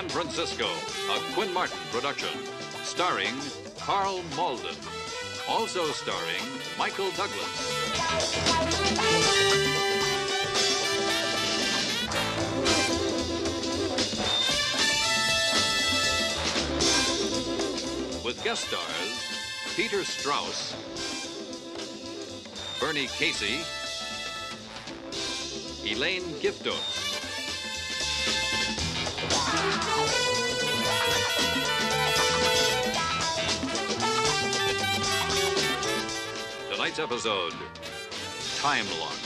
San Francisco, a Quinn Martin production, starring Carl Malden. Also starring Michael Douglas. With guest stars, Peter Strauss, Bernie Casey, Elaine Giftos. Tonight's episode, Time Lock.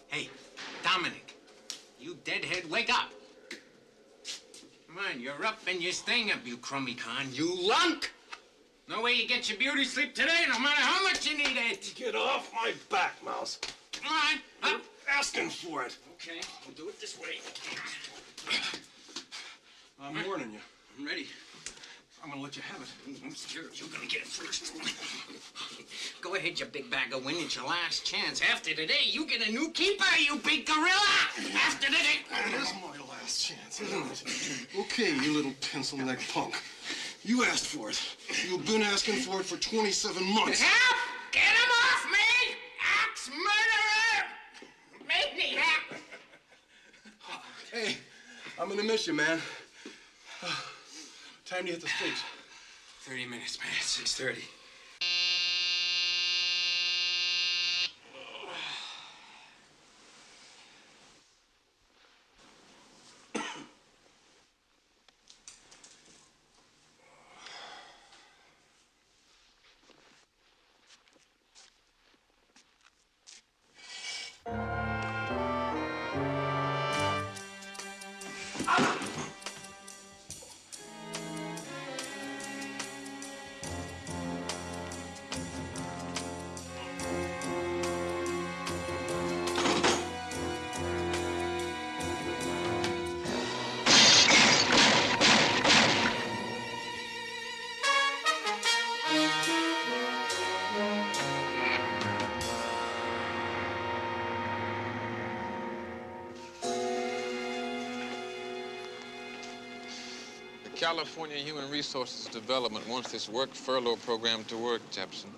Hey, Dominic, you deadhead, wake up. Come on, you're up and you're staying up, you crummy con, you lunk. No way you get your beauty sleep today, no matter how much you need it. Get off my back, Mouse. Come on, up. You're asking for it. Okay, we'll do it this way. I'm warning you. I'm ready. I'm gonna let you have it. I'm scared you're gonna get it first. Go ahead, you big bag of wind. It's your last chance. After today, you get a new keeper, you big gorilla. After today. It is my last chance, isn't it? Okay, you little pencil-neck punk. You asked for it. You've been asking for it for 27 months. Help! Get him off me! Axe murderer! Maniac! Hey, I'm gonna miss you, man. Time to hit the streets. 30 minutes, man. 6:30. California Human Resources Development wants this work furlough program to work, Jepson.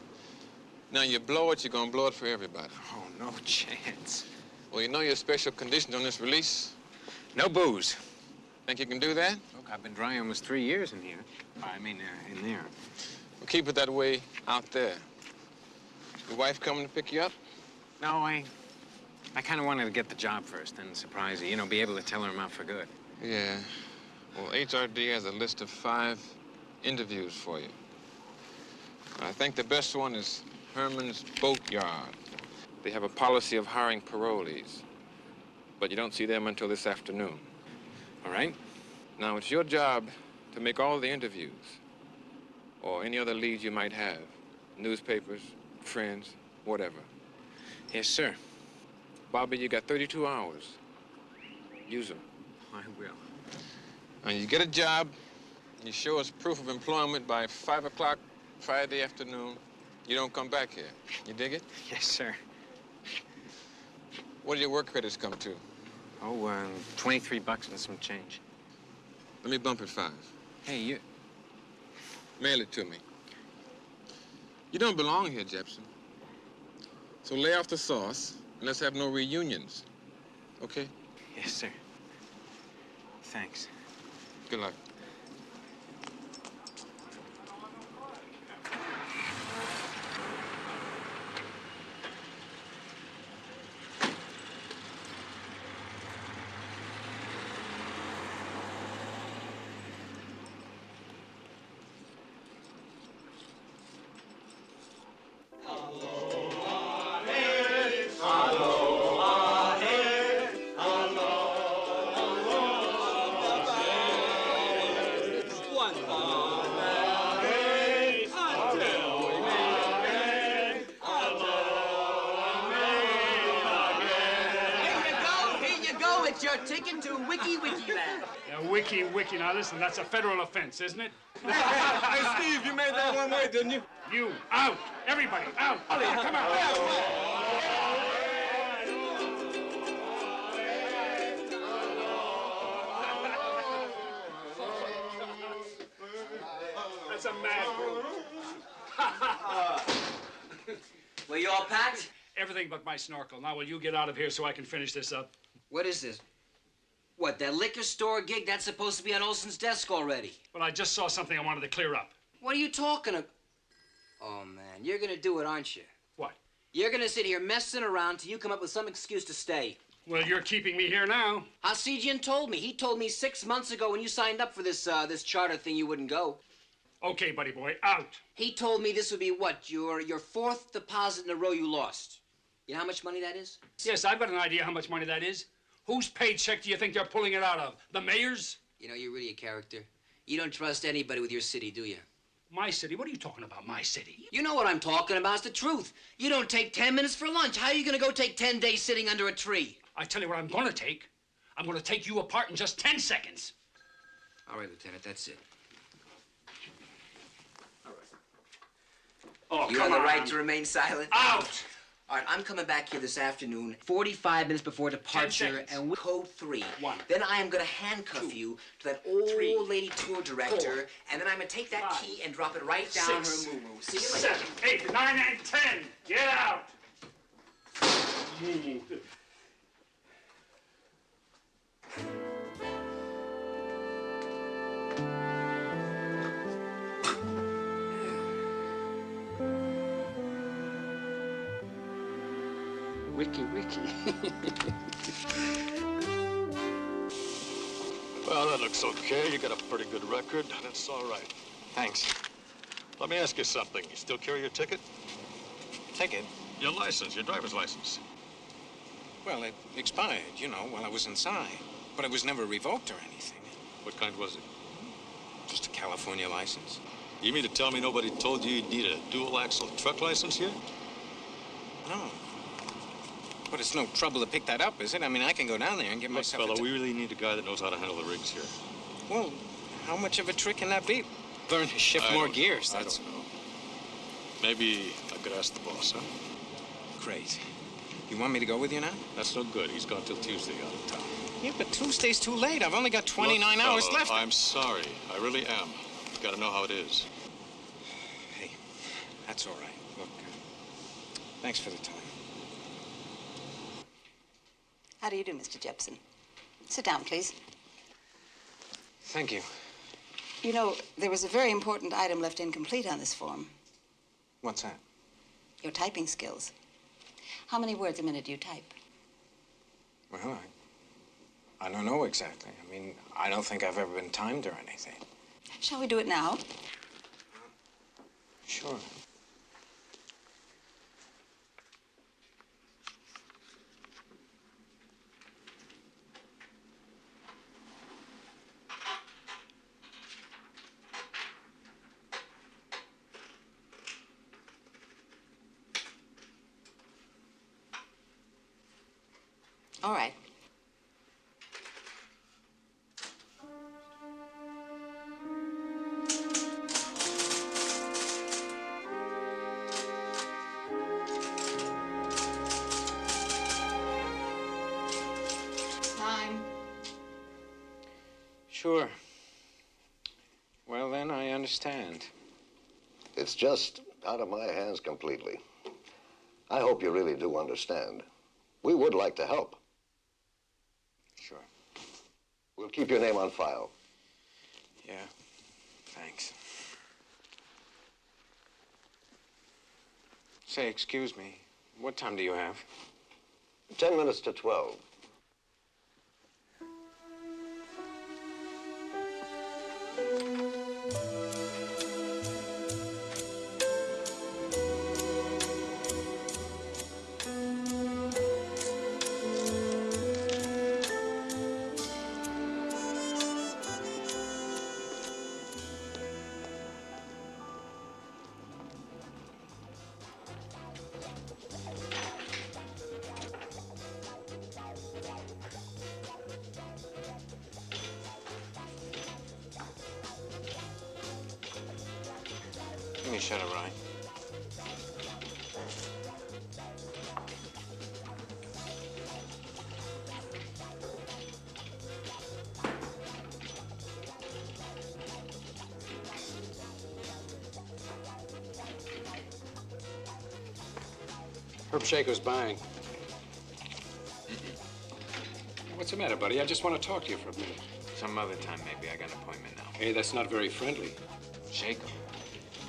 Now, you blow it, you're gonna blow it for everybody. Oh, no chance. Well, you know your special conditions on this release? No booze. Think you can do that? Look, I've been dry almost 3 years in here. I mean, in there. Well, keep it that way out there. Your wife coming to pick you up? No, I kind of wanted to get the job first and surprise her. You know, be able to tell her I'm out for good. Yeah. Well, HRD has a list of 5 interviews for you. I think the best one is Herman's Boatyard. They have a policy of hiring parolees, but you don't see them until this afternoon. All right? Now, it's your job to make all the interviews or any other leads you might have. Newspapers, friends, whatever. Yes, sir. Bobby, you got 32 hours. Use them. I will. And you get a job, you show us proof of employment by 5 o'clock Friday afternoon, you don't come back here. You dig it? Yes, sir. What do your work credits come to? Oh, 23 bucks and some change. Let me bump it 5. Hey, you... Mail it to me. You don't belong here, Jepson. So lay off the sauce, and let's have no reunions. Okay? Yes, sir. Thanks. Good luck. It's your ticket to Wiki Land. Yeah, Wiki. Now listen, that's a federal offense, isn't it? Hey, Steve, you made that one way, didn't you? You, out. Everybody, out. Come on. That's a mad group. Were you all packed? Everything but my snorkel. Now, will you get out of here so I can finish this up? What is this? What, that liquor store gig? That's supposed to be on Olson's desk already. Well, I just saw something I wanted to clear up. What are you talking about? Oh, man, you're gonna do it, aren't you? What? You're gonna sit here messing around till you come up with some excuse to stay. Well, you're keeping me here now. Hasidian told me. He told me 6 months ago when you signed up for this charter thing you wouldn't go. Okay, buddy boy, out. He told me this would be what, your 4th deposit in a row you lost. You know how much money that is? Yes, I've got an idea how much money that is. Whose paycheck do you think they're pulling it out of? The mayor's? You know, you're really a character. You don't trust anybody with your city, do you? My city? What are you talking about, my city? You know what I'm talking about. It's the truth. You don't take 10 minutes for lunch. How are you gonna go take 10 days sitting under a tree? I tell you what I'm gonna take. I'm gonna take you apart in just 10 seconds. All right, Lieutenant, that's it. Oh, You come have the on. right to remain silent? Out! All right, I'm coming back here this afternoon, 45 minutes before departure, seconds. and with code 3. 1. Then I am gonna handcuff you to that 3, old lady tour director, 4, and then I'm gonna take that 5, key and drop it right down 6, her moo-moo. See you later. 7, 8, 9, and 10. Get out! Wiki. Well, that looks okay. You got a pretty good record. That's all right. Thanks. Let me ask you something. You still carry your ticket? Ticket? Your license, your driver's license. Well, it expired, you know, while I was inside. But it was never revoked or anything. What kind was it? Just a California license. You mean to tell me nobody told you you'd need a dual-axle truck license here? No. But it's no trouble to pick that up, is it? I mean, I can go down there and get Look, myself fella, we really need a guy that knows how to handle the rigs here. Well, how much of a trick can that be? Learn to shift more gears, I that's... don't know. Maybe I could ask the boss, huh? Great. You want me to go with you now? That's no good. He's gone till Tuesday out of town. Yeah, but Tuesday's too late. I've only got 29 Look, hours fella, left. I'm sorry. I really am. You gotta know how it is. Hey, that's all right. Look, thanks for the time. How do you do, Mr. Jepson? Sit down, please. Thank you. You know, there was a very important item left incomplete on this form. What's that? Your typing skills. How many words a minute do you type? Well, I don't know exactly. I mean, I don't think I've ever been timed or anything. Shall we do it now? Sure. All right. Time. Sure. Well, then, I understand. It's just out of my hands completely. I hope you really do understand. We would like to help. Sure. We'll keep your name on file. Yeah, thanks. Say, excuse me. What time do you have? 10 minutes to 12. Give me a shot of rye. Herb Shaker's buying. What's the matter, buddy? I just want to talk to you for a minute. Some other time, maybe. I got an appointment now. Hey, that's not very friendly. Shaker,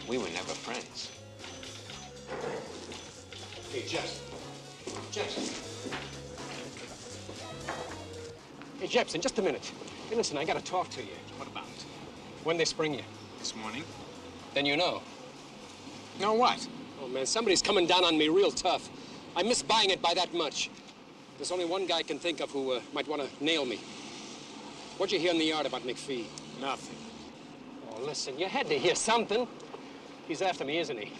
we were never friends. Hey, Jepson. Jepson. Hey, Jepson, just a minute. Hey, listen, I got to talk to you. What about? When they spring you? This morning? Then you know. No, what? Oh, man, somebody's coming down on me real tough. I miss buying it by that much. There's only one guy I can think of who might want to nail me. What'd you hear in the yard about McPhee? Nothing. Oh, listen, you had to hear something. He's after me, isn't he?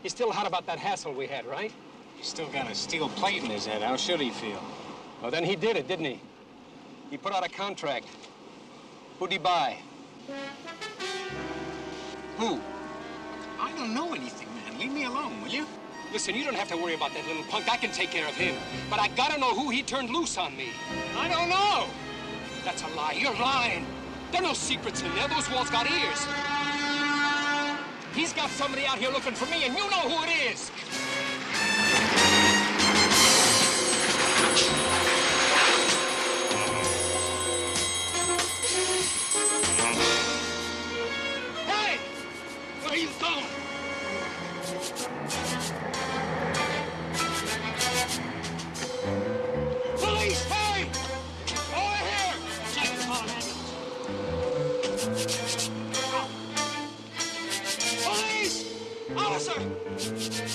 He's still hot about that hassle we had, right? He's still got a steel plate in his head. How should he feel? Well, then he did it, didn't he? He put out a contract. Who'd he buy? Who? I don't know anything, man. Leave me alone, will you? Listen, you don't have to worry about that little punk. I can take care of him. But I gotta know who he turned loose on me. I don't know. That's a lie. You're lying. There are no secrets in there. Those walls got ears. He's got somebody out here looking for me, and you know who it is. Hey! Where are you going? Police! Hey! Over here! Check the car, Police! Officer!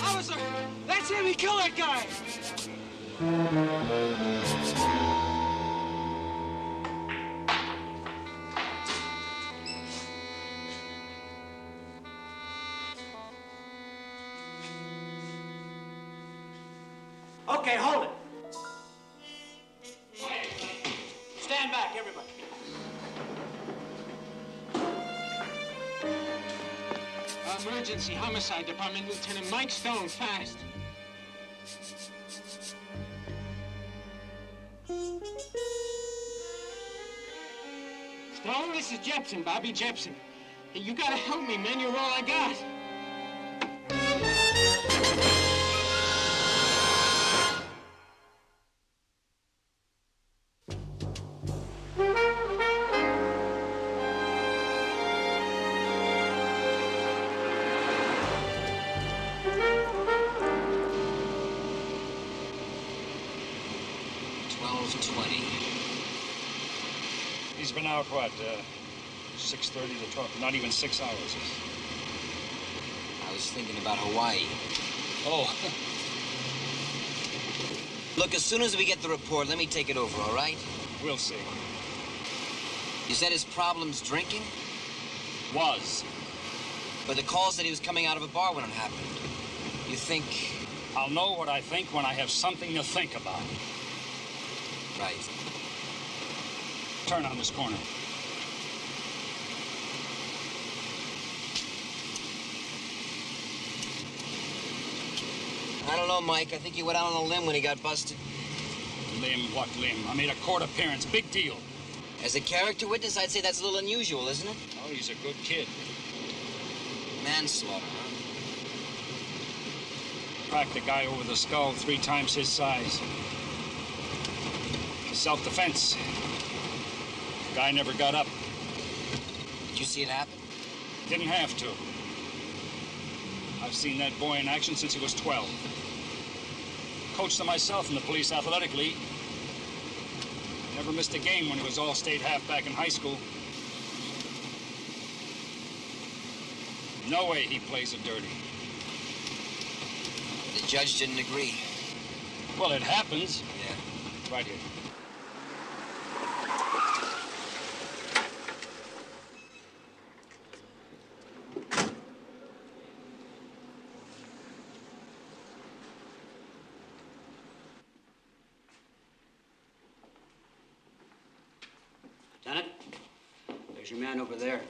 Officer! That's him! He killed that guy! Okay, hold it. Stand back, everybody. Emergency Homicide Department, Lieutenant Mike Stone, fast. Stone, this is Jepson, Bobby Jepson. Hey, you gotta help me, man. You're all I got. He's been out, what, 6:30 to 12, not even 6 hours. I was thinking about Hawaii. Oh. Look, as soon as we get the report, let me take it over, all right? We'll see. You said his problem's drinking? Was. But the call said he was coming out of a bar when it happened. You think... I'll know what I think when I have something to think about. Christ. Turn on this corner. I don't know, Mike. I think he went out on a limb when he got busted. Limb, what limb? I made a court appearance. Big deal. As a character witness, I'd say that's a little unusual, isn't it? Oh, he's a good kid. Manslaughter, huh? Cracked the guy over the skull 3 times his size. Self-defense. The guy never got up. Did you see it happen? Didn't have to. I've seen that boy in action since he was 12. Coached him myself in the police athletic league. Never missed a game when he was all-state halfback in high school. No way he plays it dirty. The judge didn't agree. Well, it happens. Yeah. Right here. Lieutenant, there's your man over there.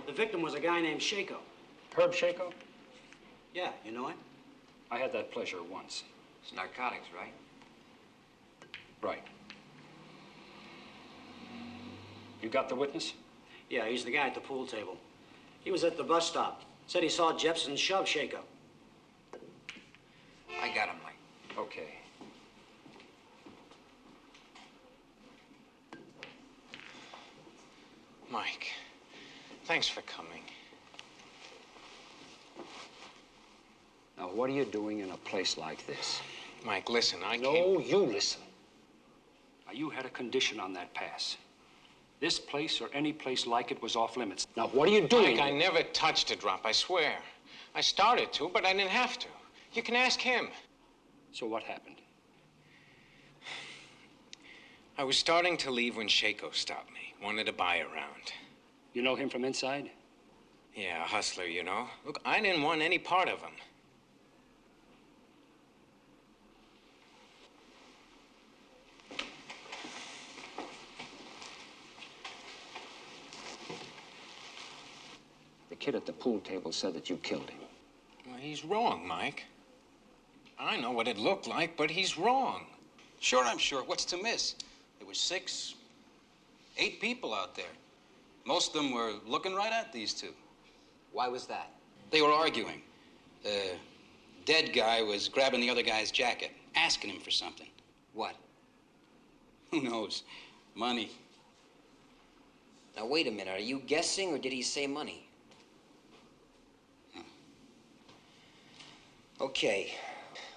The victim was a guy named Shako. Herb Shako? Yeah, you know him? I had that pleasure once. It's narcotics, right? Right. You got the witness? Yeah, he's the guy at the pool table. He was at the bus stop. Said he saw Jepson shove Shako. I got him, Mike. Okay. Mike, thanks for coming. Now, what are you doing in a place like this? Mike, listen, No, you listen. Now, you had a condition on that pass. This place or any place like it was off limits. Now, what are you doing? Mike, I never touched a drop, I swear. I started to, but I didn't have to. You can ask him. So what happened? I was starting to leave when Shako stopped me. Wanted to buy a round. You know him from inside? Yeah, a hustler, you know. Look, I didn't want any part of him. The kid at the pool table said that you killed him. Well, he's wrong, Mike. I know what it looked like, but he's wrong. Sure, I'm sure. What's to miss? There were 6, 8 people out there. Most of them were looking right at these two. Why was that? They were arguing. The dead guy was grabbing the other guy's jacket, asking him for something. What? Who knows? Money. Now, wait a minute. Are you guessing, or did he say money? Okay.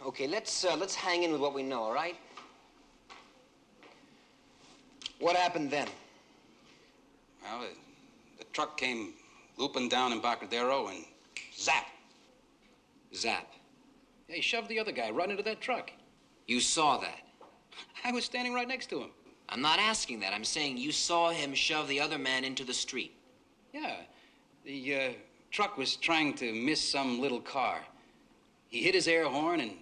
Okay, let's hang in with what we know, all right? What happened then? Well, the truck came looping down Embarcadero and zap. Zap. Yeah, he shoved the other guy right into that truck. You saw that? I was standing right next to him. I'm not asking that. I'm saying you saw him shove the other man into the street. Yeah, the truck was trying to miss some little car. He hit his air horn and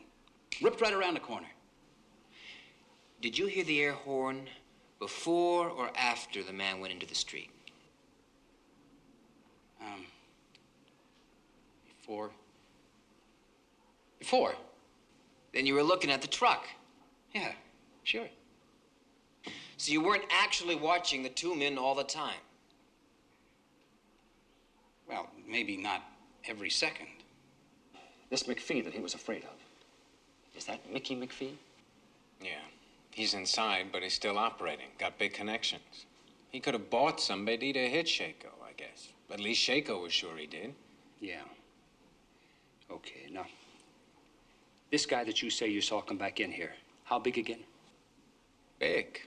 ripped right around the corner. Did you hear the air horn before or after the man went into the street? Before. Then you were looking at the truck. Yeah, sure. So you weren't actually watching the two men all the time? Well, maybe not every second. This McPhee that he was afraid of. Is that Mickey McPhee? Yeah. He's inside, but he's still operating. Got big connections. He could have bought somebody to hit Shako, I guess. At least Shako was sure he did. Yeah. Okay, now, this guy that you say you saw come back in here, how big again? Big.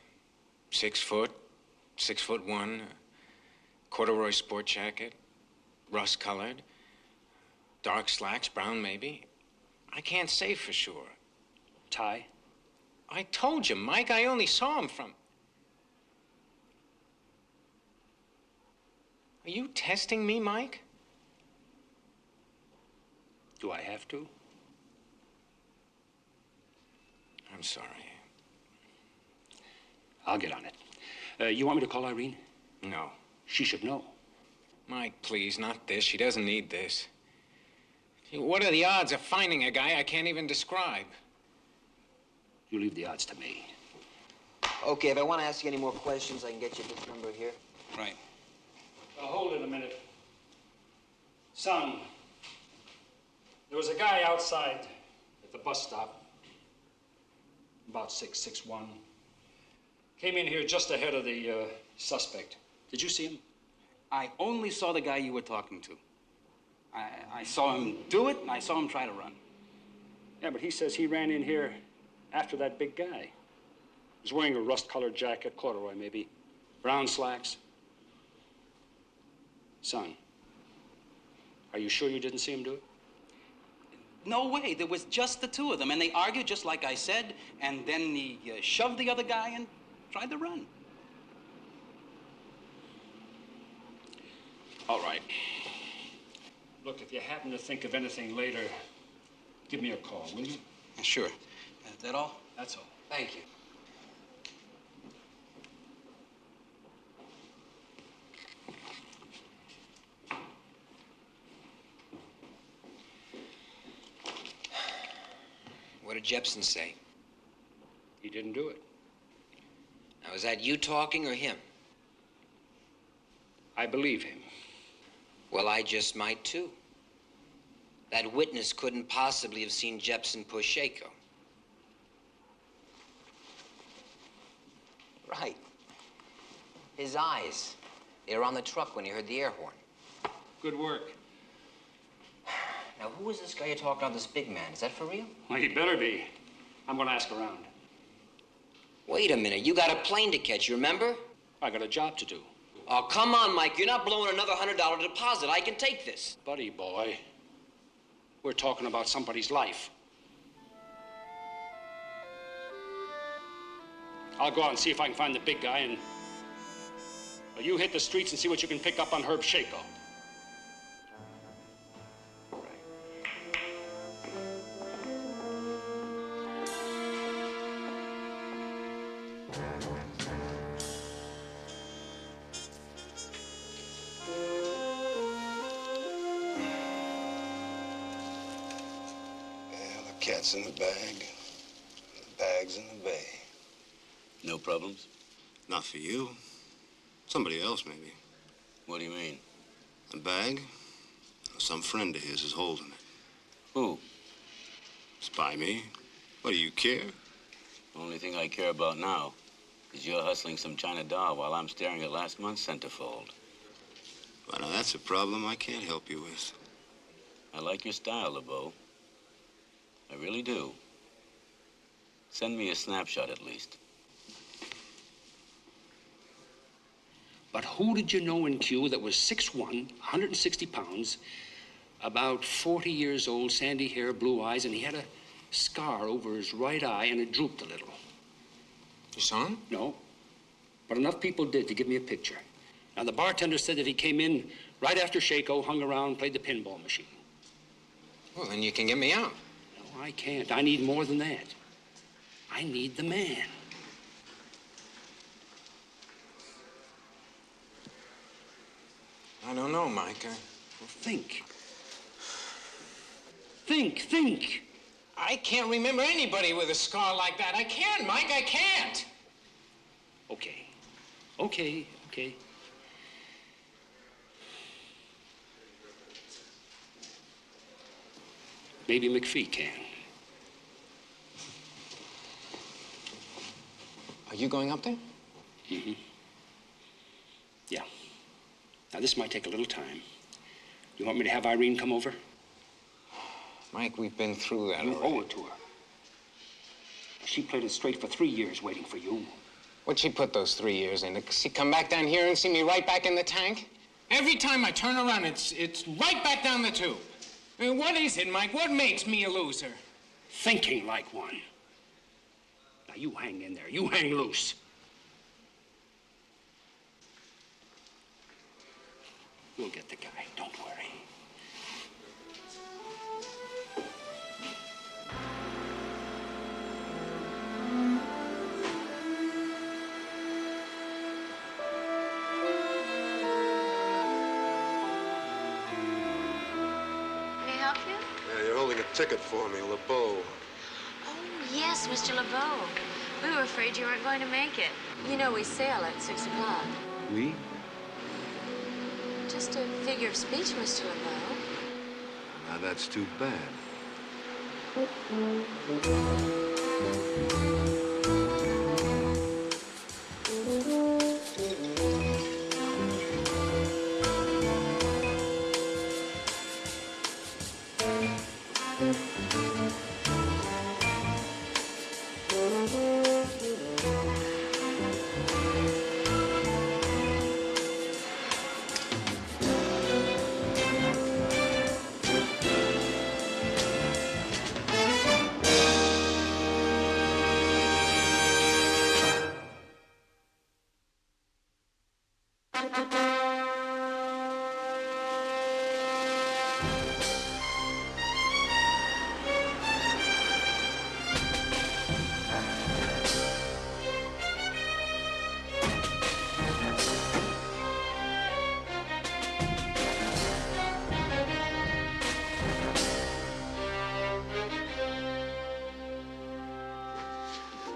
6 foot, 6'1", corduroy sport jacket, rust-colored, dark slacks, brown maybe. I can't say for sure. Tie? I told you, Mike, I only saw him from... Are you testing me, Mike? Do I have to? I'm sorry. I'll get on it. You want me to call Irene? No. She should know. Mike, please, not this. She doesn't need this. What are the odds of finding a guy I can't even describe? You leave the odds to me. Okay, if I want to ask you any more questions, I can get you this number here. Right. Now, hold it a minute. Son, there was a guy outside at the bus stop, about 6'1". Came in here just ahead of the suspect. Did you see him? I only saw the guy you were talking to. I saw him do it, and I saw him try to run. Yeah, but he says he ran in here after that big guy. He was wearing a rust-colored jacket, corduroy maybe, brown slacks. Son, are you sure you didn't see him do it? No way. There was just the two of them, and they argued just like I said, and then he shoved the other guy and tried to run. All right. Look, if you happen to think of anything later, give me a call, will you? Sure. Is that all? That's all. Thank you. What did Jepson say? He didn't do it. Now, is that you talking or him? I believe him. Well, I just might, too. That witness couldn't possibly have seen Jepson push Shako. Right. His eyes. They were on the truck when he heard the air horn. Good work. Now, who is this guy you're talking about, this big man? Is that for real? Well, he better be. I'm going to ask around. Wait a minute. You got a plane to catch, you remember? I got a job to do. Oh, come on, Mike. You're not blowing another $100 deposit. I can take this. Buddy boy, we're talking about somebody's life. I'll go out and see if I can find the big guy, and well, you hit the streets and see what you can pick up on Herb Shako. Cat's in the bag. The bag's in the bay. No problems? Not for you. Somebody else, maybe. What do you mean? The bag? Some friend of his is holding it. Who? It's by me. What, do you care? Only thing I care about now is you're hustling some China doll while I'm staring at last month's centerfold. Well, now, that's a problem I can't help you with. I like your style, LeBeau. I really do. Send me a snapshot, at least. But who did you know in Q that was 6'1", 160 pounds, about 40 years old, sandy hair, blue eyes, and he had a scar over his right eye, and it drooped a little? You saw him? No, but enough people did to give me a picture. Now, the bartender said that he came in right after Shako hung around, played the pinball machine. Well, then you can get me out. No, I can't. I need more than that. I need the man. I don't know, Mike. Well, think. Think. I can't remember anybody with a scar like that. I can't, Mike. I can't. Okay. Maybe McPhee can. Are you going up there? Mm-hmm. Yeah. Now, this might take a little time. You want me to have Irene come over? Mike, we've been through that You already. owe it to her. She played it straight for 3 years waiting for you. What'd she put those 3 years in? To see, come back down here and see me right back in the tank? Every time I turn around, it's right back down the tube. I mean, what is it, Mike? What makes me a loser? Thinking like one. Now, you hang in there. You hang loose. We'll get the guy. Don't worry. ticket for me, LeBeau. Oh, yes, Mr. LeBeau. We were afraid you weren't going to make it. You know, we sail at 6 o'clock. We? Just a figure of speech, Mr. LeBeau. Now, that's too bad.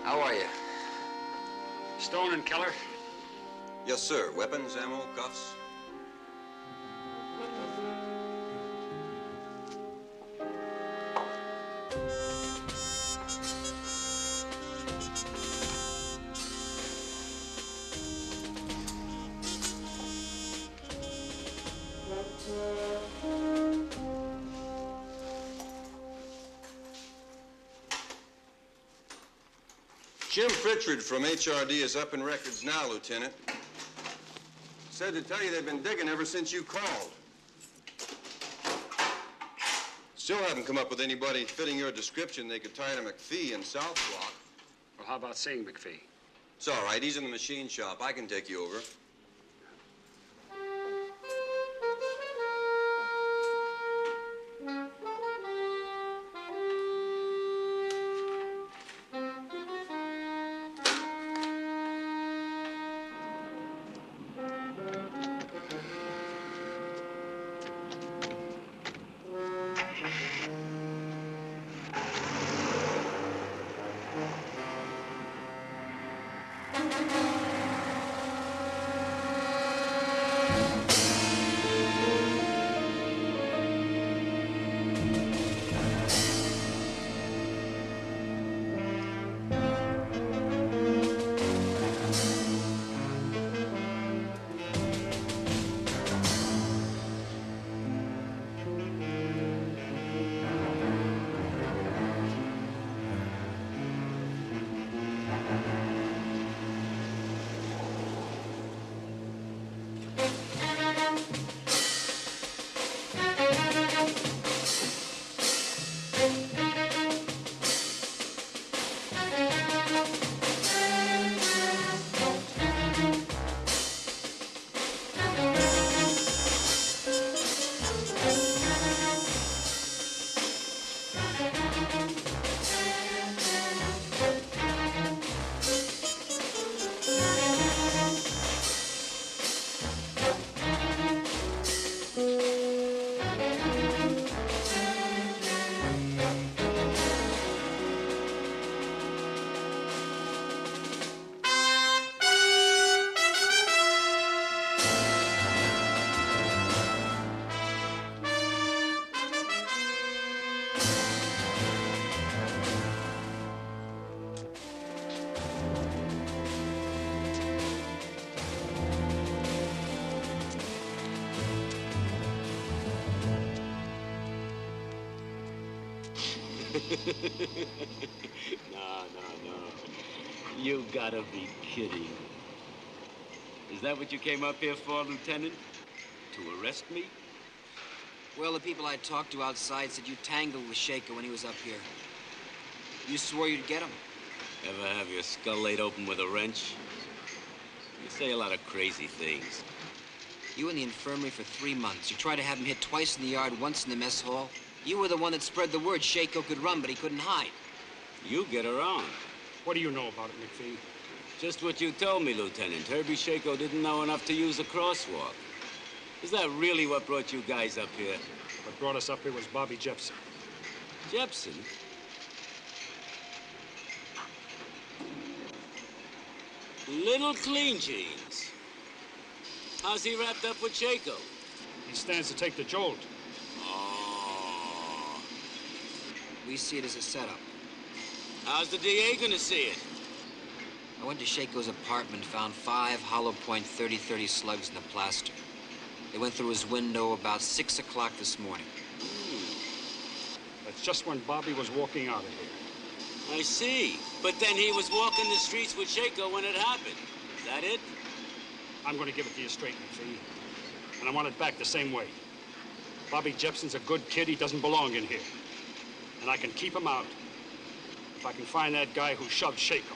How are you? Stone and Keller? Yes, sir. Weapons, ammo, cuffs? Jim Pritchard from HRD is up in records now, Lieutenant. Said to tell you they've been digging ever since you called. Still haven't come up with anybody fitting your description they could tie to McPhee in South Block. Well, how about seeing McPhee? It's all right. He's in the machine shop. I can take you over. No. You gotta be kidding. Is that what you came up here for, Lieutenant? To arrest me? Well, the people I talked to outside said you tangled with Shaker when he was up here. You swore you'd get him. Ever have your skull laid open with a wrench? You say a lot of crazy things. You in the infirmary for 3 months. You tried to have him hit twice in the yard, once in the mess hall. You were the one that spread the word Shaker could run, but he couldn't hide. You get around. What do you know about it, McPhee? Just what you told me, Lieutenant. Herbie Shaker didn't know enough to use a crosswalk. Is that really what brought you guys up here? What brought us up here was Bobby Jepson. Jepson? Little Clean Jeans. How's he wrapped up with Shaco? He stands to take the jolt. Oh. We see it as a setup. How's the DA gonna see it? I went to Shaco's apartment, found 5 hollow point 30-30 slugs in the plaster. They went through his window about 6 o'clock this morning. That's just when Bobby was walking out of here. I see. But then he was walking the streets with Shaco when it happened. Is that it? I'm going to give it to you straight, McPhee. And I want it back the same way. Bobby Jepson's a good kid. He doesn't belong in here. And I can keep him out if I can find that guy who shoved Shaco.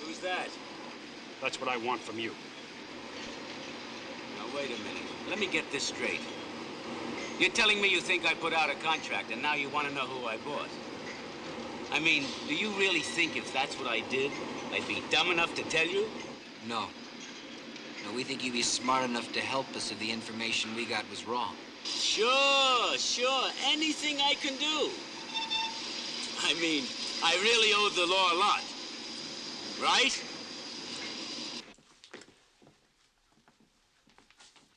Who's that? That's what I want from you. Now, wait a minute. Let me get this straight. You're telling me you think I put out a contract, and now you want to know who I bought? I mean, do you really think if that's what I did, I'd be dumb enough to tell you? No. No, we think you'd be smart enough to help us if the information we got was wrong. Sure. Anything I can do. I mean, I really owe the law a lot. Right?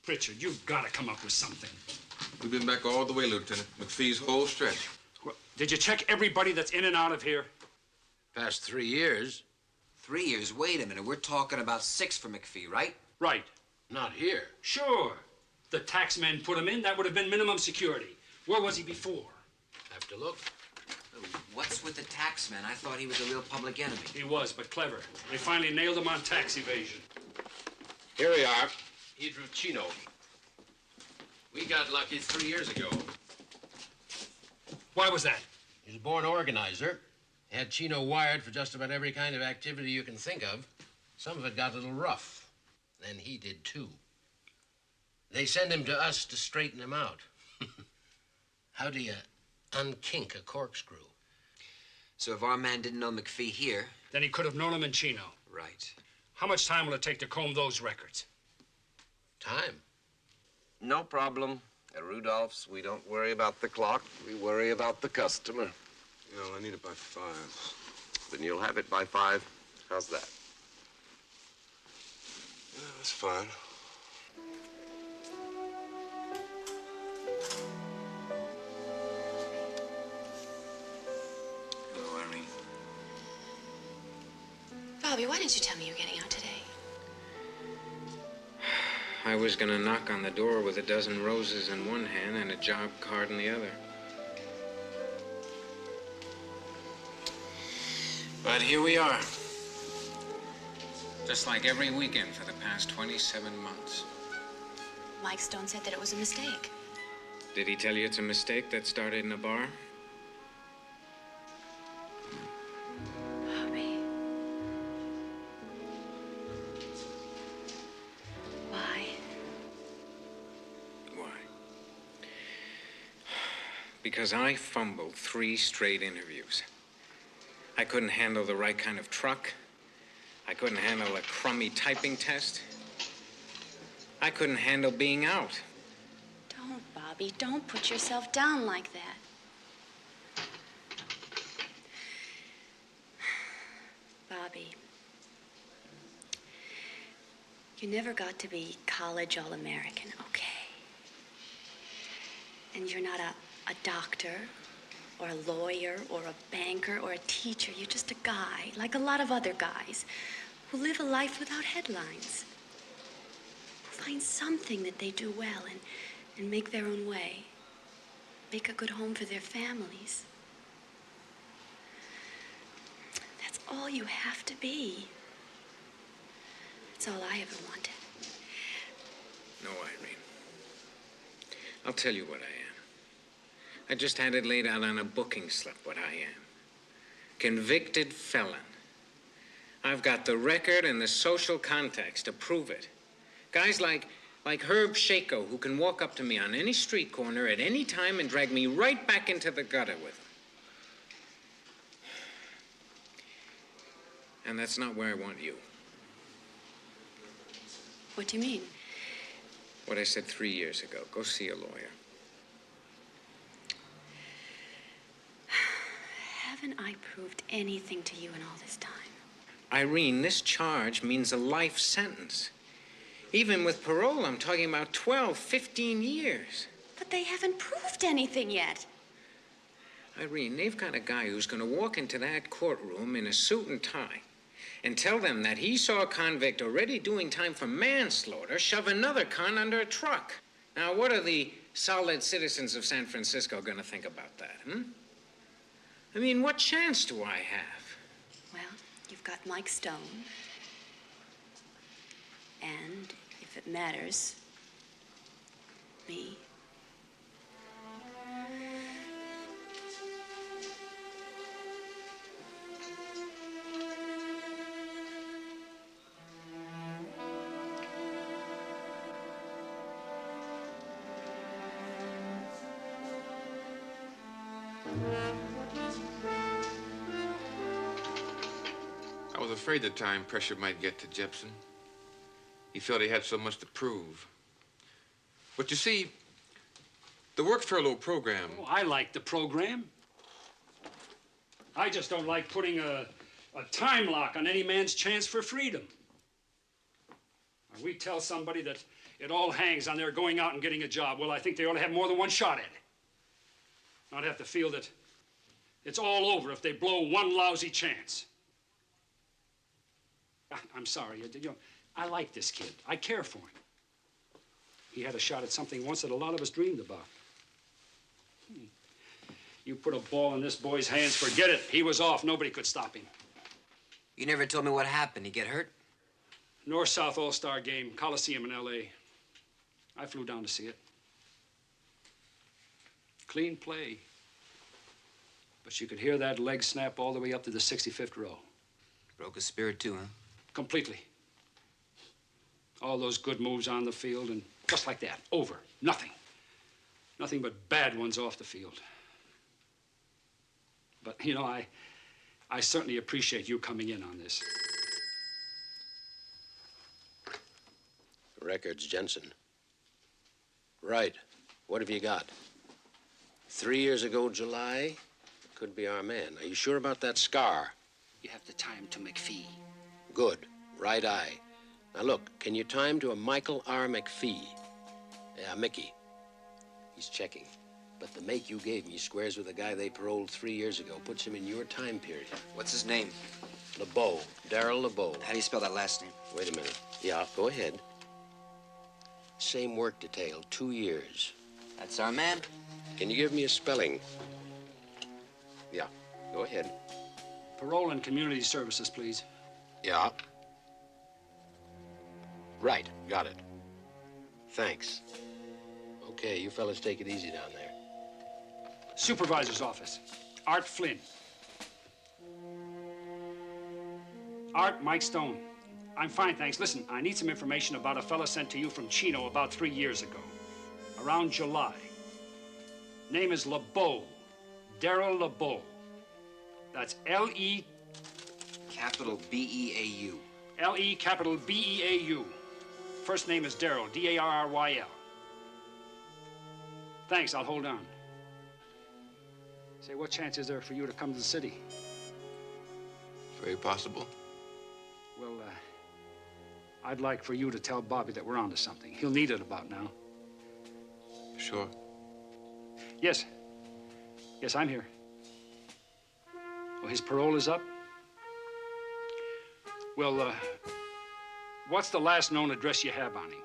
Pritchard, you've got to come up with something. We've been back all the way, Lieutenant. McPhee's whole stretch. Well, did you check everybody that's in and out of here? Past 3 years. 3 years? Wait a minute. We're talking about 6 for McPhee, right? Right. Not here. Sure. The taxmen put him in. That would have been minimum security. Where was he before? Have to look. What's with the taxman? I thought he was a real public enemy. He was, but clever. They finally nailed him on tax evasion. Here we are. Pedro Chino. We got lucky 3 years ago. Why was that? He's a born organizer. Had Chino wired for just about every kind of activity you can think of. Some of it got a little rough. Then he did too. They send him to us to straighten him out. How do you unkink a corkscrew? So if our man didn't know McPhee here... Then he could have known him in Chino. Right. How much time will it take to comb those records? Time? No problem. At Rudolph's, we don't worry about the clock. We worry about the customer. Well, I need it by 5. Then you'll have it by 5. How's that? Yeah, that's fine. Hello, Irene. Bobby, why didn't you tell me you were getting out today? I was gonna knock on the door with a dozen roses in one hand and a job card in the other. But here we are. Just like every weekend for the past 27 months. Mike Stone said that it was a mistake. Did he tell you it's a mistake that started in a bar? Bobby. Why? Why? Because I fumbled 3 straight interviews. I couldn't handle the right kind of truck. I couldn't handle a crummy typing test. I couldn't handle being out. Don't, Bobby. Don't put yourself down like that. Bobby, you never got to be college All-American, okay? And you're not a doctor or a lawyer or a banker or a teacher. You're just a guy, like a lot of other guys, who live a life without headlines. Who find something that they do well and make their own way. Make a good home for their families. That's all you have to be. That's all I ever wanted. No, Irene. I'll tell you what I am. I just had it laid out on a booking slip what I am. Convicted felon. I've got the record and the social contacts to prove it. Guys like Herb Shaco, who can walk up to me on any street corner at any time and drag me right back into the gutter with him. And that's not where I want you. What do you mean? What I said 3 years ago. Go see a lawyer. Haven't I proved anything to you in all this time? Irene, this charge means a life sentence. Even with parole, I'm talking about 12, 15 years. But they haven't proved anything yet. Irene, they've got a guy who's going to walk into that courtroom in a suit and tie and tell them that he saw a convict already doing time for manslaughter shove another con under a truck. Now, what are the solid citizens of San Francisco going to think about that, I mean, what chance do I have? Well, you've got Mike Stone. And, if it matters, me. I was afraid the time pressure might get to Jepson. He felt he had so much to prove. But you see, the work furlough program... Oh, I like the program. I just don't like putting a time lock on any man's chance for freedom. When we tell somebody that it all hangs on their going out and getting a job, well, I think they ought to have more than one shot at it. Not have to feel that it's all over if they blow one lousy chance. I'm sorry, you know, I like this kid. I care for him. He had a shot at something once that a lot of us dreamed about. You put a ball in this boy's hands, forget it. He was off. Nobody could stop him. You never told me what happened. He get hurt? North-South All-Star game, Coliseum in L.A. I flew down to see it. Clean play. But you could hear that leg snap all the way up to the 65th row. Broke his spirit too, huh? Completely. All those good moves on the field, and just like that, over. Nothing. Nothing but bad ones off the field. But, you know, I certainly appreciate you coming in on this. Records, Jensen. Right. What have you got? 3 years ago, July? Could be our man. Are you sure about that scar? You have to tie him to McPhee. Good. Right eye. Now, look, can you tie him to a Michael R. McPhee? Yeah, Mickey. He's checking. But the make you gave me squares with a guy they paroled 3 years ago. Puts him in your time period. What's his name? LeBeau. Darryl LeBeau. How do you spell that last name? Wait a minute. Yeah, go ahead. Same work detail, 2 years. That's our man. Can you give me a spelling? Yeah, go ahead. Parole and community services, please. Yeah. Right, got it. Thanks. Okay, you fellas take it easy down there. Supervisor's office. Art Flynn. Art, Mike Stone. I'm fine, thanks. Listen, I need some information about a fella sent to you from Chino about 3 years ago. Around July. Name is LeBeau. Darryl LeBeau. That's L-E... Capital B-E-A-U. L-E capital B-E-A-U. First name is Darryl, D-A-R-R-Y-L. Thanks, I'll hold on. Say, what chance is there for you to come to the city? Very possible. Well, I'd like for you to tell Bobby that we're onto something. He'll need it about now. Sure. Yes. Yes, I'm here. Well, his parole is up? Well, what's the last known address you have on him?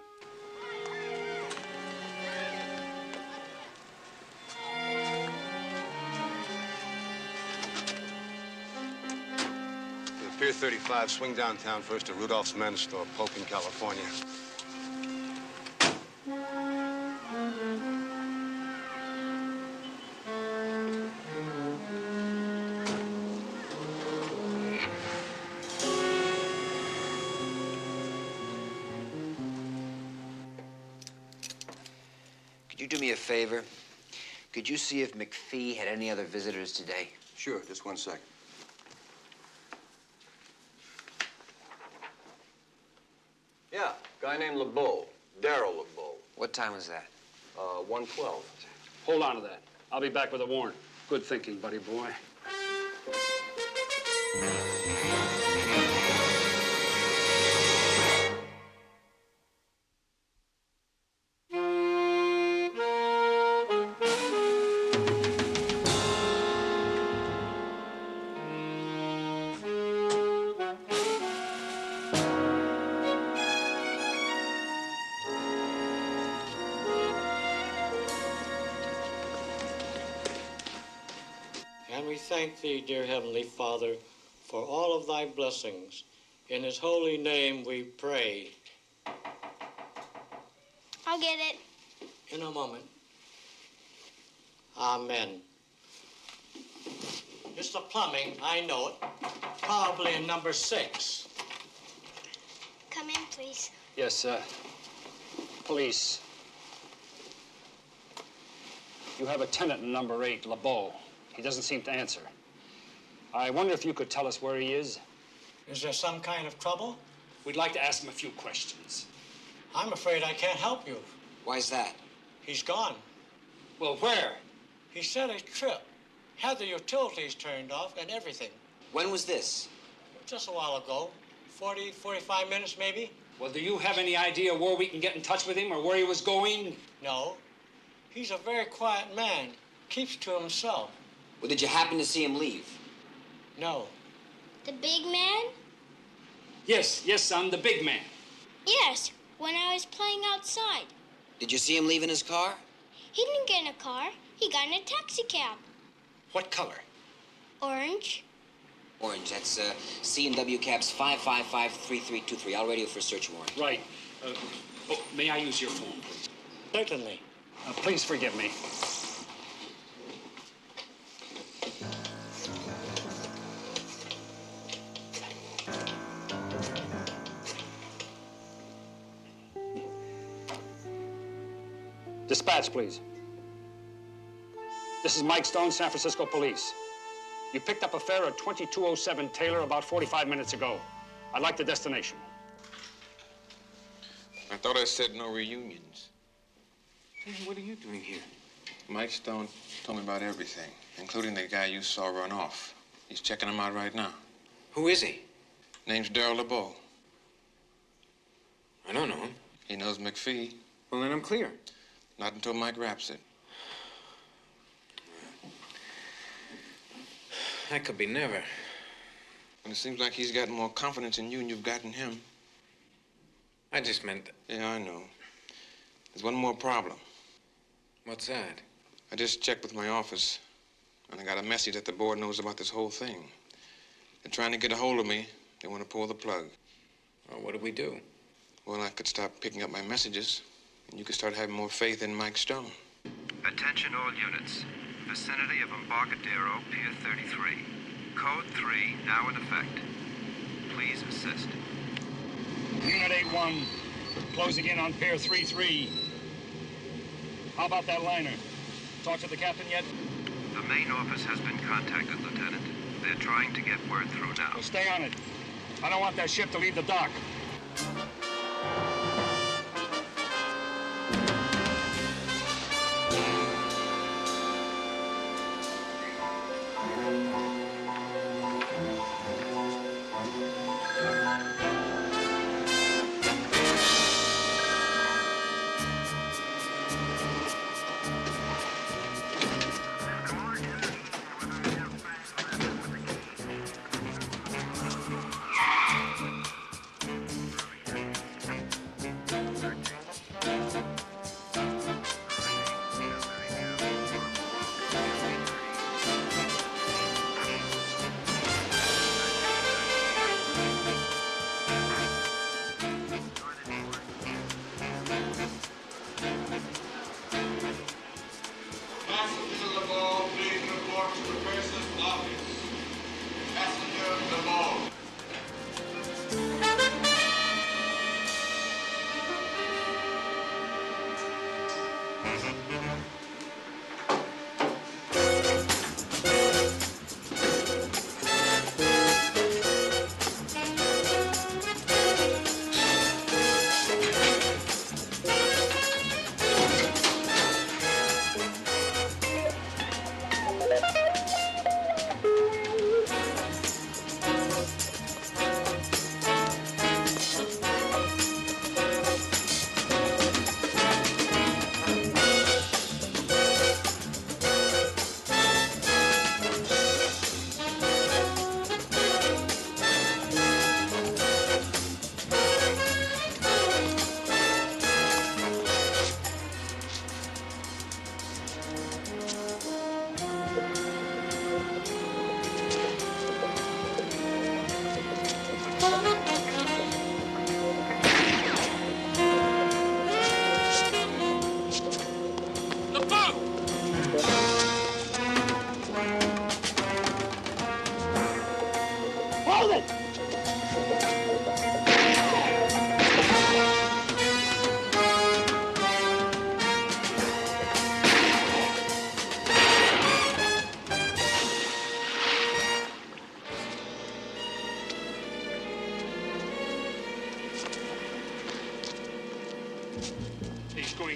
Pier 35, swing downtown first to Rudolph's Men's Store, Polk in California. Could you do me a favor? Could you see if McPhee had any other visitors today? Sure, just 1 second. Yeah, guy named LeBeau, Darryl LeBeau. What time was that? 1:12. Hold on to that. I'll be back with a warrant. Good thinking, buddy boy. And we thank thee, dear Heavenly Father, for all of thy blessings. In his holy name we pray. I'll get it. In a moment. Amen. It's the plumbing, I know it. Probably in number 6. Come in, please. Yes, police. You have a tenant in number 8, LeBeau. He doesn't seem to answer. I wonder if you could tell us where he is. Is there some kind of trouble? We'd like to ask him a few questions. I'm afraid I can't help you. Why's that? He's gone. Well, where? He said a trip. Had the utilities turned off and everything. When was this? Just a while ago. 40, 45 minutes maybe. Well, do you have any idea where we can get in touch with him or where he was going? No. He's a very quiet man. Keeps to himself. Well, did you happen to see him leave? No. The big man? Yes, son, the big man. Yes, when I was playing outside. Did you see him leave in his car? He didn't get in a car. He got in a taxi cab. What color? Orange. Orange. That's C&W cabs 555-3323. I'll radio for a search warrant. Right. May I use your phone, please? Certainly. Please forgive me. Dispatch, please. This is Mike Stone, San Francisco Police. You picked up a fare at 2207 Taylor about 45 minutes ago. I'd like the destination. I thought I said no reunions. Hey, what are you doing here? Mike Stone told me about everything, including the guy you saw run off. He's checking him out right now. Who is he? Name's Daryl LeBeau. I don't know him. He knows McPhee. Well, then I'm clear. Not until Mike raps it. That could be never. And it seems like he's got more confidence in you than you've got in him. I just meant... Yeah, I know. There's one more problem. What's that? I just checked with my office, and I got a message that the board knows about this whole thing. They're trying to get a hold of me. They want to pull the plug. Well, what do we do? Well, I could stop picking up my messages, and you could start having more faith in Mike Stone. Attention all units. Vicinity of Embarcadero, Pier 33. Code 3 now in effect. Please assist. Unit 8-1, closing in on Pier 33. How about that liner? Talk to the captain yet? The main office has been contacted, Lieutenant. They're trying to get word through now. Well, stay on it. I don't want that ship to leave the dock.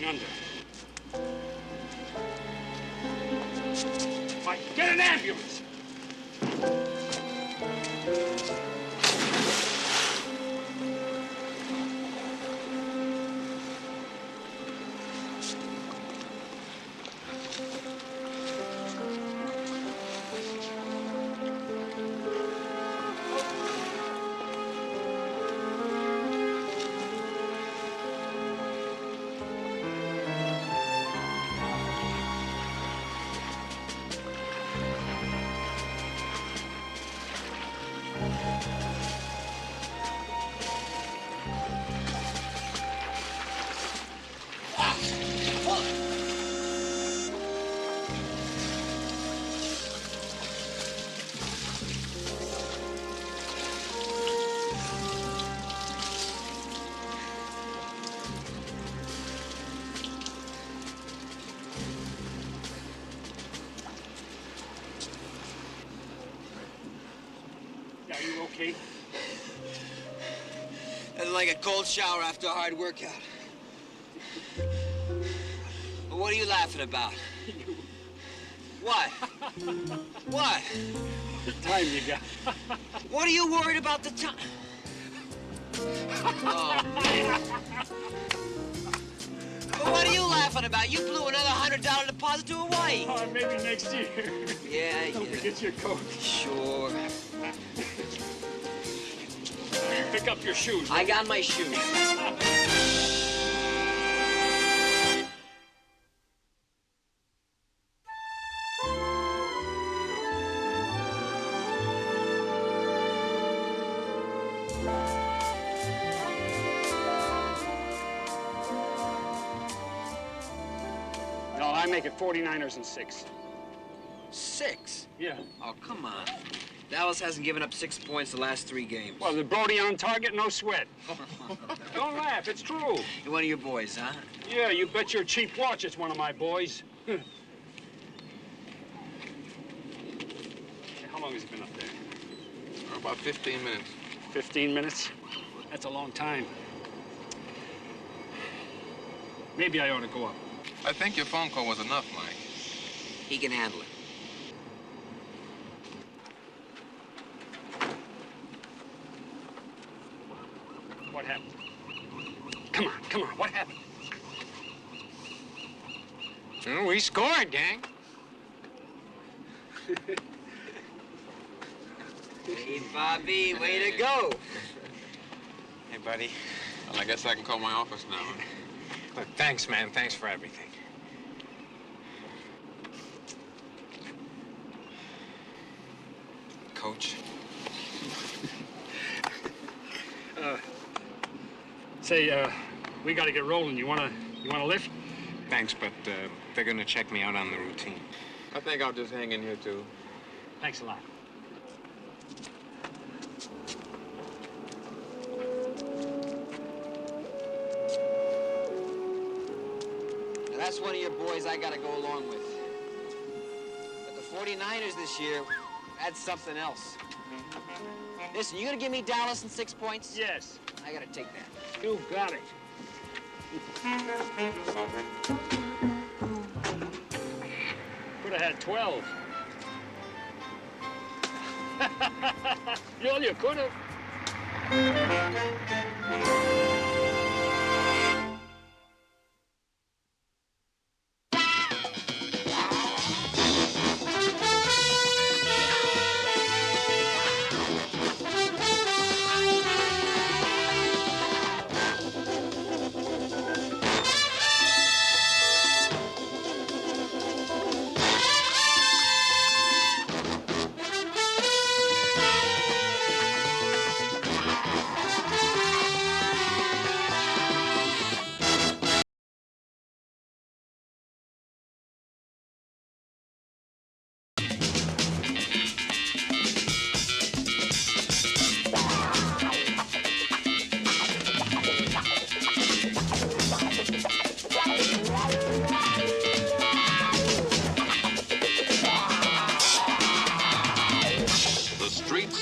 going under. Mike, get an ambulance! Are you okay? It's like a cold shower after a hard workout. But what are you laughing about? What? What? The time you got. What are you worried about the time? Oh, man. But what are you laughing about? You blew another $100 deposit to Hawaii. Oh, maybe next year. Yeah, Don't forget your coat. Sure. Pick up your shoes. I got my shoes. No, I make it 49ers and 6. 6? Yeah. Oh, come on. Dallas hasn't given up 6 points the last 3 games. Well, the Brody on target, no sweat. Don't laugh, it's true. You're one of your boys, huh? Yeah, you bet your cheap watch it's one of my boys. Hey, how long has it been up there? About 15 minutes. 15 minutes? That's a long time. Maybe I ought to go up. I think your phone call was enough, Mike. He can handle it. What happened? Come on, what happened? Oh, we scored, gang. Hey, Bobby, way to go. Hey, buddy. Well, I guess I can call my office now. Look, thanks, man. Thanks for everything. Coach. Say, we gotta get rolling. You wanna lift? Thanks, but they're gonna check me out on the routine. I think I'll just hang in here, too. Thanks a lot. Now, that's one of your boys I gotta go along with. But the 49ers this year, that's something else. Listen, you gonna give me Dallas and 6 points? Yes. I gotta take that. You got it. Could have had 12. You could have.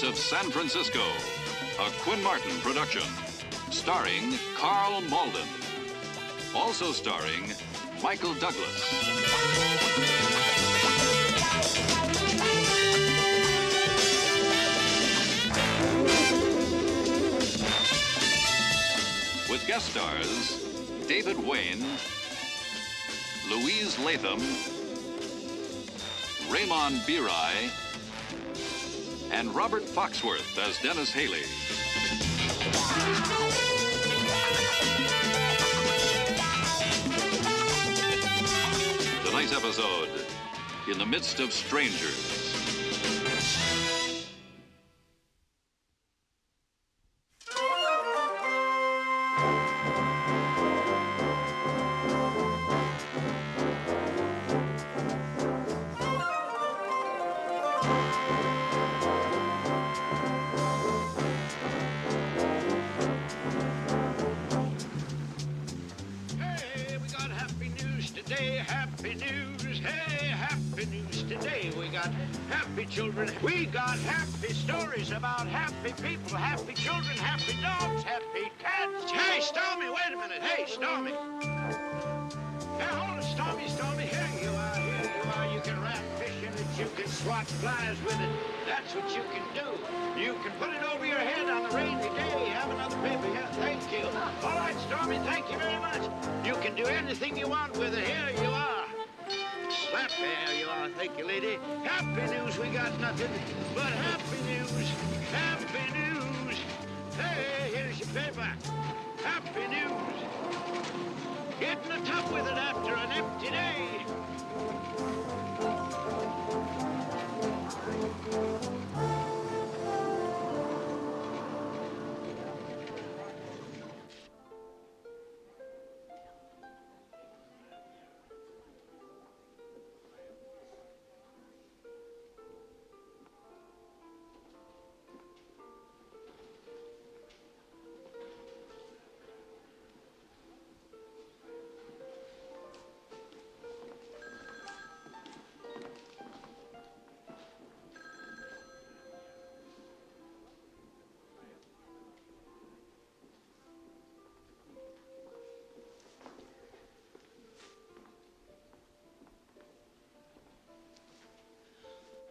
Of San Francisco, a Quinn Martin production, starring Carl Malden. Also starring Michael Douglas. With guest stars David Wayne, Louise Latham, Raymond Birai, and Robert Foxworth as Dennis Haley. Tonight's episode, In the Midst of Strangers. Children, we got happy stories about happy people, happy children, happy dogs, happy cats. Hey, Stormy, wait a minute. Hey, Stormy. Hey, hold it, Stormy, Stormy. Here you are, here you are. You can wrap fish in it, you can swat flies with it. That's what you can do. You can put it over your head on a rainy day. Have another paper here. Thank you. All right, Stormy, thank you very much. You can do anything you want with it. Here you are. Slap, there you are. Thank you, lady. Happy news, we got nothing but happy news. Happy news. Hey, here's your paper. Happy news. Getting a tub with it after an empty day.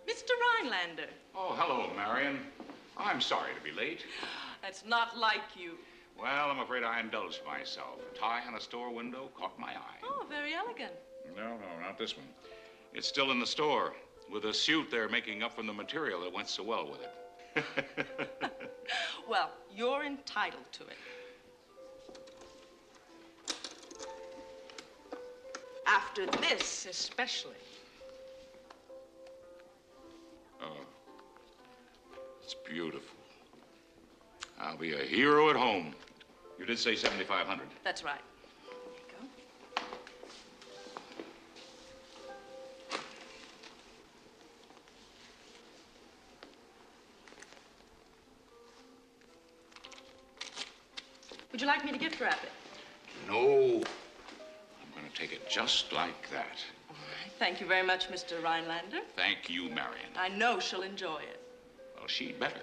Mr. Rhinelander. Oh, hello, Marion. I'm sorry to be late. That's not like you. Well, I'm afraid I indulged myself. A tie on a store window caught my eye. Oh, very elegant. No, not this one. It's still in the store, with a suit they're making up from the material that went so well with it. Well, you're entitled to it. After this, especially. Oh, it's beautiful. I'll be a hero at home. You did say 7,500. That's right. There you go. Would you like me to gift wrap it? No. I'm going to take it just like that. All right. Thank you very much, Mr. Rhinelander. Thank you, Marion. I know she'll enjoy it. Well, she'd better.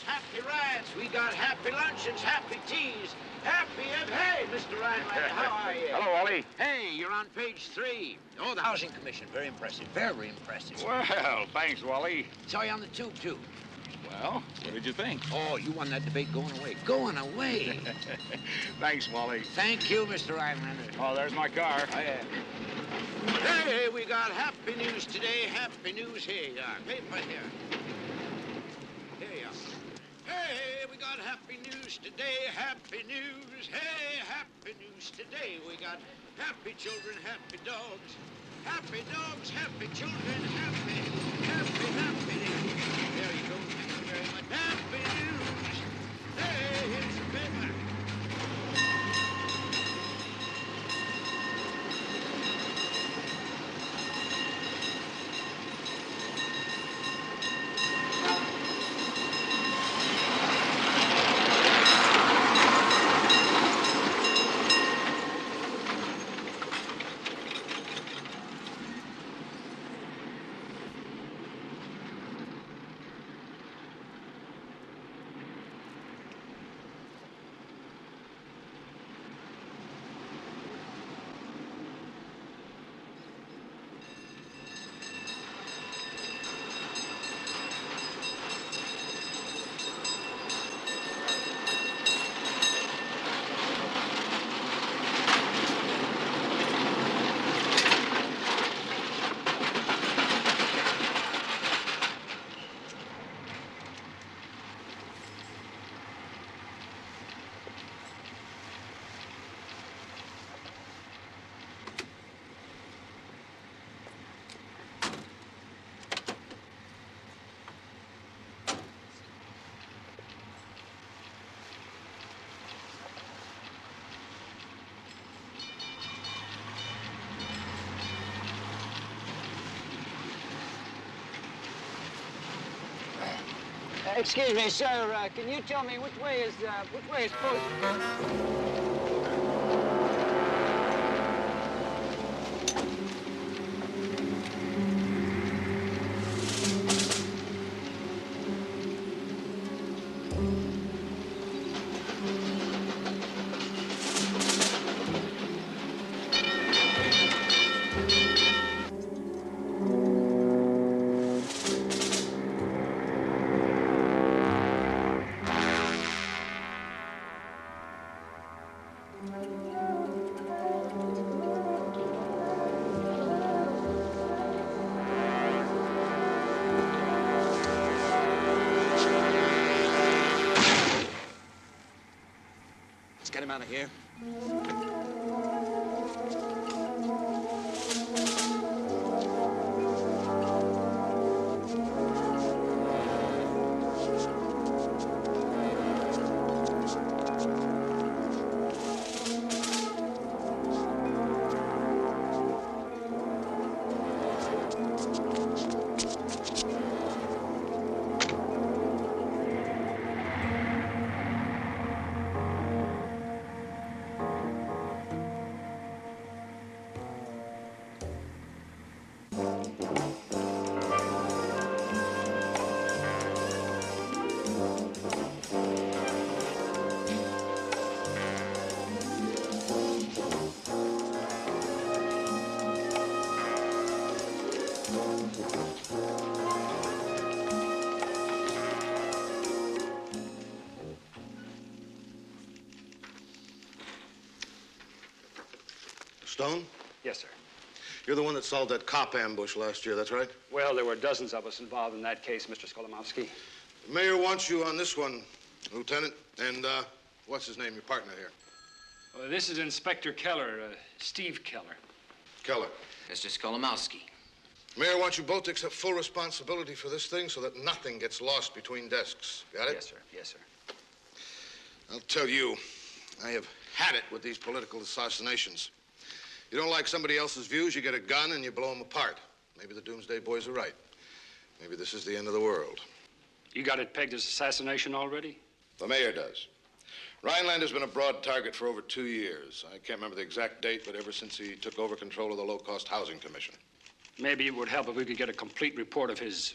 Happy rides, we got happy luncheons, happy teas, happy... Hey, Mr. Rhinelander, how are you? Hello, Ollie. Hey, you're on page 3. Oh, the Housing Commission, very impressive, very impressive. Well, thanks, Wally. Saw you on the tube, too. Well, what did you think? Oh, you won that debate going away. Going away. Thanks, Wally. Thank you, Mr. Rhinelander. Oh, there's my car. Oh, yeah. Hey, we got happy news today. Happy news. Here you are. Paper here. Here you are. Hey, we got happy news today. Happy news. Hey, happy news today. We got happy children, happy dogs. Happy dogs, happy children, happy. There you go. Thank you very much. Happy news. Hey, here's the paper. Excuse me, sir. Can you tell me which way is supposed? Let's get him out of here. Stone? Yes, sir. You're the one that solved that cop ambush last year, that's right? Well, there were dozens of us involved in that case, Mr. Skolimowski. The mayor wants you on this one, Lieutenant. And, what's his name, your partner here? Well, this is Inspector Keller, Steve Keller. Keller. Mr. Skolimowski. Mayor wants you both to accept full responsibility for this thing so that nothing gets lost between desks. Got it? Yes, sir. Yes, sir. I'll tell you, I have had it with these political assassinations. You don't like somebody else's views, you get a gun and you blow them apart. Maybe the Doomsday Boys are right. Maybe this is the end of the world. You got it pegged as assassination already? The mayor does. Rhinelander's been a broad target for over 2 years. I can't remember the exact date, but ever since he took over control of the Low-Cost Housing Commission. Maybe it would help if we could get a complete report of his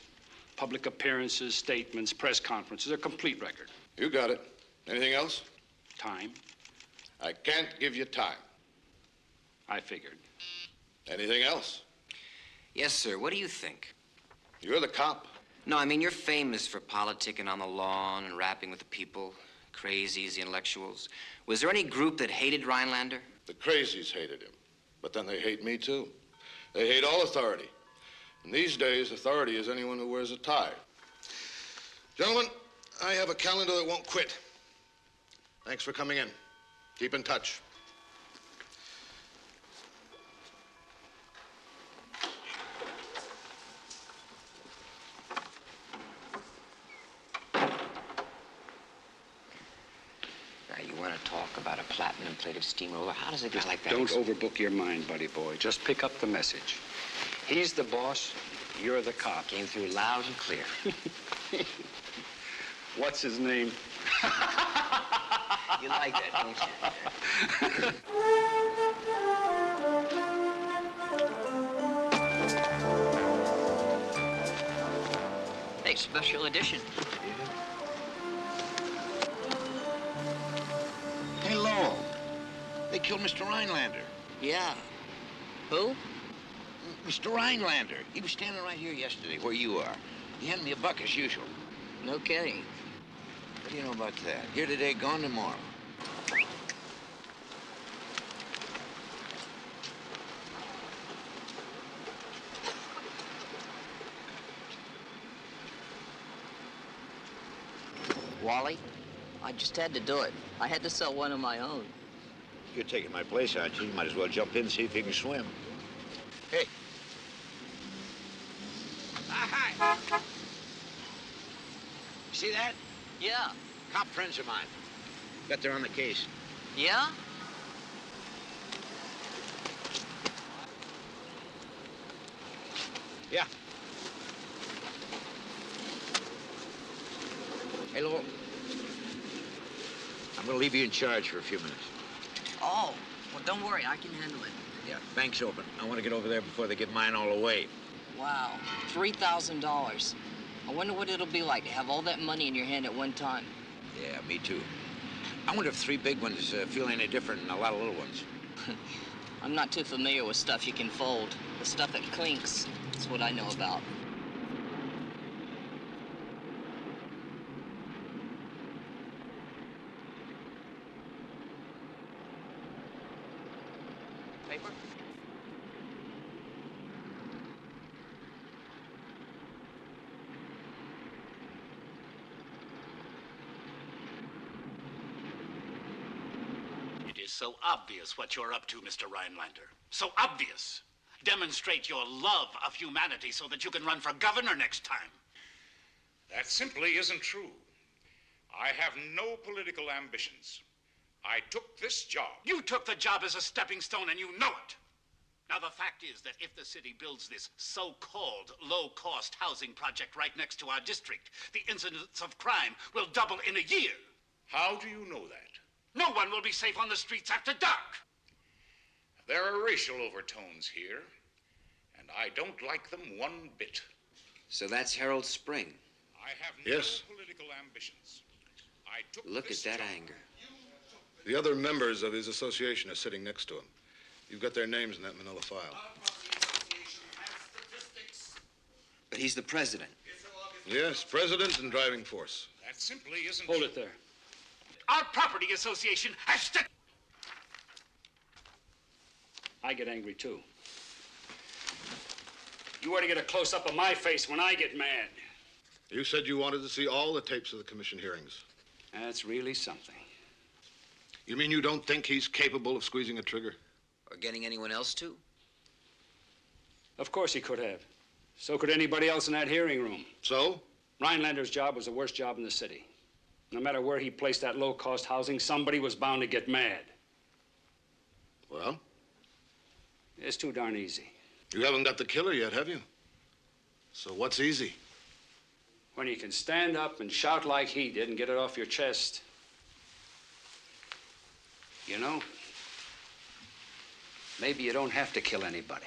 public appearances, statements, press conferences, a complete record. You got it. Anything else? Time. I can't give you time. I figured. Anything else? Yes, sir. What do you think? You're the cop. No, I mean, you're famous for politicking on the lawn and rapping with the people. Crazies, the intellectuals. Was there any group that hated Rhinelander? The crazies hated him. But then they hate me, too. They hate all authority. And these days, authority is anyone who wears a tie. Gentlemen, I have a calendar that won't quit. Thanks for coming in. Keep in touch. You want to talk about a platinum-plated steamroller? How does a guy like that... Don't overbook your mind, buddy boy. Just pick up the message. He's the boss, you're the cop. Came through loud and clear. What's his name? You like that, don't you? Hey, special edition. Hey, Lowell. They killed Mr. Rhinelander. Yeah. Who? Mr. Rhinelander. He was standing right here yesterday, where you are. He handed me a buck as usual. No kidding. What do you know about that? Here today, gone tomorrow. Wally, I just had to do it. I had to sell one of my own. You're taking my place, aren't you? You might as well jump in and see if you can swim. Hey. Hi. See that? Yeah. Cop friends of mine. Bet they're on the case. Yeah? Yeah. Hey, Lowell. I'm going to leave you in charge for a few minutes. Oh, well, don't worry. I can handle it. Yeah, bank's open. I want to get over there before they give mine all away. Wow. $3,000. I wonder what it'll be like to have all that money in your hand at one time. Yeah, me too. I wonder if three big ones feel any different than a lot of little ones. I'm not too familiar with stuff you can fold. The stuff that clinks is what I know about. Paper? It is so obvious what you're up to, Mr. Rhinelander. So obvious. Demonstrate your love of humanity so that you can run for governor next time. That simply isn't true. I have no political ambitions. I took this job. You took the job as a stepping stone, and you know it. Now, the fact is that if the city builds this so-called low-cost housing project right next to our district, the incidence of crime will double in a year. How do you know that? No one will be safe on the streets after dark. There are racial overtones here, and I don't like them one bit. So that's Harold Spring. I have Yes. no political ambitions. I took Look this at that job. anger. The other members of his association are sitting next to him. You've got their names in that manila file. But he's the president. Yes, president and driving force. That simply isn't Hold true. it there. Our property association has to... I get angry, too. You ought to get a close-up of my face when I get mad. You said you wanted to see all the tapes of the commission hearings. That's really something. You mean you don't think he's capable of squeezing a trigger? Or getting anyone else to? Of course he could have. So could anybody else in that hearing room. So? Rhinelander's job was the worst job in the city. No matter where he placed that low-cost housing, somebody was bound to get mad. Well? It's too darn easy. You haven't got the killer yet, have you? So what's easy? When you can stand up and shout like he did and get it off your chest. You know, maybe you don't have to kill anybody.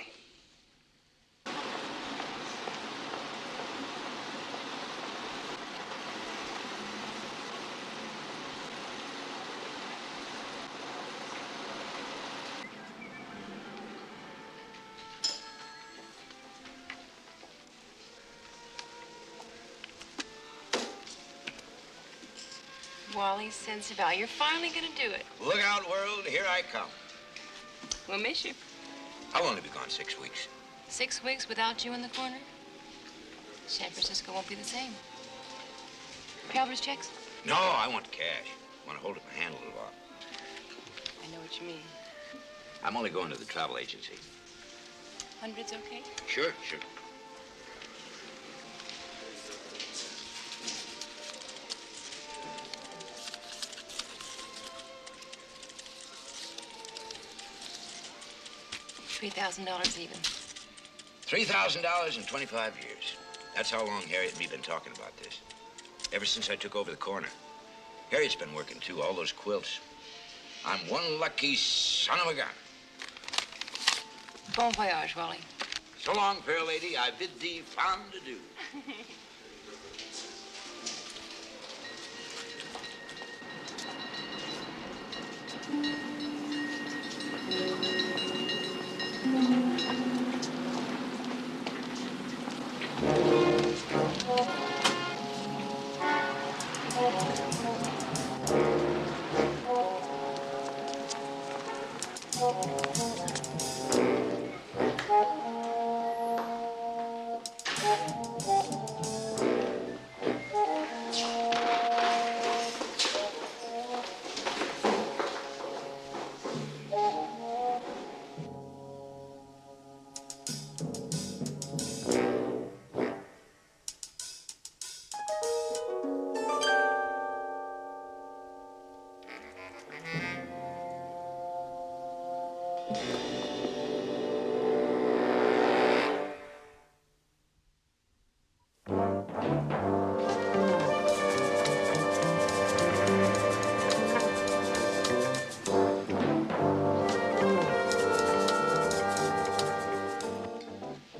Wally Sensival, you're finally gonna do it. Look out, world. Here I come. We'll miss you. I'll only be gone 6 weeks. 6 weeks without you in the corner? San Francisco won't be the same. Traveler's checks? No, I want cash. I want to hold it in my hand a little while. I know what you mean. I'm only going to the travel agency. Hundreds okay? Sure, sure. $3,000 even. $3,000 in 25 years. That's how long Harriet and me been talking about this. Ever since I took over the corner. Harriet's been working, too, all those quilts. I'm one lucky son of a gun. Bon voyage, Wally. So long, fair lady. I bid thee fond adieu.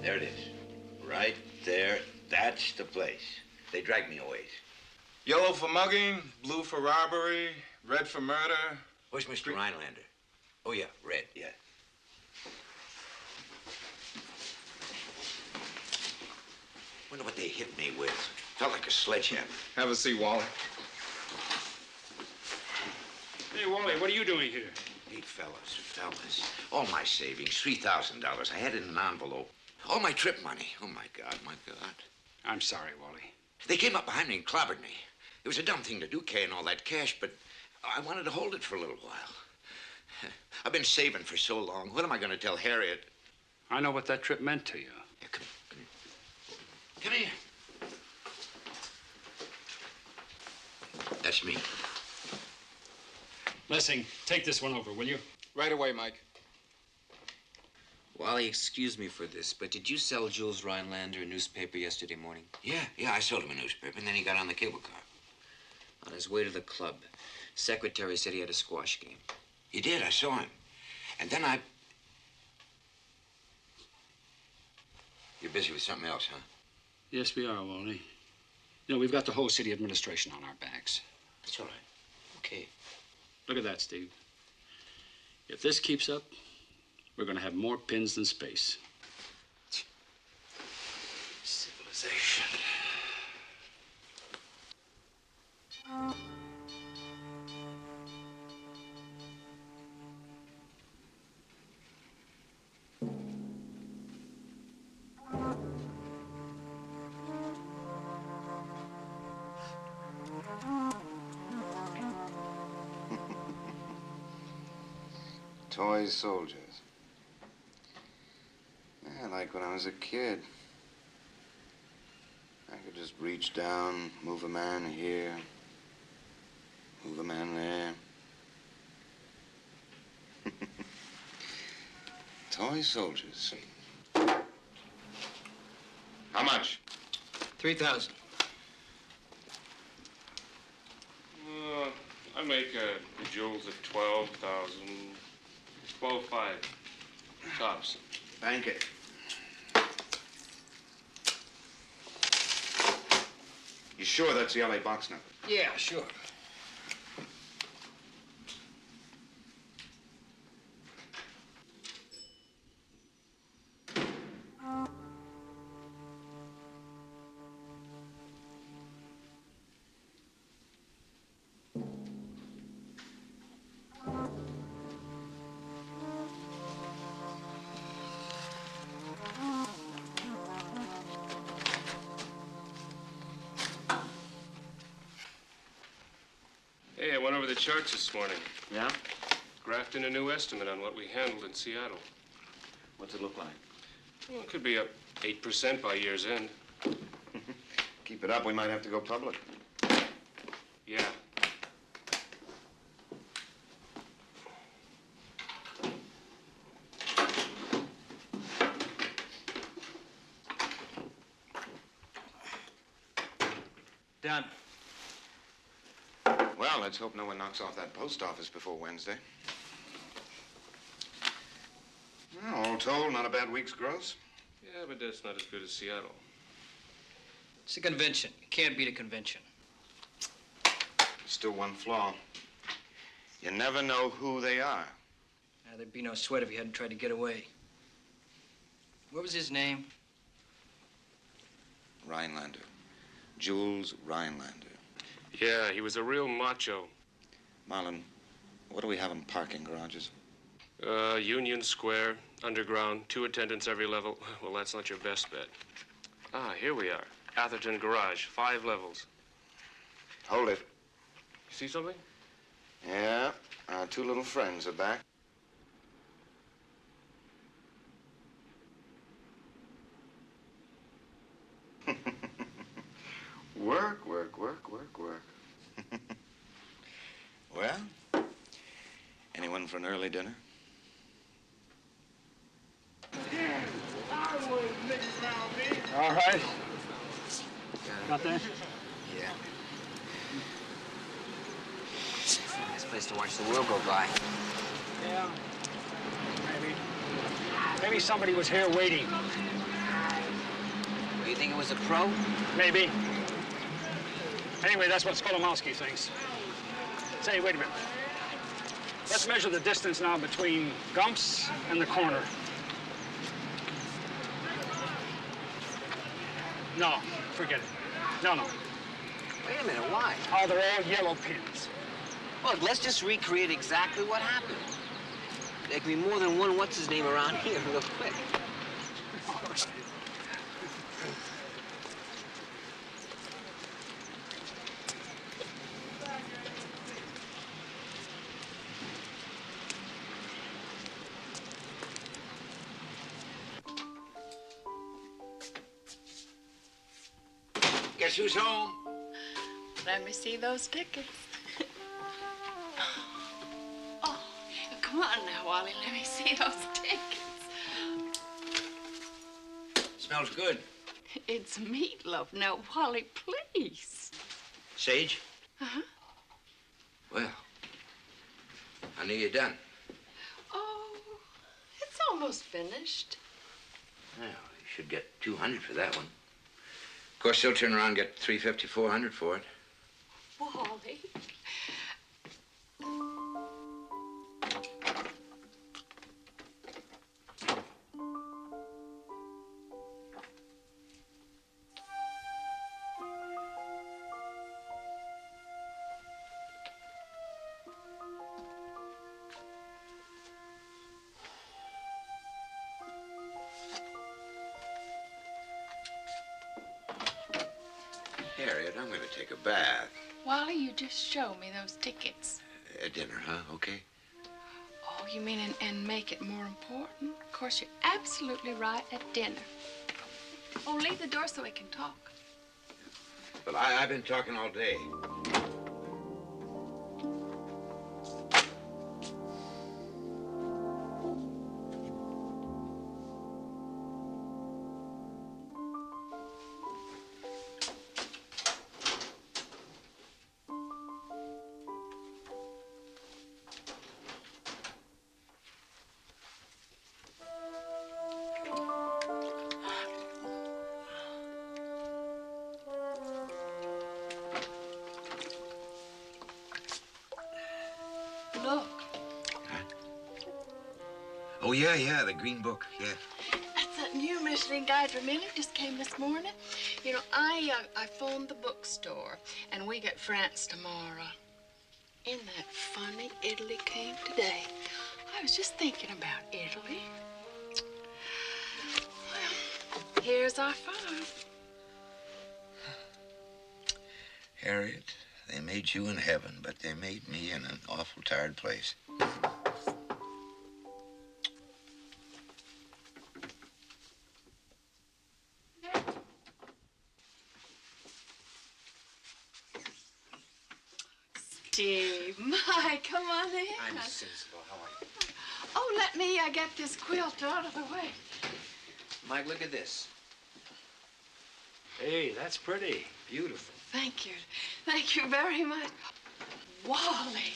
There it is. Right there. That's the place. They dragged me away. Yellow for mugging, blue for robbery, red for murder. Where's Mr. Rhinelander? Oh, yeah, red, yeah. Wonder what they hit me with. Felt like a sledgehammer. Have a seat, Wally. Hey, Wally, what are you doing here? Hey, fellas. All my savings, $3,000. I had it in an envelope. All my trip money. Oh, my God. I'm sorry, Wally. They came up behind me and clobbered me. It was a dumb thing to do, carrying all that cash, but I wanted to hold it for a little while. I've been saving for so long. What am I going to tell Harriet? I know what that trip meant to you. Yeah, come here. That's me. Lessing, take this one over, will you? Right away, Mike. Wally, excuse me for this, but did you sell Jules Rhinelander a newspaper yesterday morning? Yeah, I sold him a newspaper, and then he got on the cable car. On his way to the club, secretary said he had a squash game. He did, I saw him. And then You're busy with something else, huh? Yes, we are, Wally. You know, we've got the whole city administration on our backs. That's all right. Okay. Look at that, Steve. If this keeps up, we're going to have more pins than space. Civilization. Toy soldiers. Yeah, like when I was a kid. I could just reach down, move a man here, move a man there. Toy soldiers. How much? 3,000. I make the jewels at 12,000. 12.5 tops. Bank it. You sure that's the LA box number? Yeah, sure. Hey, I went over the charts this morning. Yeah? Graphed in a new estimate on what we handled in Seattle. What's it look like? Well, it could be up 8% by year's end. Keep it up, we might have to go public. Yeah. Done. Well, let's hope no one knocks off that post office before Wednesday. Well, all told, not a bad week's gross. Yeah, but that's not as good as Seattle. It's a convention. You can't beat a convention. Still one flaw. You never know who they are. Now, there'd be no sweat if he hadn't tried to get away. What was his name? Rhinelander. Jules Rhinelander. Yeah, he was a real macho. Marlon, what do we have in parking garages? Union Square, underground, 2 attendants every level. Well, that's not your best bet. Ah, here we are. Atherton Garage, 5 levels. Hold it. You see something? Yeah, our 2 little friends are back. Work, work, work, work, work. Well, anyone for an early dinner? All right. Got that? Yeah. Nice place to watch the world go by. Yeah. Maybe. Maybe somebody was here waiting. You think it was a pro? Maybe. Anyway, that's what Skolomowski thinks. Say, wait a minute. Let's measure the distance now between Gumps and the corner. No, forget it. No. Wait a minute, why? Oh, they're all yellow pins. Look, let's just recreate exactly what happened. There can be more than one what's-his-name around here real quick. Guess who's home? Let me see those tickets. Oh, come on now, Wally. Let me see those tickets. Smells good. It's meatloaf. Now, Wally, please. Sage? Uh-huh. Well, I knew you're done. Oh, it's almost finished. Well, you should get 200 for that one. Of course, they'll turn around and get 350, 400 for it. Wally. Harriet, I'm going to take a bath. Wally, you just show me those tickets. At dinner, huh? Okay. Oh, you mean and make it more important? Of course, you're absolutely right, at dinner. Oh, leave the door so we can talk. But I've been talking all day. Look, Oh, yeah, the green book, yeah. that's that new Michelin Guide Vermilion just came this morning. You know, I phoned the bookstore, and we get France tomorrow. Isn't that funny? Italy came today. I was just thinking about Italy. Well, here's our farm. Harriet, They made you in heaven, but they made me in an awful tired place. Steve, my, come on in. I'm sensible. How are you? Oh, let me get this quilt out of the way. Mike, look at this. Hey, that's pretty. Beautiful. Thank you. Thank you very much. Wally.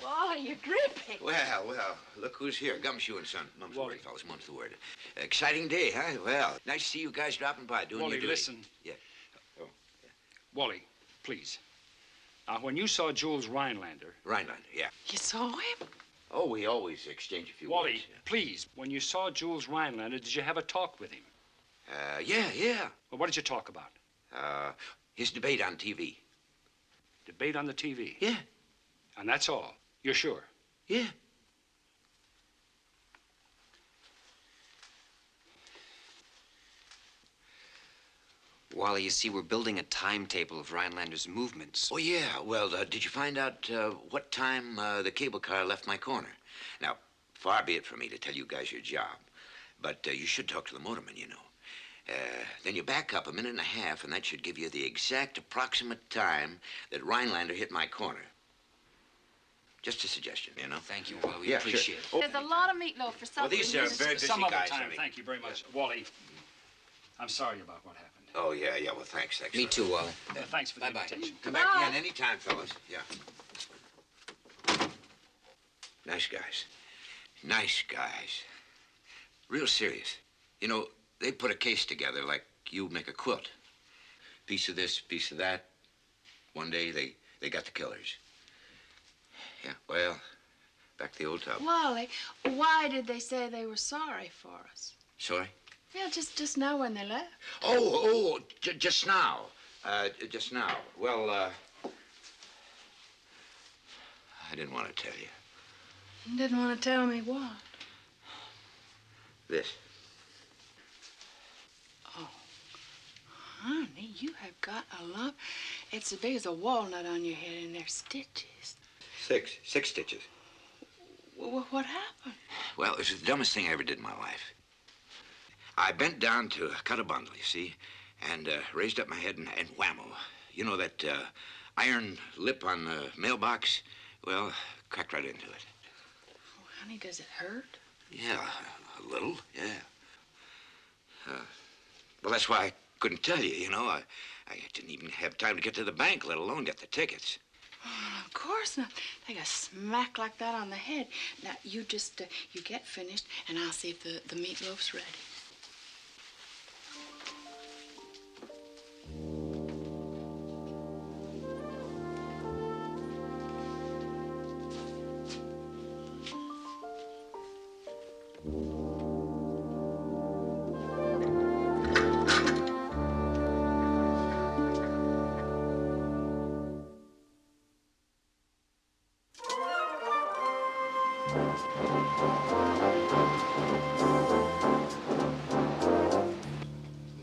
Wally, you're dripping. Well, look who's here. Gumshoe and Son. Mum's the word, fellas. Mum's the word. Exciting day, huh? Well, nice to see you guys dropping by, doing Wally, your duty. listen. Yeah. Wally, please. Now, when you saw Jules Rhinelander... Rhinelander, yeah. You saw him? Oh, we always exchange a few Wally, words. please, when you saw Jules Rhinelander, did you have a talk with him? Yeah. Well, what did you talk about? His debate on TV. Debate on the TV? Yeah. And that's all? You're sure? Yeah. Wally, you see, we're building a timetable of Rhinelander's movements. Oh, yeah. Well, did you find out what time the cable car left my corner? Now, far be it from me to tell you guys your job, but you should talk to the motorman, you know. Then you back up a minute and a half, and that should give you the exact approximate time that Rhinelander hit my corner. Just a suggestion, you know? Thank you, Wally. We Yeah, appreciate it. sure. There's a lot of meatloaf for supper. Well, these are very busy Some other guys, time. honey. Thank you very much. Wally, I'm sorry about what happened. Oh, yeah. Well, thanks. Me too, Wally. Thanks for the invitation. Come back again anytime, fellas. Yeah. Nice guys. Nice guys. Real serious. You know, they put a case together like you make a quilt. Piece of this, piece of that. One day, they got the killers. Yeah, well, back to the old tub. Wally, why did they say they were sorry for us? Sorry? Yeah, just now when they left. Just now. Just now. Well, I didn't want to tell you. You didn't want to tell me what? This. Oh, honey, you have got a lump. It's as big as a walnut on your head, and there's stitches. Six stitches. What happened? Well, it was the dumbest thing I ever did in my life. I bent down to cut a bundle, you see, and raised up my head and whammo. You know that iron lip on the mailbox? Well, cracked right into it. Oh, honey, does it hurt? Yeah, a little, yeah. Well, that's why I couldn't tell you, you know. I didn't even have time to get to the bank, let alone get the tickets. Oh, of course not. Take a smack like that on the head. Now, you just, you get finished, and I'll see if the meatloaf's ready.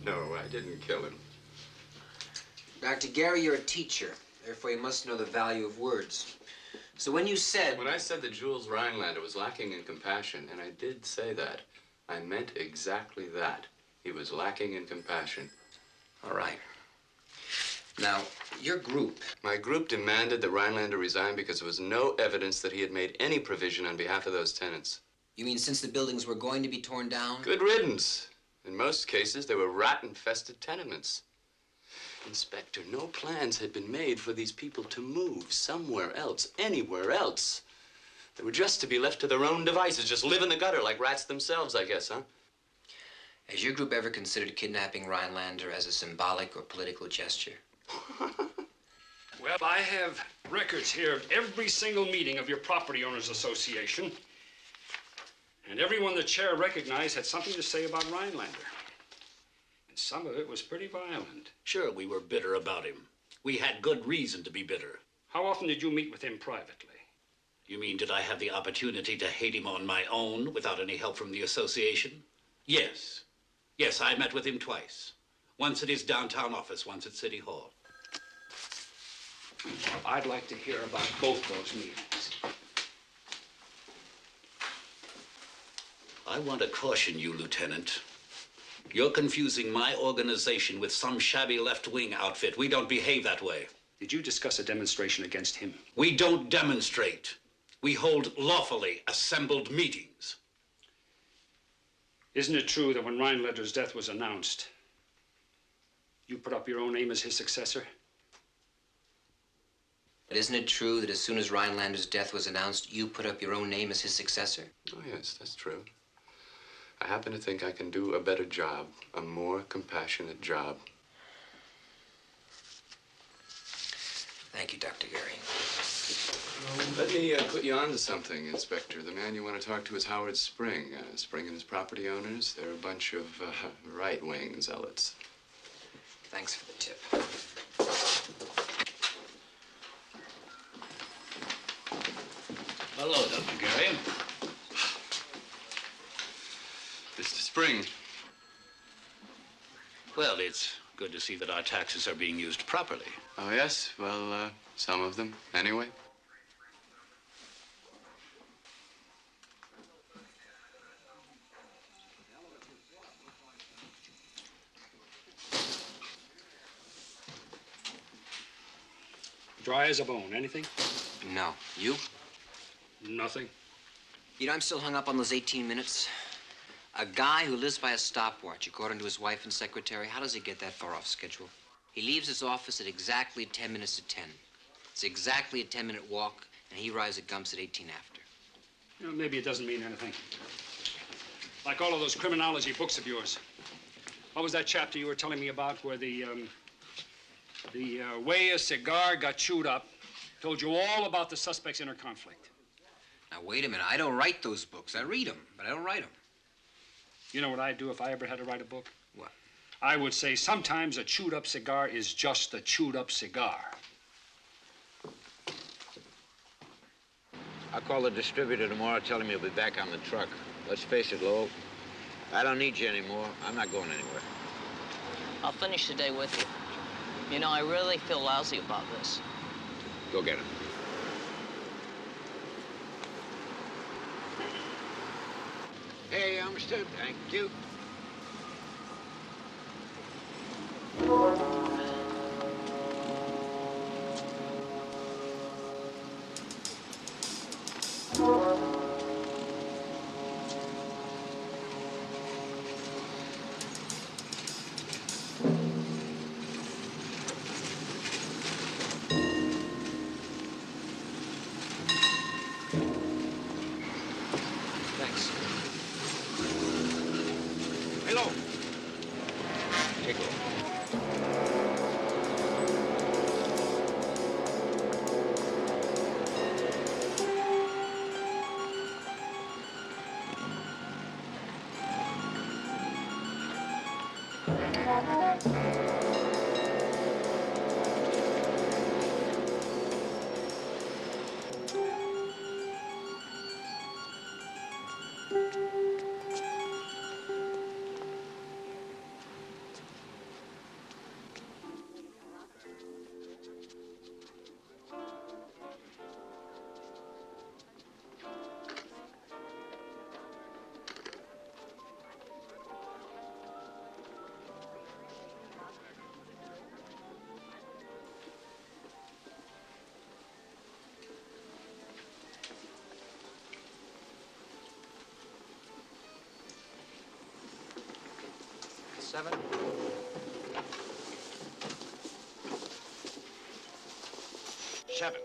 No, I didn't kill him. Dr. Gary, you're a teacher. Therefore, you must know the value of words. So when you said... When I said that Jules Rhinelander was lacking in compassion, and I did say that, I meant exactly that. He was lacking in compassion. All right. Now, your group... My group demanded that Rhinelander resign because there was no evidence that he had made any provision on behalf of those tenants. You mean since the buildings were going to be torn down? Good riddance. In most cases, they were rat-infested tenements. Inspector, no plans had been made for these people to move somewhere else, anywhere else. They were just to be left to their own devices, just live in the gutter like rats themselves, I guess, huh? Has your group ever considered kidnapping Rhinelander as a symbolic or political gesture? Well, I have records here of every single meeting of your Property Owners Association. And everyone the chair recognized had something to say about Rhinelander. And some of it was pretty violent. Sure, we were bitter about him. We had good reason to be bitter. How often did you meet with him privately? You mean, did I have the opportunity to hate him on my own without any help from the association? Yes. Yes, I met with him twice. Once at his downtown office, once at City Hall. I'd like to hear about both those meetings. I want to caution you, Lieutenant. You're confusing my organization with some shabby left-wing outfit. We don't behave that way. Did you discuss a demonstration against him? We don't demonstrate. We hold lawfully assembled meetings. Isn't it true that when Rhinelader's death was announced, you put up your own name as his successor? But isn't it true that as soon as Rhinelander's death was announced, you put up your own name as his successor? Oh, yes, that's true. I happen to think I can do a better job, a more compassionate job. Thank you, Dr. Gary. Let me put you on to something, Inspector. The man you want to talk to is Howard Spring. Spring and his property owners, they're a bunch of right-wing zealots. Thanks for the tip. Hello, Dr. Gary. Mr. Spring. Well, it's good to see that our taxes are being used properly. Oh, yes? Well, some of them, anyway. Dry as a bone. Anything? No. You? Nothing. You know, I'm still hung up on those 18 minutes. A guy who lives by a stopwatch, according to his wife and secretary, how does he get that far off schedule? He leaves his office at exactly 10 minutes to 10. It's exactly a 10-minute walk, and he arrives at Gumps at 18 after. You know, maybe it doesn't mean anything. Like all of those criminology books of yours. What was that chapter you were telling me about where the way a cigar got chewed up told you all about the suspect's inner conflict? Now, wait a minute. I don't write those books. I read them, but I don't write them. You know what I'd do if I ever had to write a book? What? I would say sometimes a chewed-up cigar is just a chewed-up cigar. I'll call the distributor tomorrow, tell him you'll be back on the truck. Let's face it, Lowell. I don't need you anymore. I'm not going anywhere. I'll finish the day with you. You know, I really feel lousy about this. Go get him. Hey, understood. Thank you. Thanks. Hello. Take it. Seven. Seven.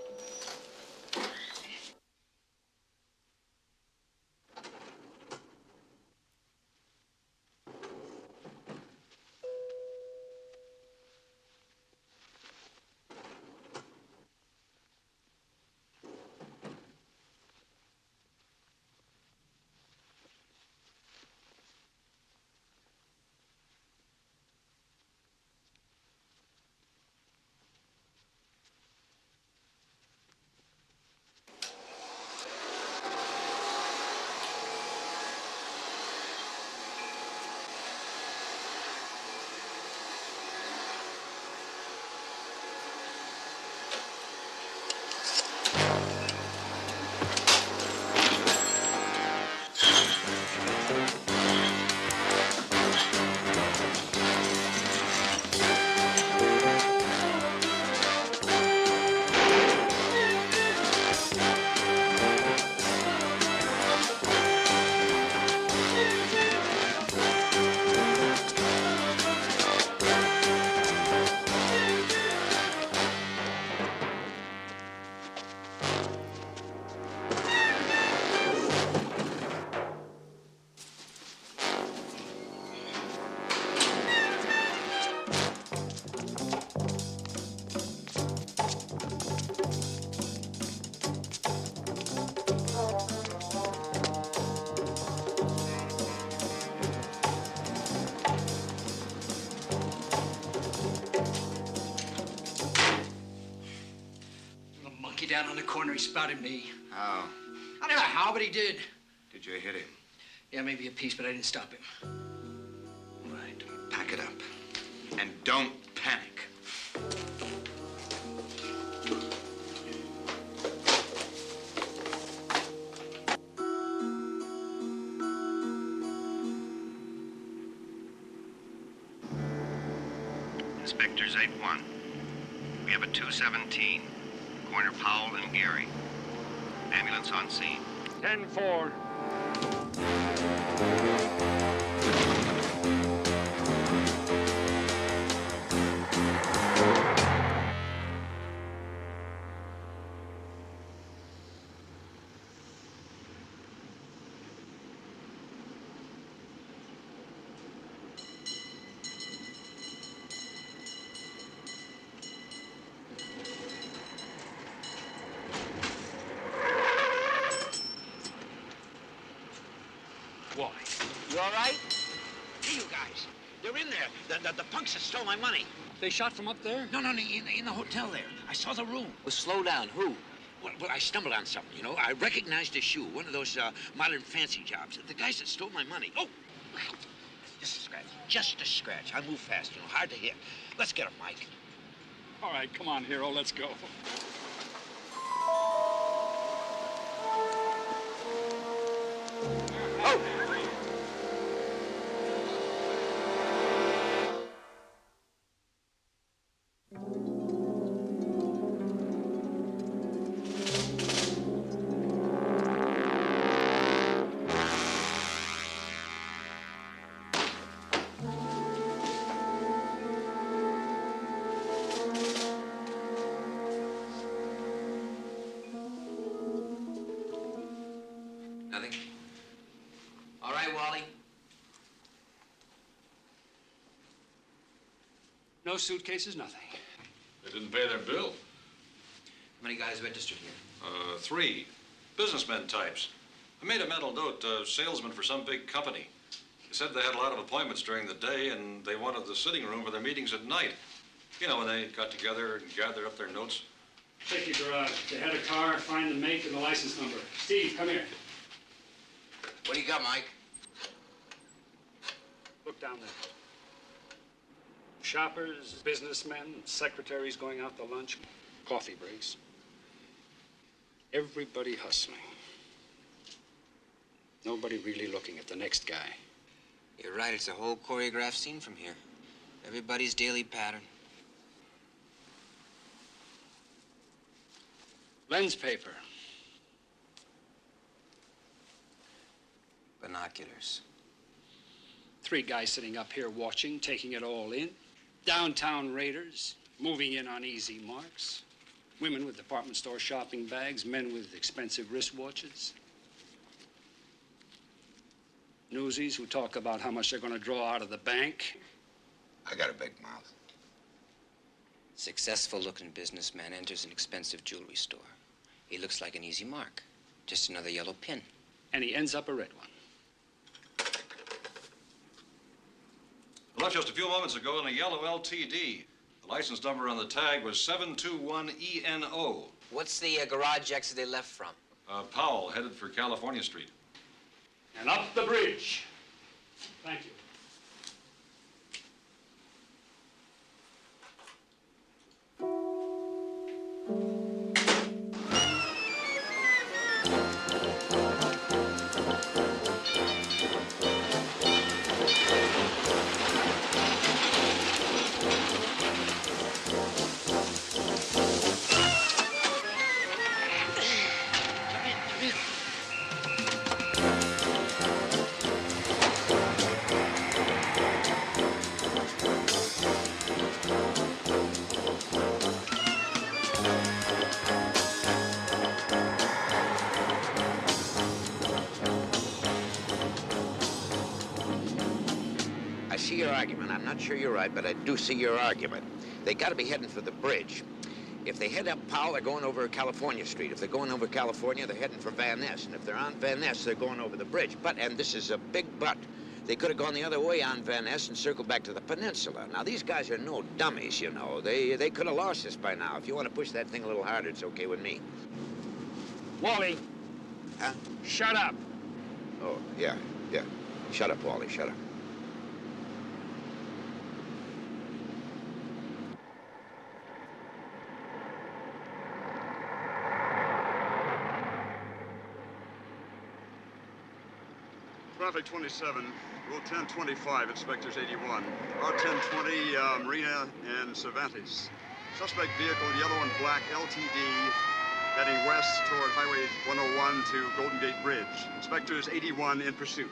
down on the corner, he spotted me. How? I don't know how, but he did. Did you hit him? Yeah, maybe a piece, but I didn't stop him. Right. Pack it up. And don't panic. Inspectors 8-1. We have a 217. Corner Powell and Gary. Ambulance on scene. 10-4. You all right? Hey, you guys. They're in there. The punks that stole my money. They shot from up there? No, in the hotel there. I saw the room. Well, slow down. Who? Well, I stumbled on something, you know. I recognized a shoe, one of those modern fancy jobs. The guys that stole my money. Oh! Just a scratch. Just a scratch. I move fast, you know, hard to hit. Let's get him, Mike. All right, come on, hero, let's go. Oh! Nothing? All right, Wally. No suitcases, nothing. They didn't pay their bill. How many guys registered here? 3. Businessmen types. I made a mental note, salesman for some big company. They said they had a lot of appointments during the day and they wanted the sitting room for their meetings at night. You know, when they got together and gathered up their notes. Check your garage. If they had a car, find the make and the license number. Steve, come here. What do you got, Mike? Look down there. Shoppers, businessmen, secretaries going out to lunch, coffee breaks. Everybody hustling. Nobody really looking at the next guy. You're right, it's a whole choreographed scene from here. Everybody's daily pattern. Lens paper. Binoculars. 3 guys sitting up here watching, taking it all in. Downtown raiders, moving in on easy marks. Women with department store shopping bags, men with expensive wristwatches. Newsies who talk about how much they're going to draw out of the bank. I got a big mouth. Successful-looking businessman enters an expensive jewelry store. He looks like an easy mark. Just another yellow pin. And he ends up a red one. I left just a few moments ago in a yellow LTD. The license number on the tag was 721ENO. What's the garage exit they left from? Powell, headed for California Street. And up the bridge. Thank you. I see your argument. I'm not sure you're right, but I do see your argument. They got to be heading for the bridge. If they head up Powell, they're going over California Street. If they're going over California, they're heading for Van Ness. And if they're on Van Ness, they're going over the bridge. But, and this is a big but, They could have gone the other way on Van Ness and circled back to the peninsula. Now, these guys are no dummies, you know. They could have lost us by now. If you want to push that thing a little harder, it's okay with me. Wally. Huh? Shut up. Oh, yeah. Shut up, Wally, shut up. Traffic 27, Rule 1025, Inspectors 81. R1020, Marina and Cervantes. Suspect vehicle, yellow and black LTD, heading west toward Highway 101 to Golden Gate Bridge. Inspectors 81 in pursuit.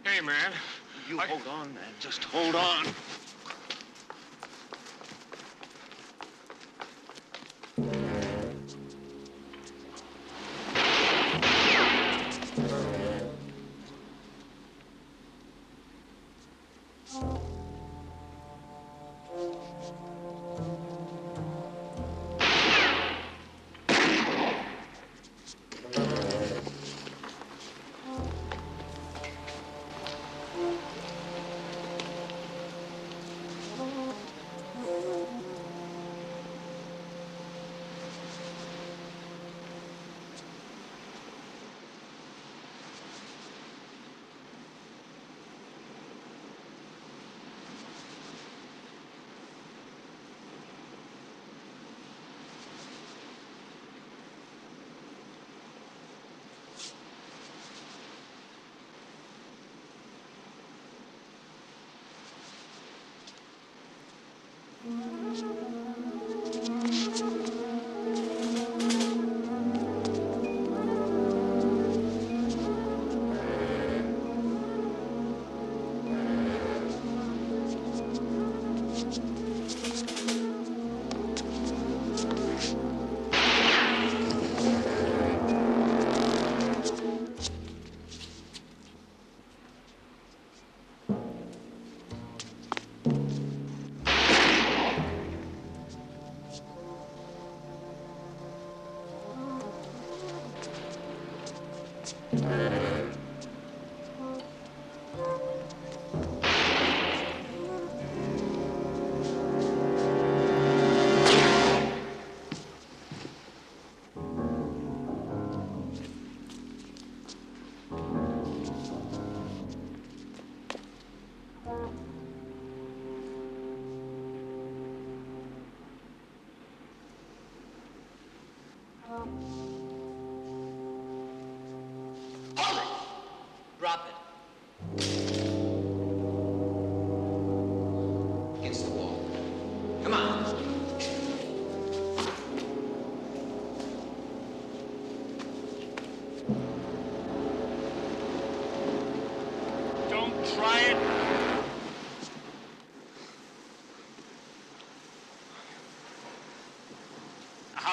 Hey, man. You hold on, man. Just hold on.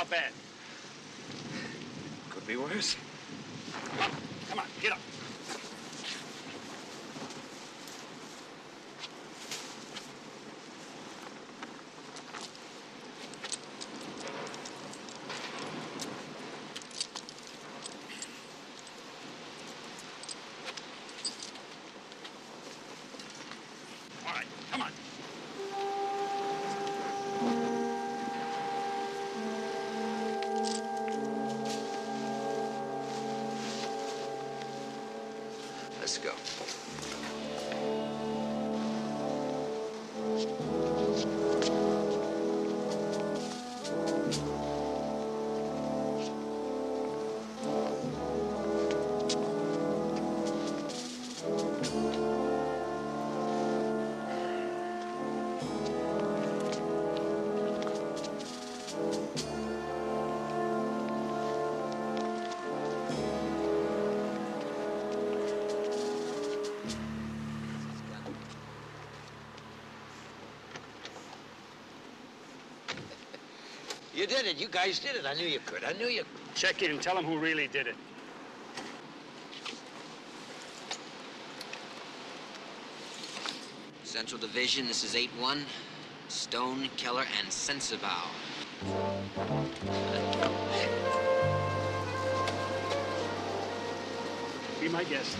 How bad? Could be worse. Come on, get up. All right, come on. Let's go. You did it. You guys did it. I knew you could. I knew you could. Check in. Tell them who really did it. Central Division, this is 8-1. Stone, Keller, and Sensabaugh. Be my guest.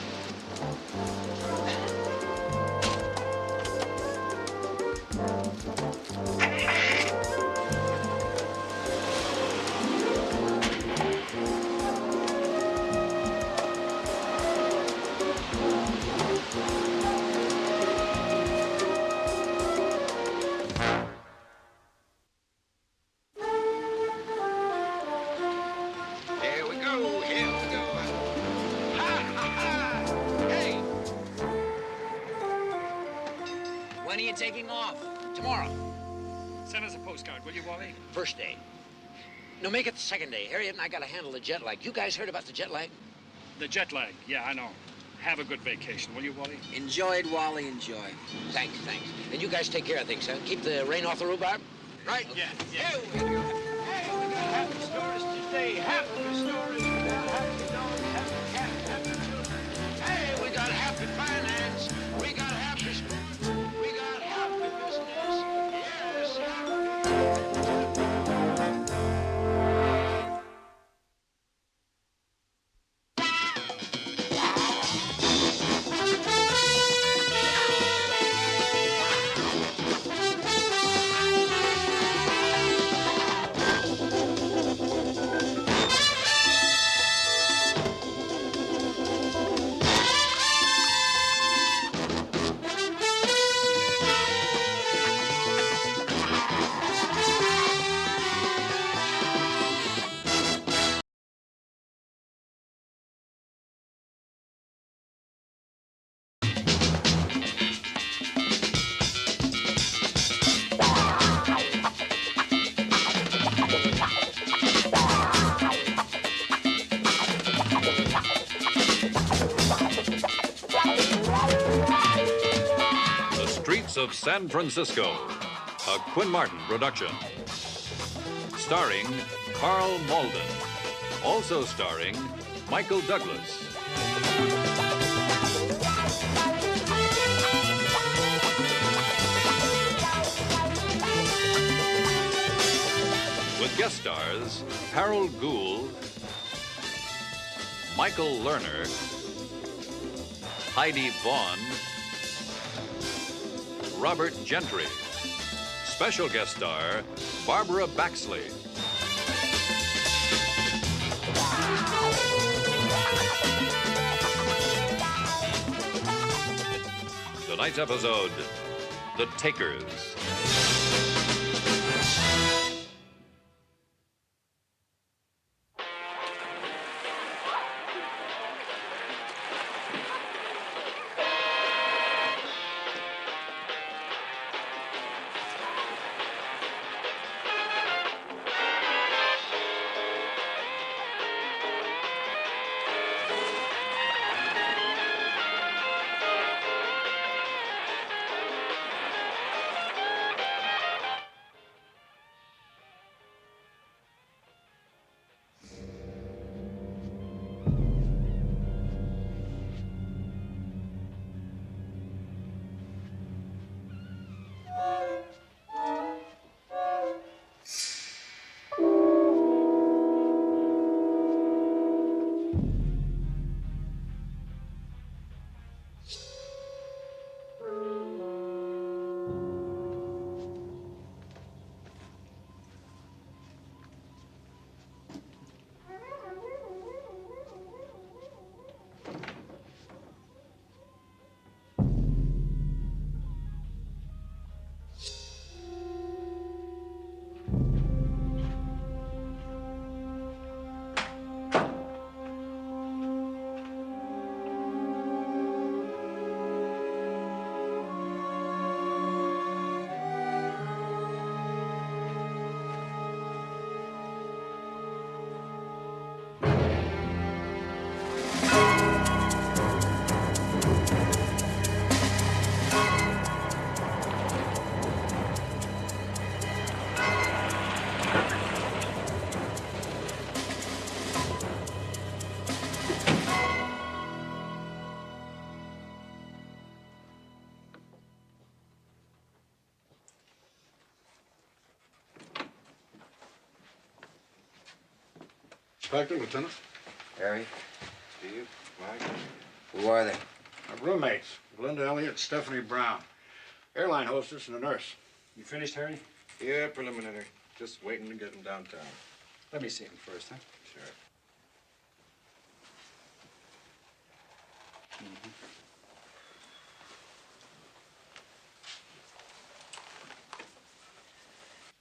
Here we go. Here we go. Ha, ha, ha. Hey. When are you taking off? Tomorrow. Send us a postcard, will you, Wally? First day. No, make it the second day. Harriet and I gotta handle the jet lag. You guys heard about the jet lag? The jet lag. Yeah, I know. Have a good vacation, will you, Wally? Enjoy it, Wally, enjoy. Thanks, thanks. And you guys take care of things, huh? Keep the rain off the rhubarb. Right? Yeah. Hey, we got happy stories today. Happy stories. We got happy dogs, happy cats, happy children. Hey, we got happy finance. We got happy sports. We got happy business. Yes, happy. The Streets of San Francisco, a Quinn Martin production. Starring Carl Malden. Also starring Michael Douglas. With guest stars Harold Gould, Michael Lerner, Heidi Vaughn, Robert Gentry. Special guest star, Barbara Baxley. Tonight's episode, The Takers. Inspector, Lieutenant. Harry? Steve, Mike. Who are they? Our roommates, Glenda Elliott, Stephanie Brown. Airline hostess and a nurse. You finished, Harry? Yeah, preliminary. Just waiting to get them downtown. Let me see him first, huh? Sure.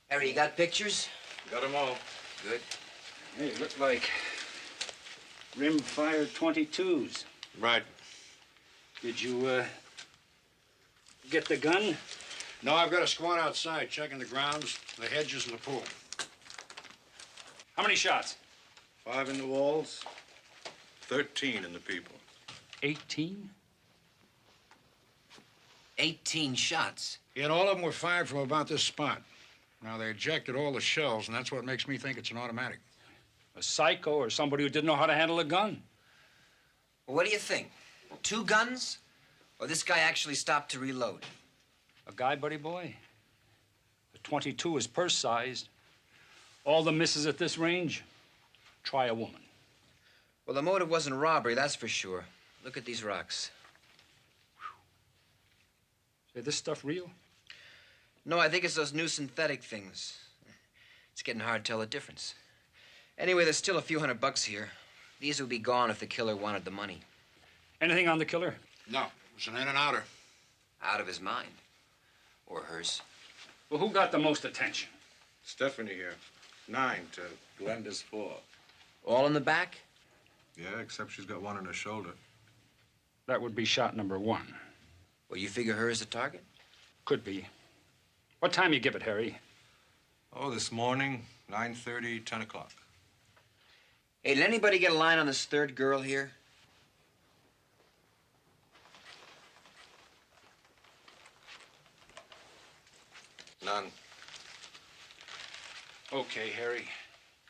Harry, you got pictures? Got them all. Good. Hey, look like rim-fire 22s. Right. Did you, get the gun? No, I've got a squad outside checking the grounds, the hedges, and the pool. How many shots? 5 in the walls, 13 in the people. 18? 18 shots. Yeah, and all of them were fired from about this spot. Now, they ejected all the shells, and that's what makes me think it's an automatic. A psycho or somebody who didn't know how to handle a gun. Well, what do you think? 2 guns? Or this guy actually stopped to reload? A guy, buddy boy? The 22 is purse-sized. All the misses at this range, try a woman. Well, the motive wasn't robbery, that's for sure. Look at these rocks. Is this stuff real? No, I think it's those new synthetic things. It's getting hard to tell the difference. Anyway, there's still a few $100 here. These would be gone if the killer wanted the money. Anything on the killer? No, it was an in and outer. Out of his mind. Or hers. Well, who got the most attention? Stephanie here. 9 to Glenda's 4. All in the back? Yeah, except she's got one in her shoulder. That would be shot number 1. Well, you figure her as the target? Could be. What time you give it, Harry? Oh, this morning, 9:30, 10 o'clock. Hey, did anybody get a line on this third girl here? None. Okay, Harry.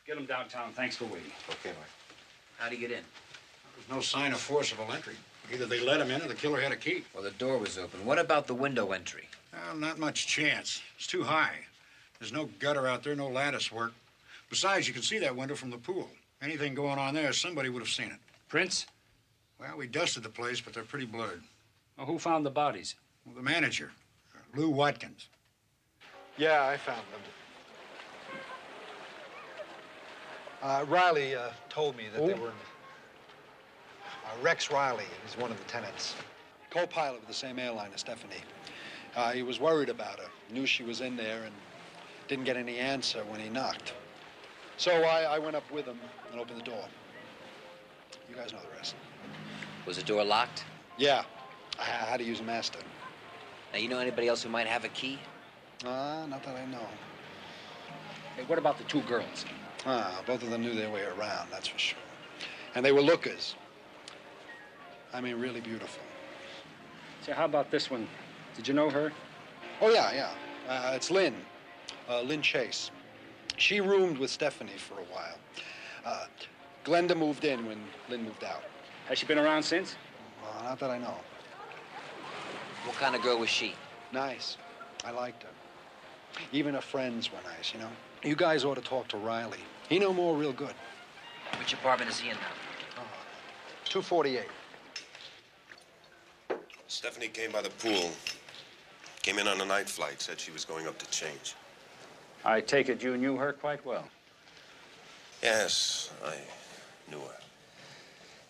Get him downtown. Thanks for waiting. Okay, Mike. How'd he get in? There's no sign of forcible entry. Either they let him in or the killer had a key. Well, the door was open. What about the window entry? Well, not much chance. It's too high. There's no gutter out there, no lattice work. Besides, you can see that window from the pool. Anything going on there, somebody would have seen it. Prints? Well, we dusted the place, but they're pretty blurred. Well, who found the bodies? Well, the manager, Lou Watkins. Yeah, I found them. Riley told me that they were... Rex Riley is one of the tenants. Co-pilot with the same airline as Stephanie. He was worried about her. Knew she was in there and didn't get any answer when he knocked. So I went up with him and opened the door. You guys know the rest. Was the door locked? Yeah. I had to use a master. Now, you know anybody else who might have a key? Not that I know. Hey, what about the 2 girls? Both of them knew their way around, that's for sure. And they were lookers. I mean, really beautiful. So how about this one? Did you know her? Oh, yeah. It's Lynn. Lynn Chase. She roomed with Stephanie for a while. Glenda moved in when Lynn moved out. Has she been around since? Not that I know. What kind of girl was she? Nice. I liked her. Even her friends were nice, you know. You guys ought to talk to Riley. He know more real good. Which apartment is he in now? 248. Stephanie came by the pool. Came in on a night flight, said she was going up to change. I take it you knew her quite well. Yes, I knew her.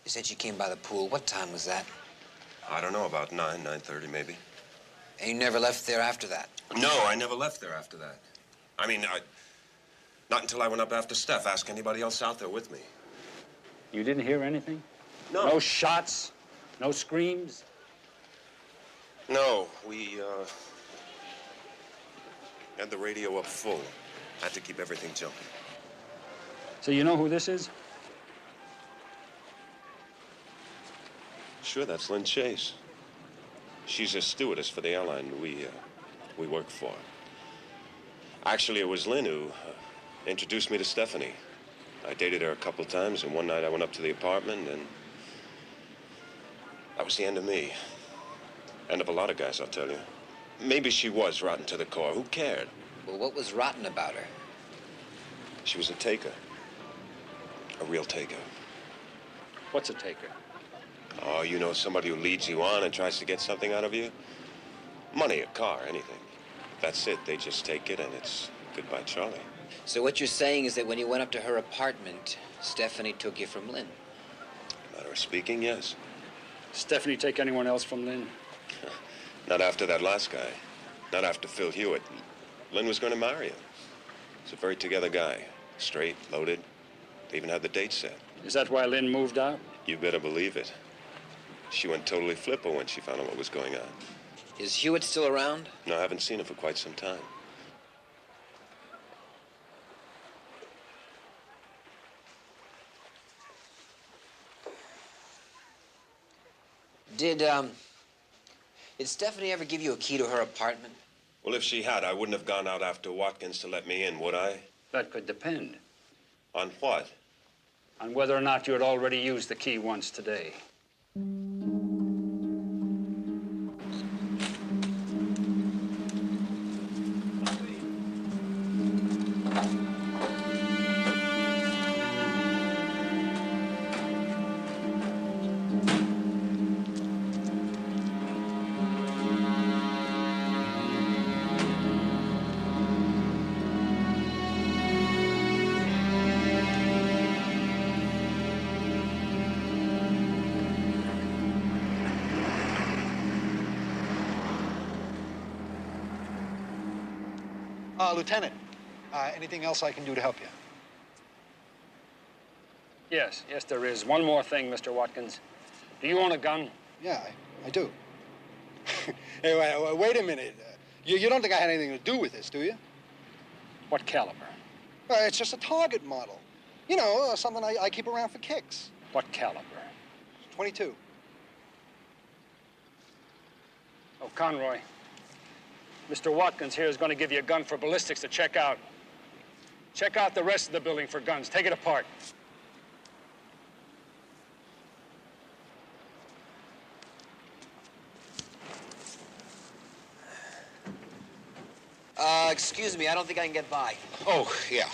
You said she came by the pool. What time was that? I don't know, about 9:30 maybe. And you never left there after that? No, I never left there after that. I mean, not until I went up after Steph. Ask anybody else out there with me. You didn't hear anything? No. No shots? No screams? No, we had the radio up full. Had to keep everything jumping. So you know who this is? Sure, that's Lynn Chase. She's a stewardess for the airline we work for. Actually, it was Lynn who introduced me to Stephanie. I dated her a couple times, and one night I went up to the apartment, and that was the end of me. End of a lot of guys, I'll tell you. Maybe she was rotten to the core. Who cared? Well, what was rotten about her? She was a taker. A real taker. What's a taker? Oh, you know, somebody who leads you on and tries to get something out of you? Money, a car, anything. That's it. They just take it and it's goodbye, Charlie. So what you're saying is that when you went up to her apartment, Stephanie took you from Lynn? Matter of speaking, yes. Stephanie take anyone else from Lynn? Not after that last guy. Not after Phil Hewitt. Lynn was going to marry him. He's a very together guy. Straight, loaded. They even had the date set. Is that why Lynn moved out? You better believe it. She went totally flipper when she found out what was going on. Is Hewitt still around? No, I haven't seen him for quite some time. Did Stephanie ever give you a key to her apartment? Well, if she had, I wouldn't have gone out after Watkins to let me in, would I? That could depend. On what? On whether or not you had already used the key once today. Lieutenant, anything else I can do to help you? Yes, there is. One more thing, Mr. Watkins. Do you own a gun? Yeah, I do. Hey, wait a minute. You don't think I had anything to do with this, do you? What caliber? It's just a target model. You know, something I keep around for kicks. What caliber? 22. Oh, Conroy. Mr. Watkins here is going to give you a gun for ballistics to check out. Check out the rest of the building for guns. Take it apart. Excuse me, I don't think I can get by. Oh, yeah.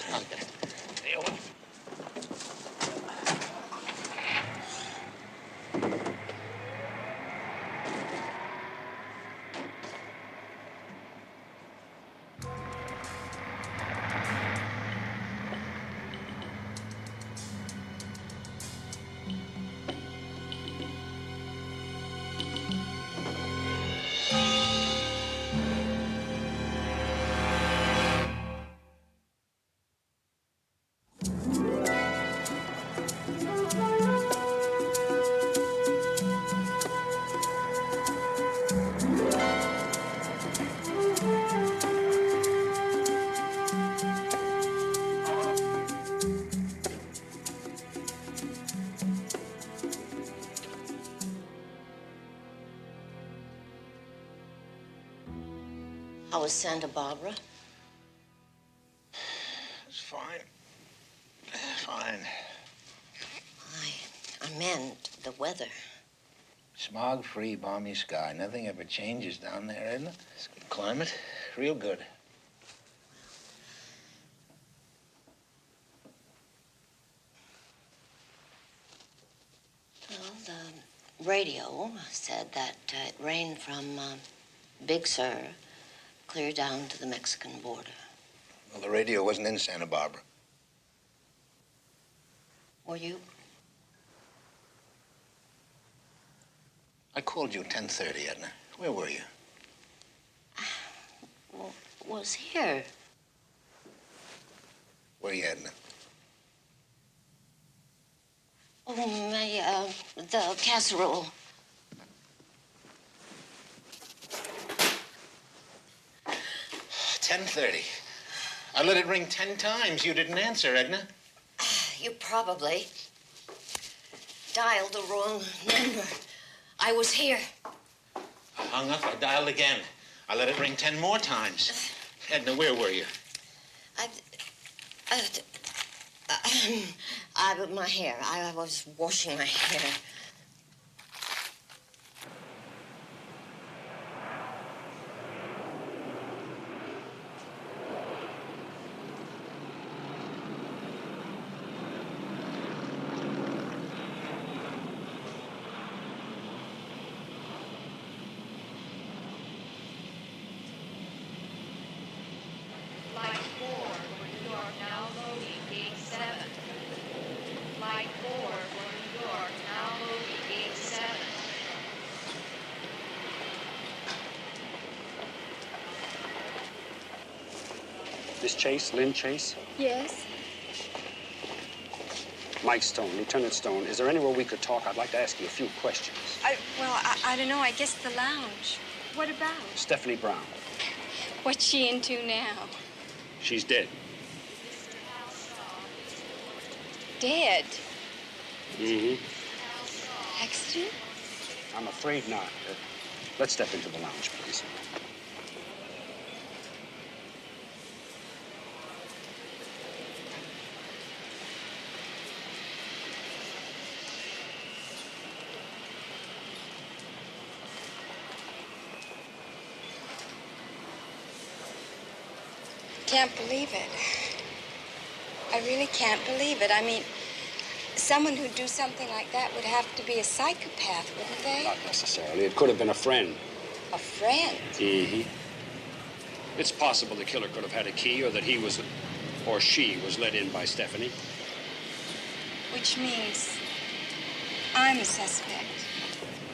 How was Santa Barbara? It's fine. Fine. I meant the weather. Smog-free, balmy sky. Nothing ever changes down there, isn't it? It's good climate. Real good. Well, the radio said that it rained from Big Sur clear down to the Mexican border. Well, the radio wasn't in Santa Barbara. Were you? I called you at 10:30, Edna. Where were you? Well, was here. Where are you, Edna? Oh, the casserole. $10:30. I let it ring 10 times. You didn't answer, Edna. You probably dialed the wrong number. I was here. I hung up. I dialed again. I let it ring 10 more times. Edna, where were you? My hair. I was washing my hair. Miss Chase, Lynn Chase? Yes? Mike Stone, Lieutenant Stone, is there anywhere we could talk? I'd like to ask you a few questions. I don't know. I guess the lounge. What about? Stephanie Brown. What's she into now? She's dead. Dead? Mm-hmm. Accident? I'm afraid not. Let's step into the lounge, please. Can't believe it. I really can't believe it. I mean, someone who'd do something like that would have to be a psychopath, wouldn't they? Not necessarily. It could have been a friend. A friend? Mm-hmm. It's possible the killer could have had a key or that he was, or she was let in by Stephanie. Which means I'm a suspect.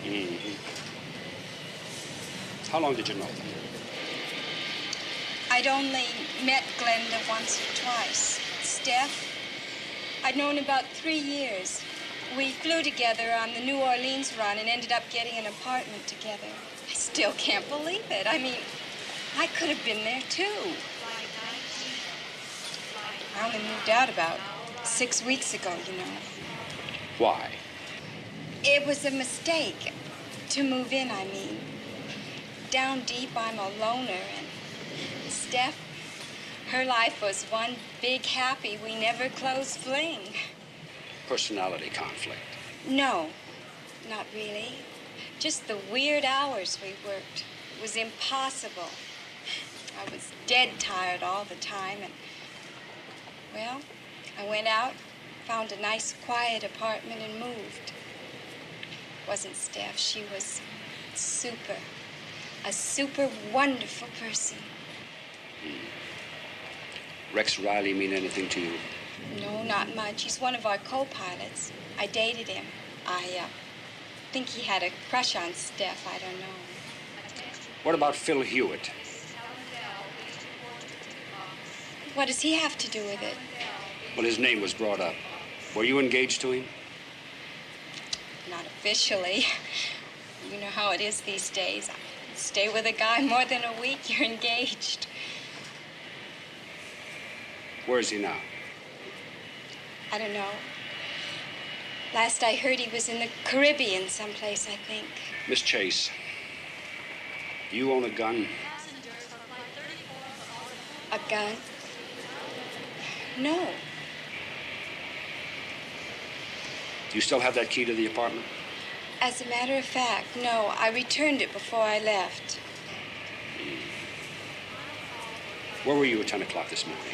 Mm-hmm. How long did you know them? I'd only met Glenda once or twice. Steph, I'd known about 3 years. We flew together on the New Orleans run and ended up getting an apartment together. I still can't believe it. I mean, I could have been there, too. I only moved out about 6 weeks ago, you know. Why? It was a mistake to move in, I mean. Down deep, I'm a loner, and Steph, her life was one big happy, we never closed fling. Personality conflict. No, not really. Just the weird hours we worked. It was impossible. I was dead tired all the time, and, well, I went out, found a nice, quiet apartment, and moved. It wasn't Steph. She was super. A super wonderful person. Rex Riley mean anything to you? No, not much. He's one of our co-pilots. I dated him. I think he had a crush on Steph. I don't know. What about Phil Hewitt? What does he have to do with it? Well, his name was brought up. Were you engaged to him? Not officially. You know how it is these days. Stay with a guy more than a week, you're engaged. Where is he now? I don't know. Last I heard, he was in the Caribbean someplace, I think. Miss Chase, do you own a gun? A gun? No. Do you still have that key to the apartment? As a matter of fact, no. I returned it before I left. Where were you at 10 o'clock this morning?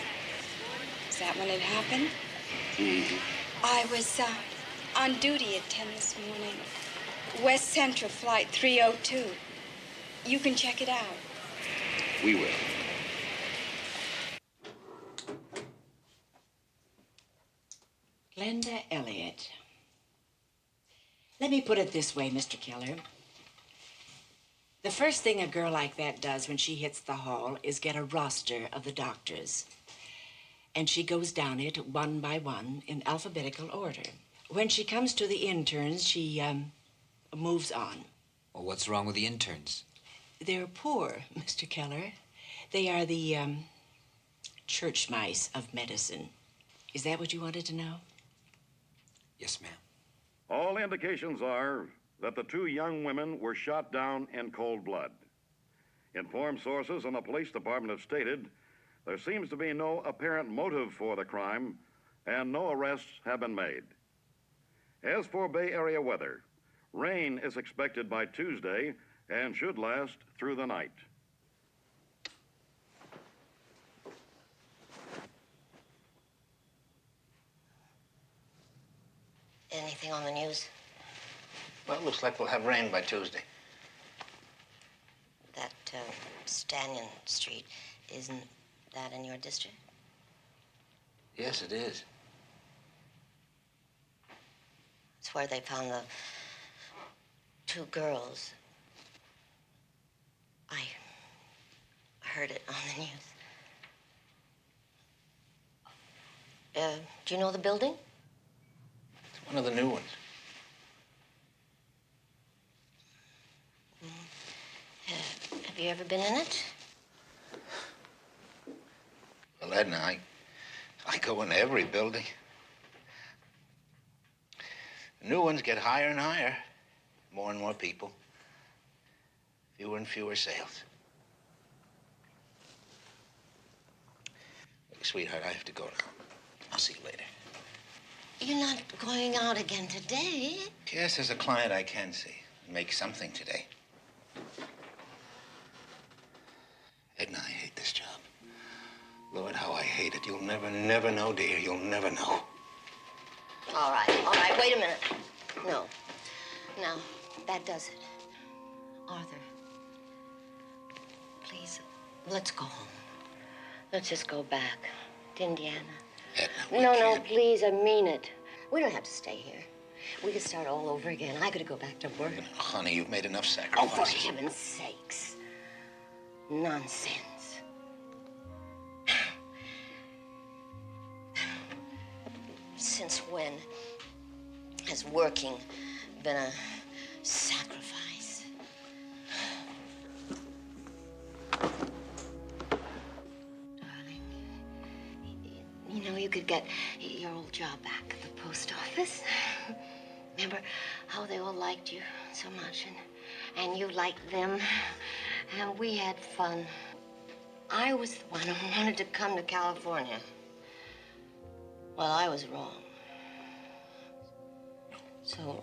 Is that when it happened? Mm-hmm. I was on duty at 10 this morning. West Central Flight 302. You can check it out. We will. Glenda Elliott. Let me put it this way, Mr. Keller. The first thing a girl like that does when she hits the hall is get a roster of the doctors. And she goes down it one by one in alphabetical order. When she comes to the interns, she moves on. Well, what's wrong with the interns? They're poor, Mr. Keller. They are the church mice of medicine. Is that what you wanted to know? Yes, ma'am. All indications are that the two young women were shot down in cold blood. Informed sources in the police department have stated there seems to be no apparent motive for the crime and no arrests have been made. As for Bay Area weather, rain is expected by Tuesday and should last through the night. Anything on the news? Well, it looks like we'll have rain by Tuesday. That Stanton Street, isn't that in your district? Yes, it is. It's where they found the two girls. I heard it on the news. Do you know the building? It's one of the new ones. Have you ever been in it? Well, Edna, I go in every building. The new ones get higher and higher. More and more people. Fewer and fewer sales. Look, sweetheart, I have to go now. I'll see you later. You're not going out again today. Yes, there's a client I can see. Make something today. Edna, I hate this job. Lord, how I hate it. You'll never know, dear. You'll never know. All right, wait a minute. No, that does it. Arthur, please, let's go home. Let's just go back to Indiana. Edna, No, please, I mean it. We don't have to stay here. We can start all over again. I gotta go back to work. Honey, you've made enough Oh, sacrifices. for heaven's sakes. Nonsense. Since when has working been a sacrifice? Darling, you know, you could get your old job back at the post office. Remember how they all liked you so much, and you liked them, and we had fun. I was the one who wanted to come to California. Well, I was wrong. So,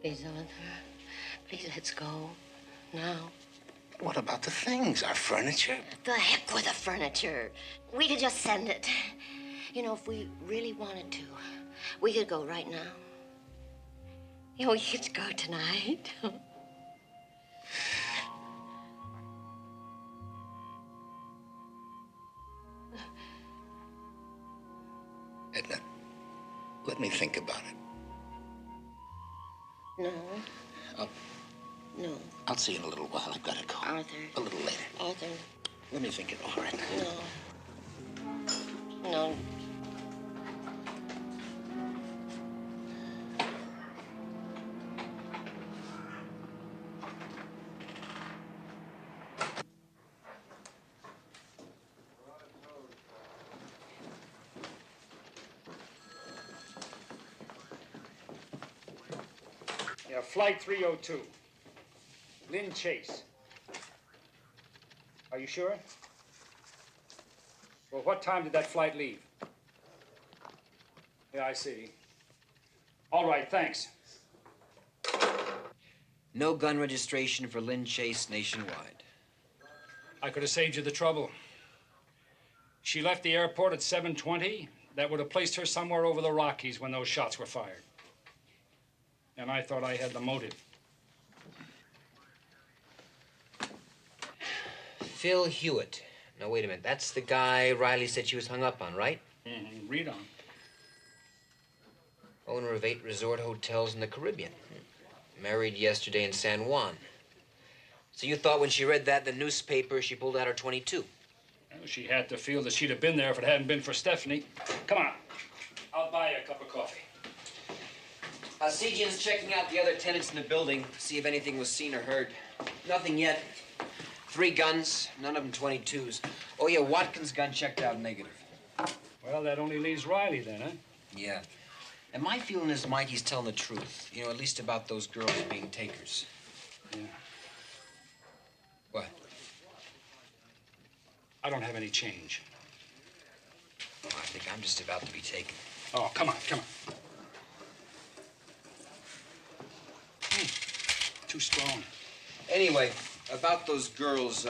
please, Arthur, please, let's go now. What about the things, our furniture? The heck with the furniture. We could just send it. You know, if we really wanted to, we could go right now. You know, we could go tonight. Edna, let me think about it. No. I'll No. I'll see you in a little while. I've got to go. Arthur. A little later. Arthur. Let me think it over. No. No. Yeah, Flight 302. Lynn Chase. Are you sure? Well, what time did that flight leave? Yeah, I see. All right, thanks. No gun registration for Lynn Chase nationwide. I could have saved you the trouble. She left the airport at 7:20. That would have placed her somewhere over the Rockies when those shots were fired. And I thought I had the motive. Phil Hewitt. Now, wait a minute. That's the guy Riley said she was hung up on, right? Mm-hmm. Read on. Owner of 8 resort hotels in the Caribbean. Married yesterday in San Juan. So you thought when she read that in the newspaper, she pulled out her .22? Well, she had to feel that she'd have been there if it hadn't been for Stephanie. Come on. I'll buy you a cup of coffee. Sejian's checking out the other tenants in the building to see if anything was seen or heard. Nothing yet. 3 guns, none of them .22s. Oh, yeah, Watkins' gun checked out negative. Well, that only leaves Riley then, huh? Yeah. And my feeling is Mikey's telling the truth. You know, at least about those girls being takers. Yeah. What? I don't have any change. Oh, I think I'm just about to be taken. Oh, come on, come on. Too strong. Anyway, about those girls,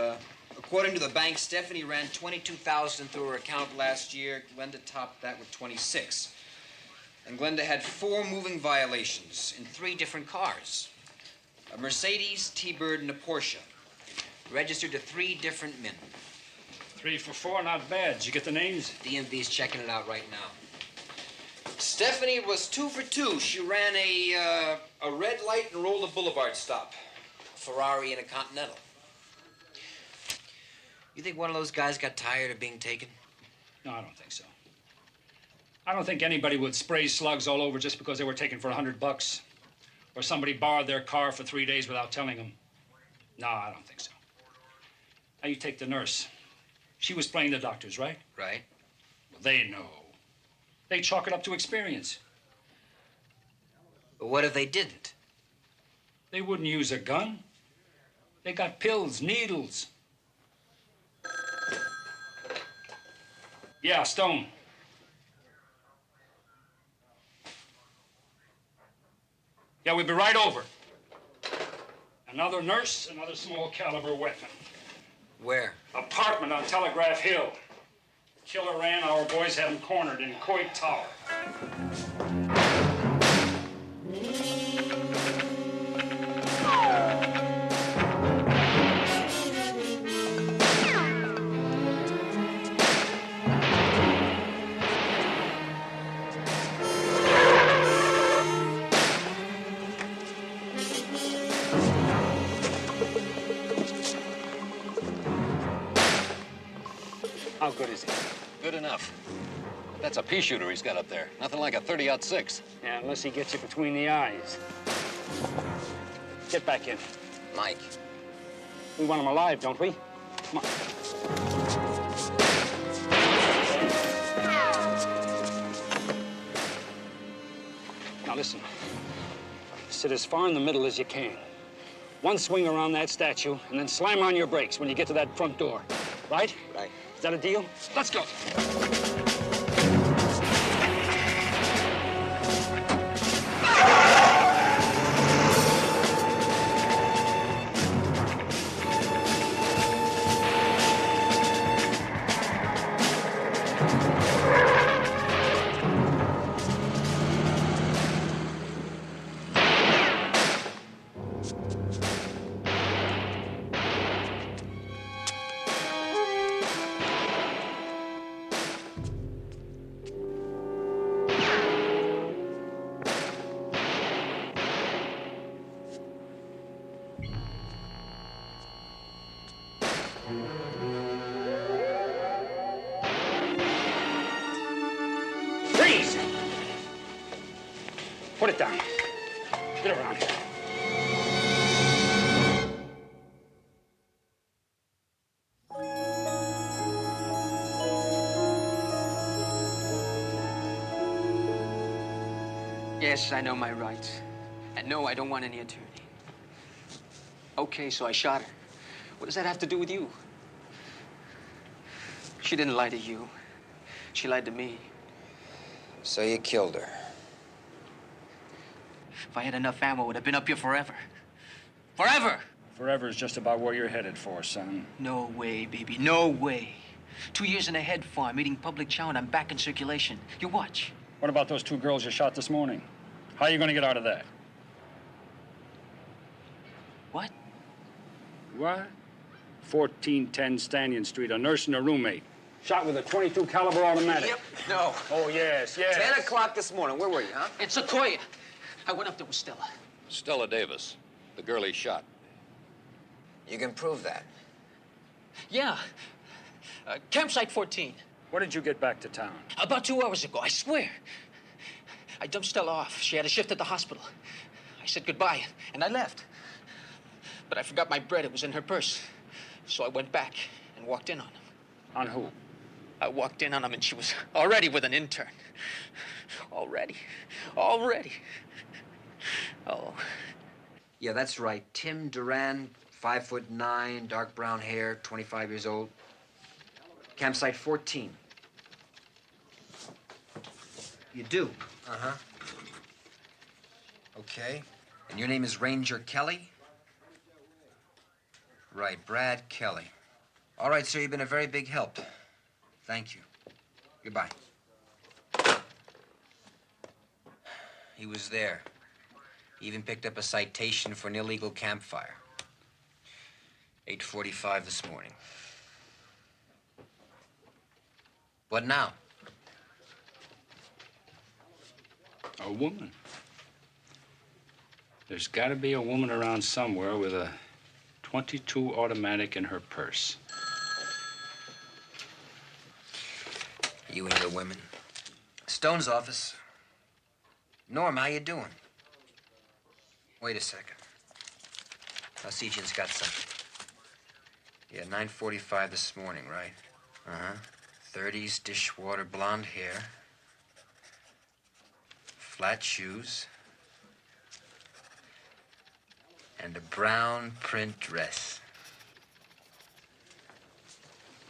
according to the bank, Stephanie ran $22,000 through her account last year. Glenda topped that with 26. And Glenda had 4 moving violations in 3 different cars. A Mercedes, T-Bird, and a Porsche. Registered to 3 different men. 3 for 4, not bad. Did you get the names? DMV's checking it out right now. Stephanie was 2 for 2. She ran a red light and rolled a boulevard stop. A Ferrari and a Continental. You think one of those guys got tired of being taken? No, I don't think so. I don't think anybody would spray slugs all over just because they were taken for $100. Or somebody borrowed their car for 3 days without telling them. No, I don't think so. Now, you take the nurse. She was playing the doctors, right? Right. Well, they know. They chalk it up to experience. But what if they didn't? They wouldn't use a gun. They got pills, needles. Yeah, Stone. Yeah, we'll be right over. Another nurse, another small caliber weapon. Where? Apartment on Telegraph Hill. Killer ran, our boys had him cornered in Coit Tower. How good is he? Good enough. That's a pea shooter he's got up there. Nothing like a 30-06. Yeah, unless he gets you between the eyes. Get back in. Mike. We want him alive, don't we? Come on. Now listen. Sit as far in the middle as you can. One swing around that statue, and then slam on your brakes when you get to that front door. Right? Right. Is that a deal? Let's go. Freeze! Put it down. Get around here. Yes, I know my rights. And no, I don't want any attorney. Okay, so I shot her. What does that have to do with you? She didn't lie to you. She lied to me. So you killed her. If I had enough ammo, I would have been up here forever. Forever! Forever is just about where you're headed for, son. No way, baby. No way. 2 years in a head farm, eating public chow, and I'm back in circulation. You watch. What about those 2 girls you shot this morning? How are you going to get out of that? What? What? 1410 Stanton Street, a nurse and a roommate. Shot with a .22 caliber automatic. Yep. No. Oh, yes, yes. 10 o'clock this morning. Where were you, huh? In Sequoia. I went up there with Stella. Stella Davis, the girl he shot. You can prove that. Yeah. Campsite 14. When did you get back to town? About 2 hours ago, I swear. I dumped Stella off. She had a shift at the hospital. I said goodbye, and I left. But I forgot my bread. It was in her purse. So I went back and walked in on him. On who? I walked in on him, and she was already with an intern. Already. Oh. Yeah, that's right. Tim Duran, 5'9", dark brown hair, 25 years old. Campsite 14. You do? Uh-huh. Okay. And your name is Ranger Kelly? Right, Brad Kelly. All right, sir, you've been a very big help. Thank you. Goodbye. He was there. He even picked up a citation for an illegal campfire. 8:45 this morning. What now? A woman. There's got to be a woman around somewhere with a .22 automatic in her purse. You and your women. Stone's office. Norm, how you doing? Wait a second. Alsatian's got something. Yeah, 9:45 this morning, right? Uh-huh. 30s, dishwater, blonde hair. Flat shoes. And a brown print dress.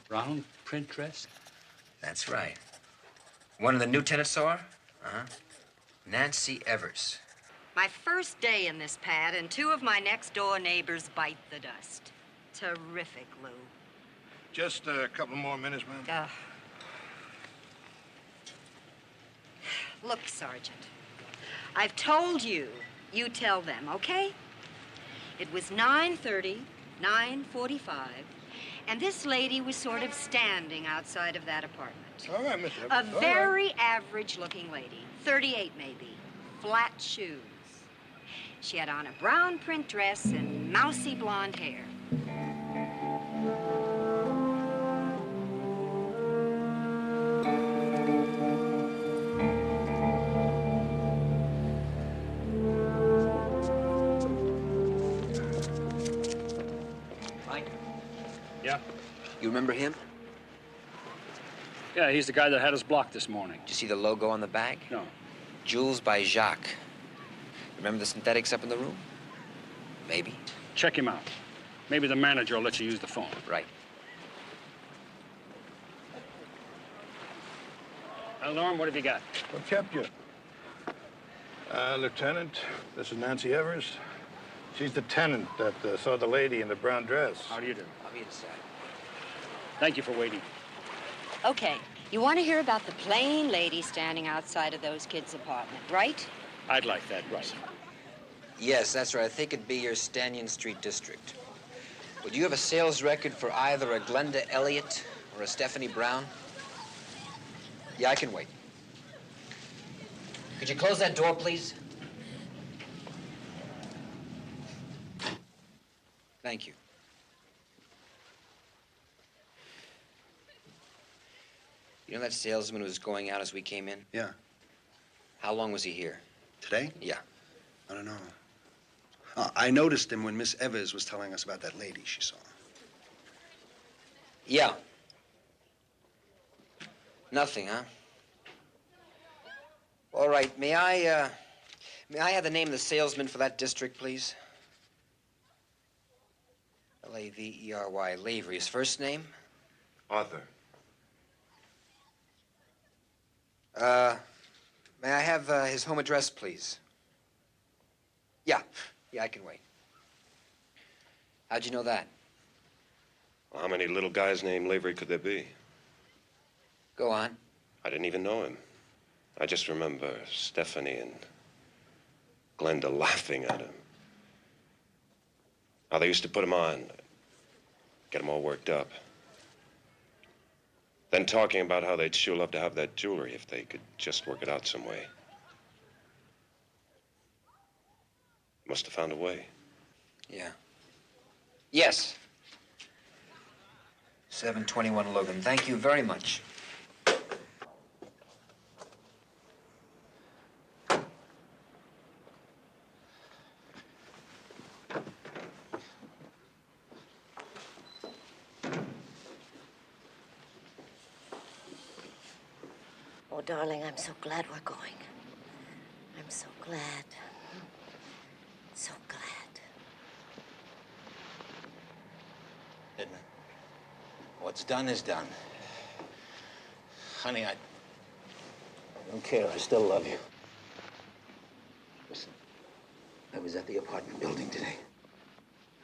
Brown print dress? That's right. One of the new tenants saw her? Uh-huh. Nancy Evers. My first day in this pad, and two of my next-door neighbors bite the dust. Terrific, Lou. Just a couple more minutes, ma'am. Look, Sergeant, I've told you. You tell them, okay? It was 9:30, 9:45, and this lady was sort of standing outside of that apartment. All right, Miss Evans. A all right. very average-looking lady, 38 maybe, flat shoes. She had on a brown print dress and mousy blonde hair. Mike? Yeah? You remember him? Yeah, he's the guy that had us blocked this morning. Did you see the logo on the bag? No. Jules by Jacques. Remember the synthetics up in the room? Maybe. Check him out. Maybe the manager will let you use the phone. Right. Well, Norm, what have you got? What kept you? Lieutenant, this is Nancy Evers. She's the tenant that saw the lady in the brown dress. How do you do? I'll be inside. Thank you for waiting. Okay, you want to hear about the plain lady standing outside of those kids' apartment, right? I'd like that, right. Yes, that's right. I think it'd be your Stanton Street district. Would you have a sales record for either a Glenda Elliott or a Stephanie Brown? Yeah, I can wait. Could you close that door, please? Thank you. You know that salesman who was going out as we came in? Yeah. How long was he here? Today? Yeah. I don't know. I noticed him when Miss Evers was telling us about that lady she saw. Yeah. Nothing, huh? All right, may I have the name of the salesman for that district, please? Lavery, Lavery. His first name? Arthur. May I have his home address, please? Yeah, I can wait. How'd you know that? Well, how many little guys named Lavery could there be? Go on. I didn't even know him. I just remember Stephanie and Glenda laughing at him. How they used to put him on, get him all worked up. Then talking about how they'd sure love to have that jewelry if they could just work it out some way. Must have found a way. Yeah. Yes. 721 Logan. Thank you very much. Oh, darling, I'm so glad we're going. I'm so glad. So glad. Edna, what's done is done. Honey, I don't care. I still love you. Listen, I was at the apartment building today.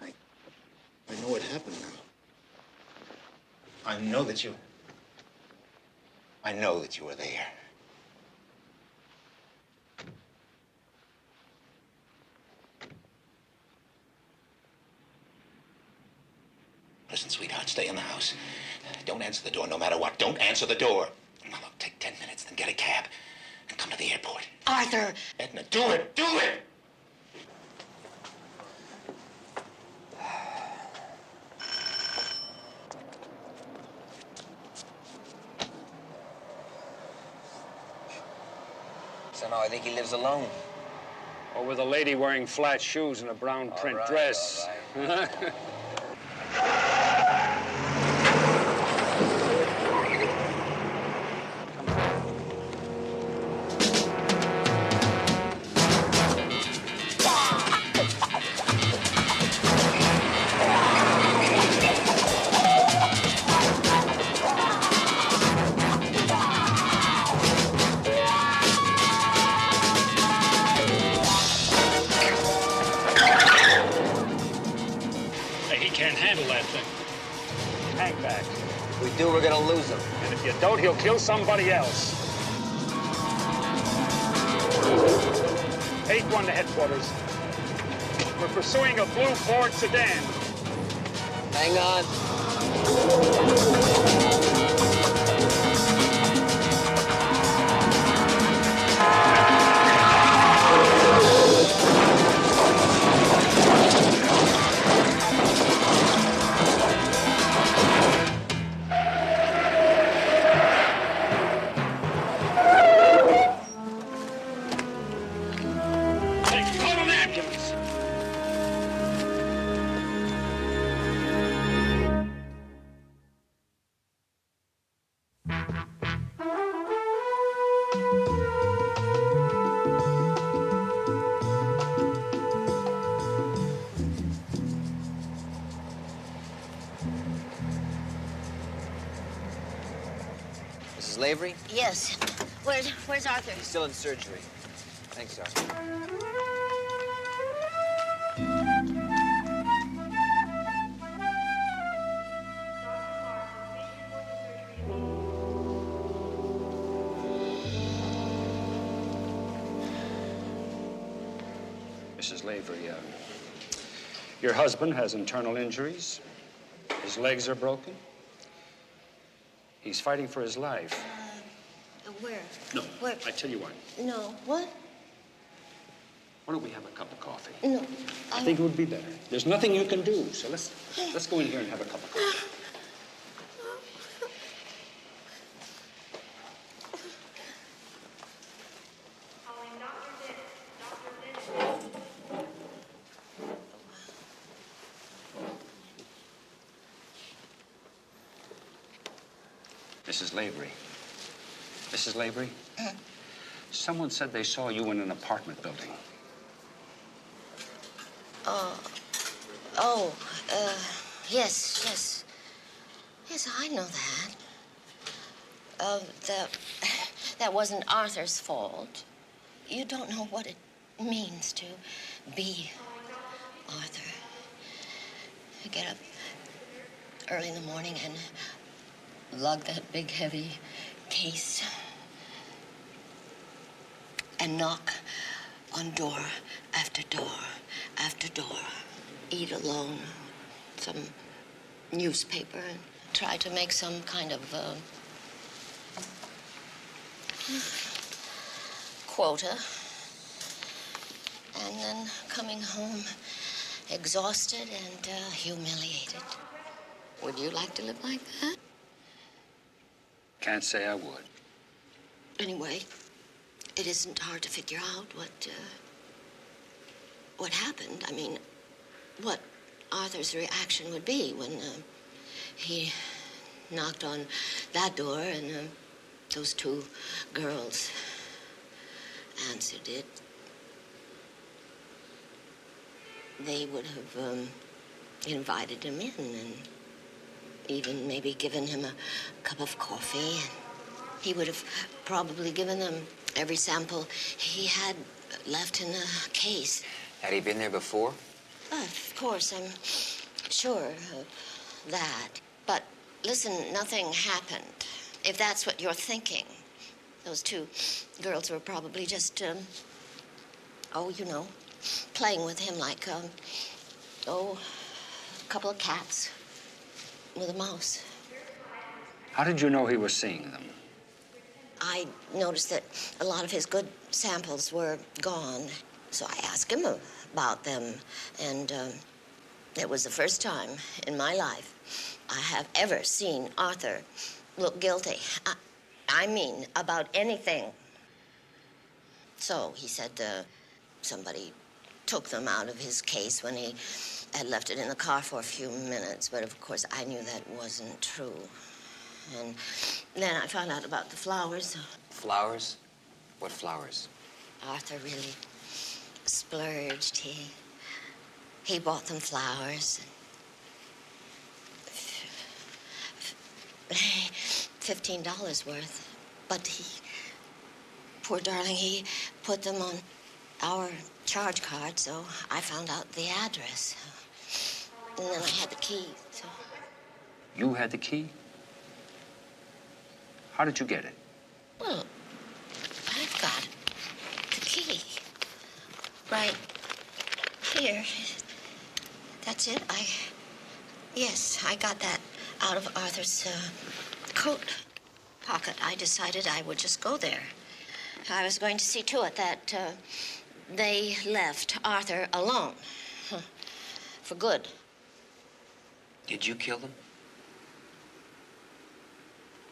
I know what happened now. I know that you were there. Listen, sweetheart, stay in the house. Don't answer the door no matter what. Don't answer the door. Now, look, take 10 minutes, then get a cab and come to the airport. Arthur! Edna, do it! Do it! Somehow I think he lives alone. Or with a lady wearing flat shoes and a brown print dress. All right. Hey, he can't handle that thing. Hang back. If we do, we're gonna lose him. And if you don't, he'll kill somebody else. 8-1 to headquarters. We're pursuing a blue Ford sedan. Hang on. Hey, call an ambulance. Mrs. Lavery? Yes. Where's Arthur? He's still in surgery. Thanks, Sergeant. Mrs. Lavery, your husband has internal injuries. His legs are broken. He's fighting for his life. Where? No, Where? I tell you what. No. What? Why don't we have a cup of coffee? No. I think it would be better. There's nothing you can do, so let's go in here and have a cup of coffee. Mrs. Lavery. Mrs. Lavery? Someone said they saw you in an apartment building. Yes. Yes, I know that. That wasn't Arthur's fault. You don't know what it means to be Arthur. You get up early in the morning and lug that big, heavy case and knock on door after door after door. Eat alone some newspaper and try to make some kind of quota. And then coming home exhausted and humiliated. Would you like to live like that? Can't say I would. Anyway, it isn't hard to figure out what happened. I mean, what Arthur's reaction would be when he knocked on that door and those two girls answered it. They would have invited him in and even maybe given him a cup of coffee. He would have probably given them every sample he had left in the case. Had he been there before? Of course, I'm sure of that. But listen, nothing happened. If that's what you're thinking. Those two girls were probably just, playing with him like, a couple of cats with a mouse. How did you know he was seeing them? I noticed that a lot of his good samples were gone, so I asked him about them, and it was the first time in my life I have ever seen Arthur look guilty. I mean, about anything. So he said somebody took them out of his case when he had left it in the car for a few minutes. But of course, I knew that wasn't true. And then I found out about the flowers. Flowers? What flowers? Arthur really splurged. He bought them flowers. $15 worth. But poor darling, he put them on our charge card, so I found out the address. And then I had the key, so. You had the key? How did you get it? Well, I've got the key. Right here. That's it. Yes, I got that out of Arthur's coat pocket. I decided I would just go there. I was going to see to it that they left Arthur alone. For good. Did you kill them?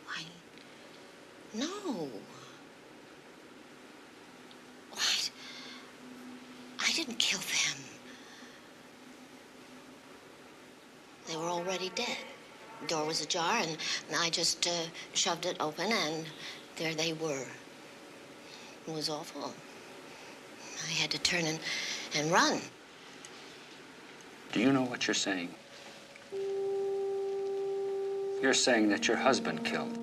Why, no. What? I didn't kill them. They were already dead. The door was ajar, and I just shoved it open, and there they were. It was awful. I had to turn and run. Do you know what you're saying? You're saying that your husband killed.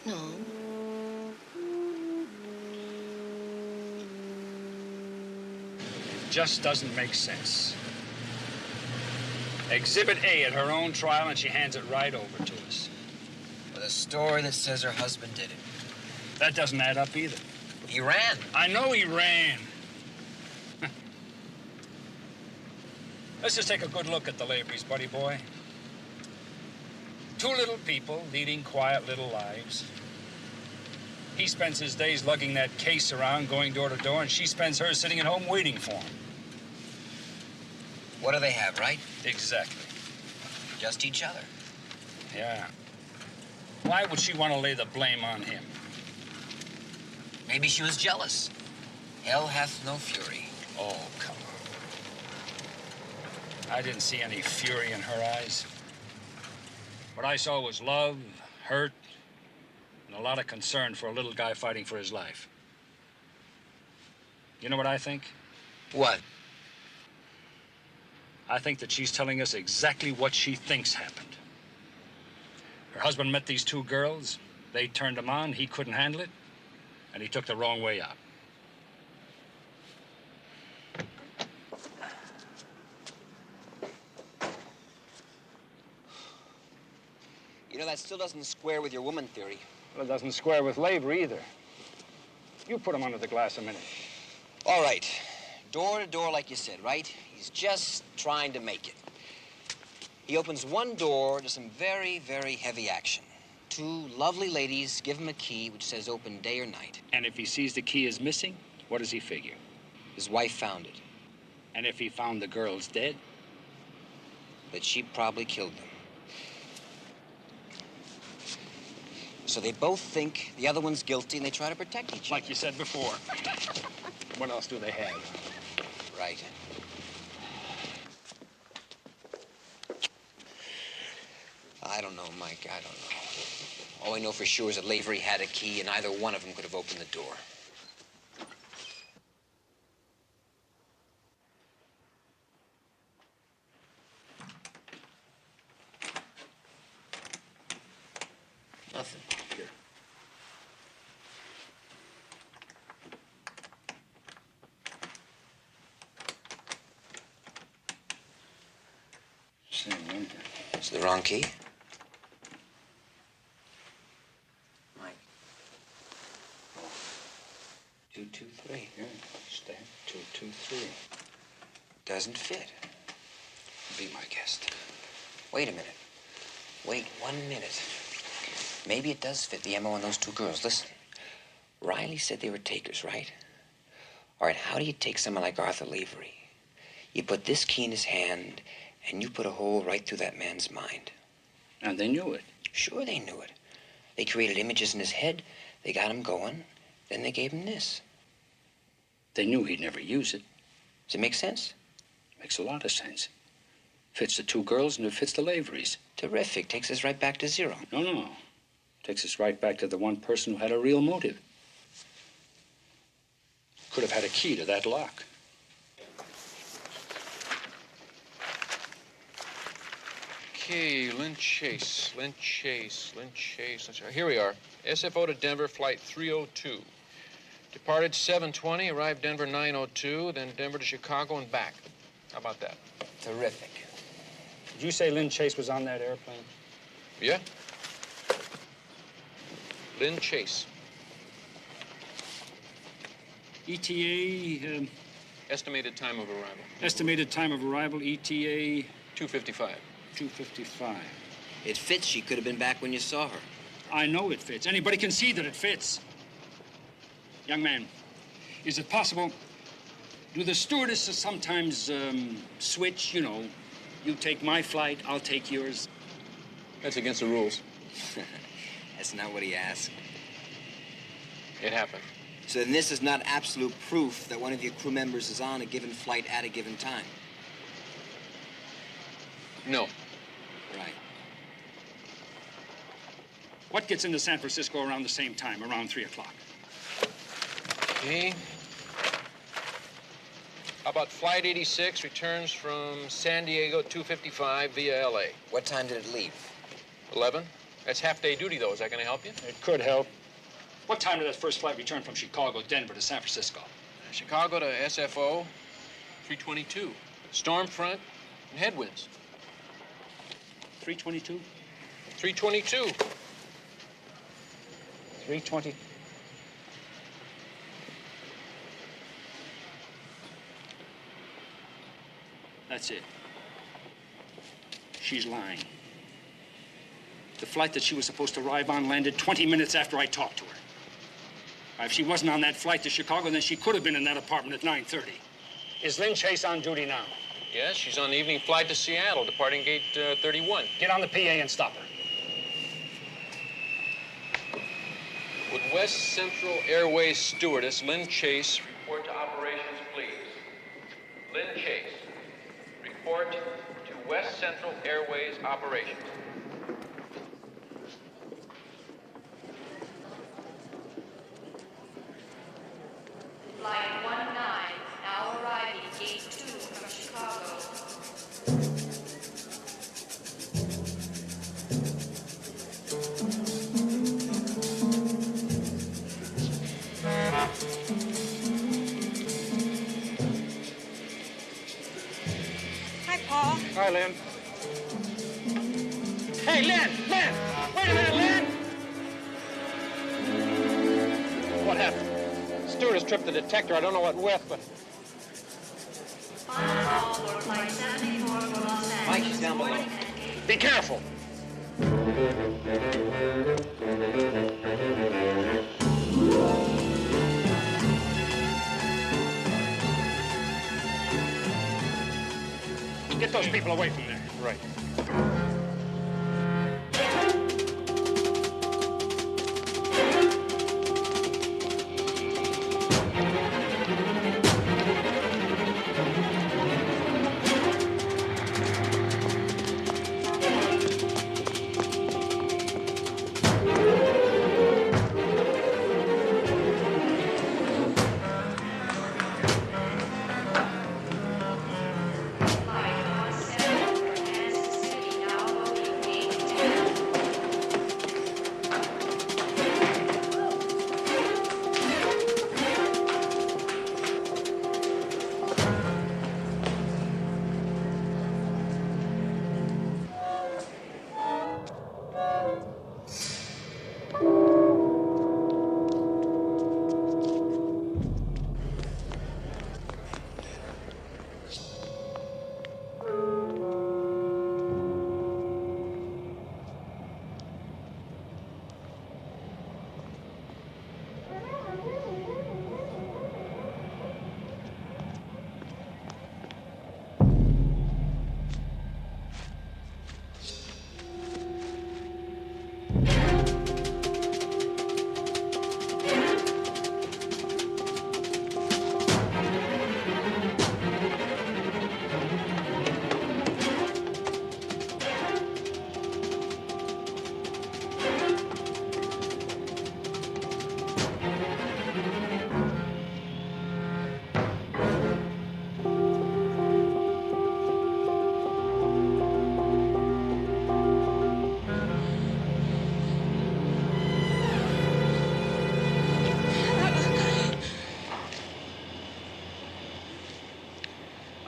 No. It just doesn't make sense. Exhibit A at her own trial, and she hands it right over to us. With a story that says her husband did it. That doesn't add up either. He ran. I know he ran. Let's just take a good look at the Lavery's, buddy boy. Two little people leading quiet little lives. He spends his days lugging that case around, going door to door, and she spends hers sitting at home waiting for him. What do they have, right? Exactly. Just each other. Yeah. Why would she want to lay the blame on him? Maybe she was jealous. Hell hath no fury. Oh, come on. I didn't see any fury in her eyes. What I saw was love, hurt, and a lot of concern for a little guy fighting for his life. You know what I think? What? I think that she's telling us exactly what she thinks happened. Her husband met these two girls. They turned him on. He couldn't handle it. And he took the wrong way out. You know, that still doesn't square with your woman theory. Well, it doesn't square with Lavery either. You put him under the glass a minute. All right. Door to door, like you said, right? He's just trying to make it. He opens one door to some very, very heavy action. Two lovely ladies give him a key which says open day or night. And if he sees the key is missing, what does he figure? His wife found it. And if he found the girls dead? That she probably killed them. So they both think the other one's guilty and they try to protect each other. Like you said before. What else do they have? Right. I don't know, Mike. I don't know. All I know for sure is that Lavery had a key and either one of them could have opened the door. Nothing. Here. Same number. Is it the wrong key? Mike. 223. Yeah, stamp 223. Doesn't fit. Be my guest. Wait a minute. Wait 1 minute. Maybe it does fit the MO on those two girls. Listen. Riley said they were takers, right? All right, how do you take someone like Arthur Lavery? You put this key in his hand, and you put a hole right through that man's mind. And they knew it. Sure they knew it. They created images in his head. They got him going. Then they gave him this. They knew he'd never use it. Does it make sense? Makes a lot of sense. Fits the two girls and it fits the Laverys. Terrific. Takes us right back to zero. No. Takes us right back to the one person who had a real motive. Could have had a key to that lock. Okay, Lynn Chase. Here we are. SFO to Denver, flight 302. Departed 7:20, arrived Denver 9:02, then Denver to Chicago and back. How about that? Terrific. Did you say Lynn Chase was on that airplane? Yeah? Lynn Chase. ETA, Estimated time of arrival. estimated time of arrival, ETA 2:55. 2:55. It fits. She could have been back when you saw her. I know it fits. Anybody can see that it fits. Young man, is it possible, do the stewardesses sometimes switch, you know, you take my flight, I'll take yours? That's against the rules. That's not what he asked. It happened. So then this is not absolute proof that one of your crew members is on a given flight at a given time. No. Right. What gets into San Francisco around the same time, around 3 o'clock? Okay. How about flight 86 returns from San Diego 2:55 via LA? What time did it leave? 11. That's half-day duty, though. Is that going to help you? It could help. What time did that first flight return from Chicago, Denver to San Francisco? Chicago to SFO, 3:22. Storm front and headwinds. 3:22? 3:22. 3:20. That's it. She's lying. The flight that she was supposed to arrive on landed 20 minutes after I talked to her. If she wasn't on that flight to Chicago, then she could have been in that apartment at 9:30. Is Lynn Chase on duty now? Yes, she's on the evening flight to Seattle, departing gate 31. Get on the PA and stop her. Would West Central Airways stewardess Lynn Chase report to operations, please? Lynn Chase, report to West Central Airways operations. Flight 19, now arriving gate 2 from Chicago. Hi, Paul. Hi, Lynn. Hey, Lynn! Lynn! Wait a minute, Lynn! What happened? Stewardess tripped the detector. I don't know what with, but... Mike, she's down below. Be careful. Get those people away from there. Right.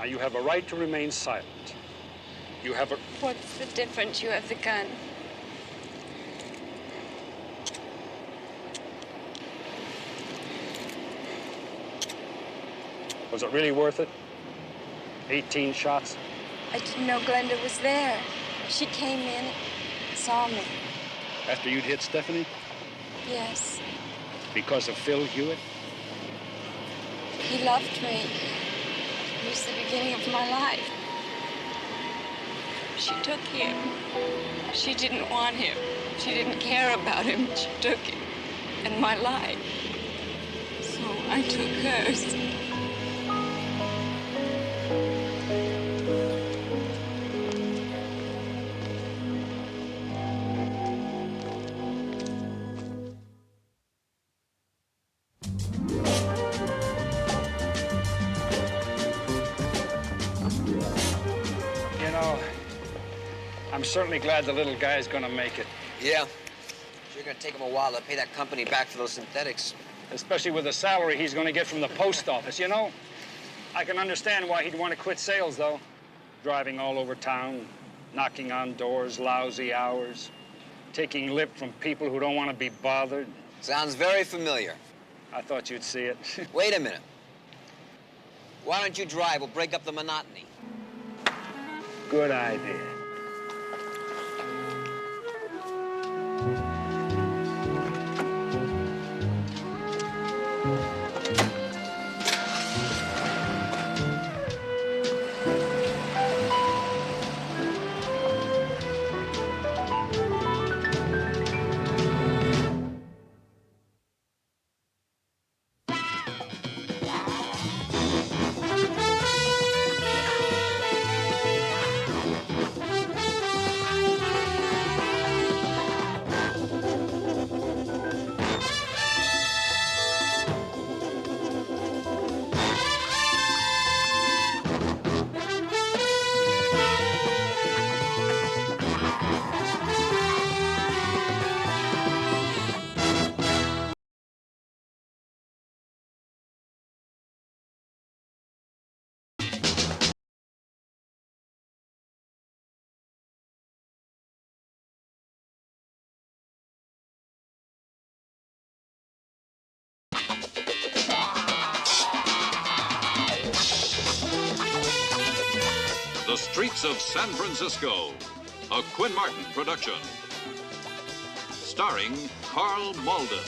you have a right to remain silent. You have a... What's the difference? You have the gun. Was it really worth it? 18 shots? I didn't know Glenda was there. She came in, saw me. After you'd hit Stephanie? Yes. Because of Phil Hewitt? He loved me. It was the beginning of my life. She took him. She didn't want him. She didn't care about him. She took him and my life. So I took hers. You know, I'm certainly glad the little guy's gonna make it. Yeah. Sure gonna take him a while to pay that company back for those synthetics. Especially with the salary he's gonna get from the post office, you know? I can understand why he'd want to quit sales, though. Driving all over town, knocking on doors, lousy hours, taking lip from people who don't want to be bothered. Sounds very familiar. I thought you'd see it. Wait a minute. Why don't you drive? We'll break up the monotony. Good idea. The Streets of San Francisco, a Quinn Martin production. Starring Carl Malden.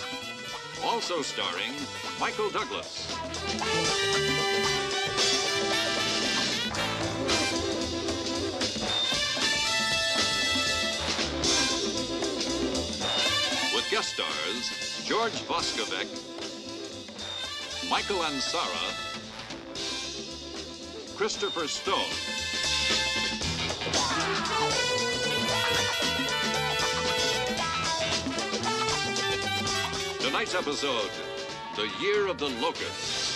Also starring Michael Douglas. With guest stars George Voskovec, Michael Ansara, Christopher Stone. Tonight's episode, The Year of the Locusts.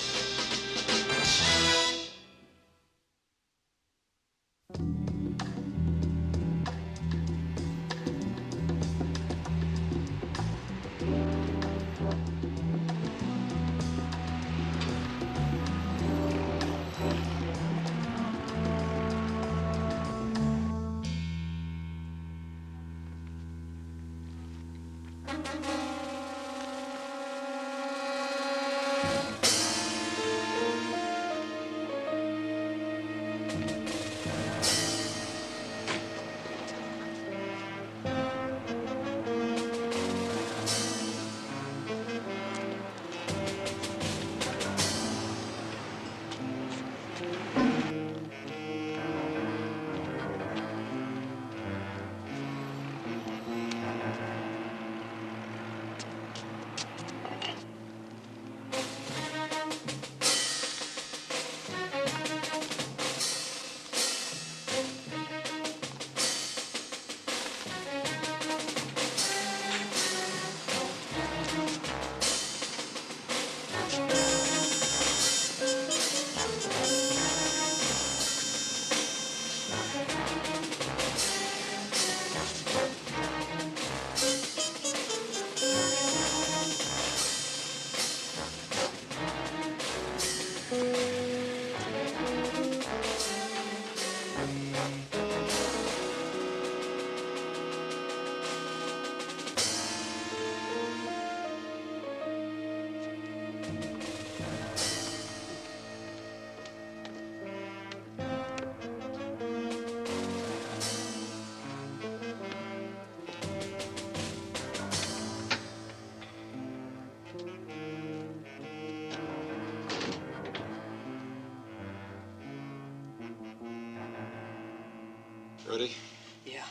ready? Yeah.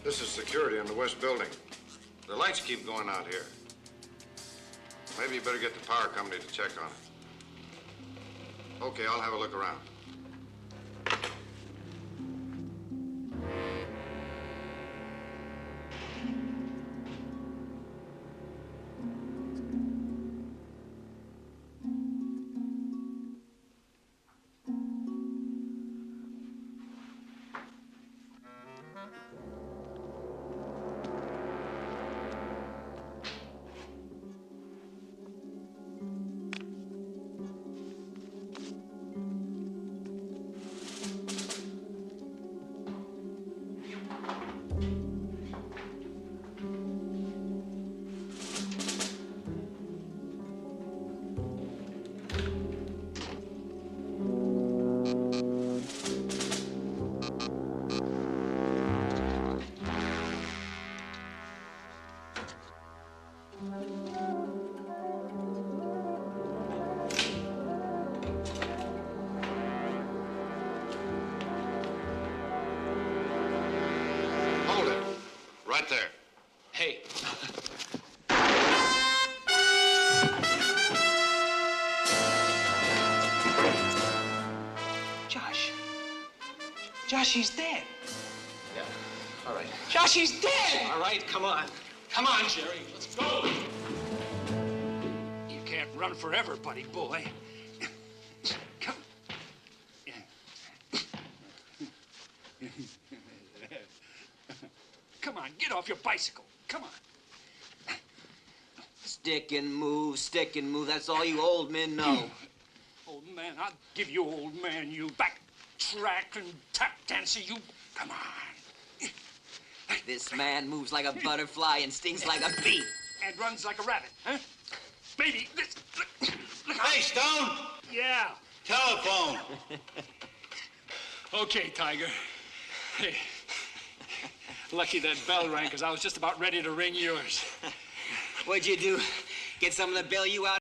This is security in the west building. The lights keep going out here. Maybe you better get the power company to check on it. Okay, I'll have a look around. Hold it. Right there. Hey. Josh. Josh, he's dead. Yeah, all right. Josh, he's dead! All right, come on. Come on, Jerry, let's go. You can't run forever, buddy boy. Come. Come on, get off your bicycle. Come on. Stick and move, stick and move. That's all you old men know. Old man, I'll give you, old man, you backtrack and tap dancer, you. Come on. This man moves like a butterfly and stings like a bee. And runs like a rabbit, huh? Baby, this. Look Hey, Stone! Yeah. Telephone! Okay, Tiger. Hey. Lucky that bell rang, because I was just about ready to ring yours. What'd you do? Get someone to bail you out?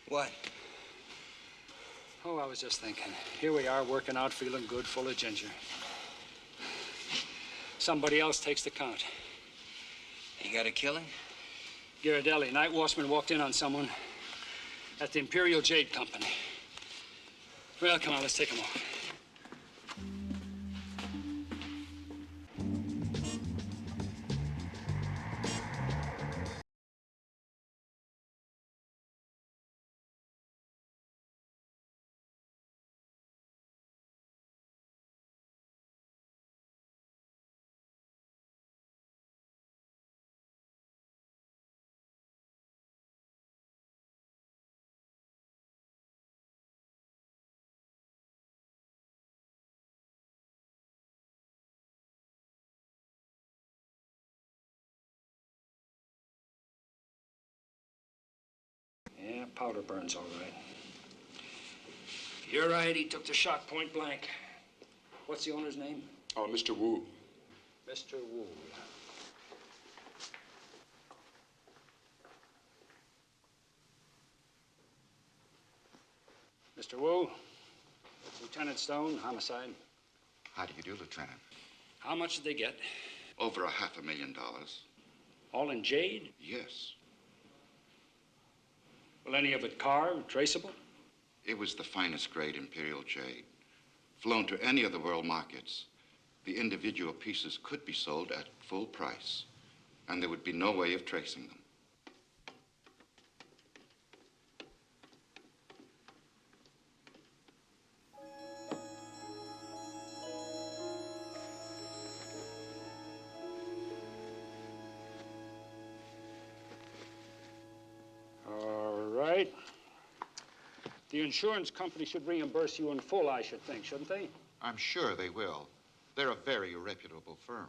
What? Oh, I was just thinking. Here we are, working out, feeling good, full of ginger. Somebody else takes the count. You got a killing? Ghirardelli, night watchman, walked in on someone at the Imperial Jade Company. Well, come on, let's take him off. powder burns all right. You're right, he took the shot point blank. What's the owner's name? Oh, Mr. Wu. Mr. Wu. Mr. Wu, Lieutenant Stone, homicide. How do you do, Lieutenant? How much did they get? Over $500,000. All in jade? Yes. Will any of it carved, traceable? It was the finest grade imperial jade. Flown to any of the world markets, the individual pieces could be sold at full price, and there would be no way of tracing them. All right. The insurance company should reimburse you in full, I should think, shouldn't they? I'm sure they will. They're a very reputable firm.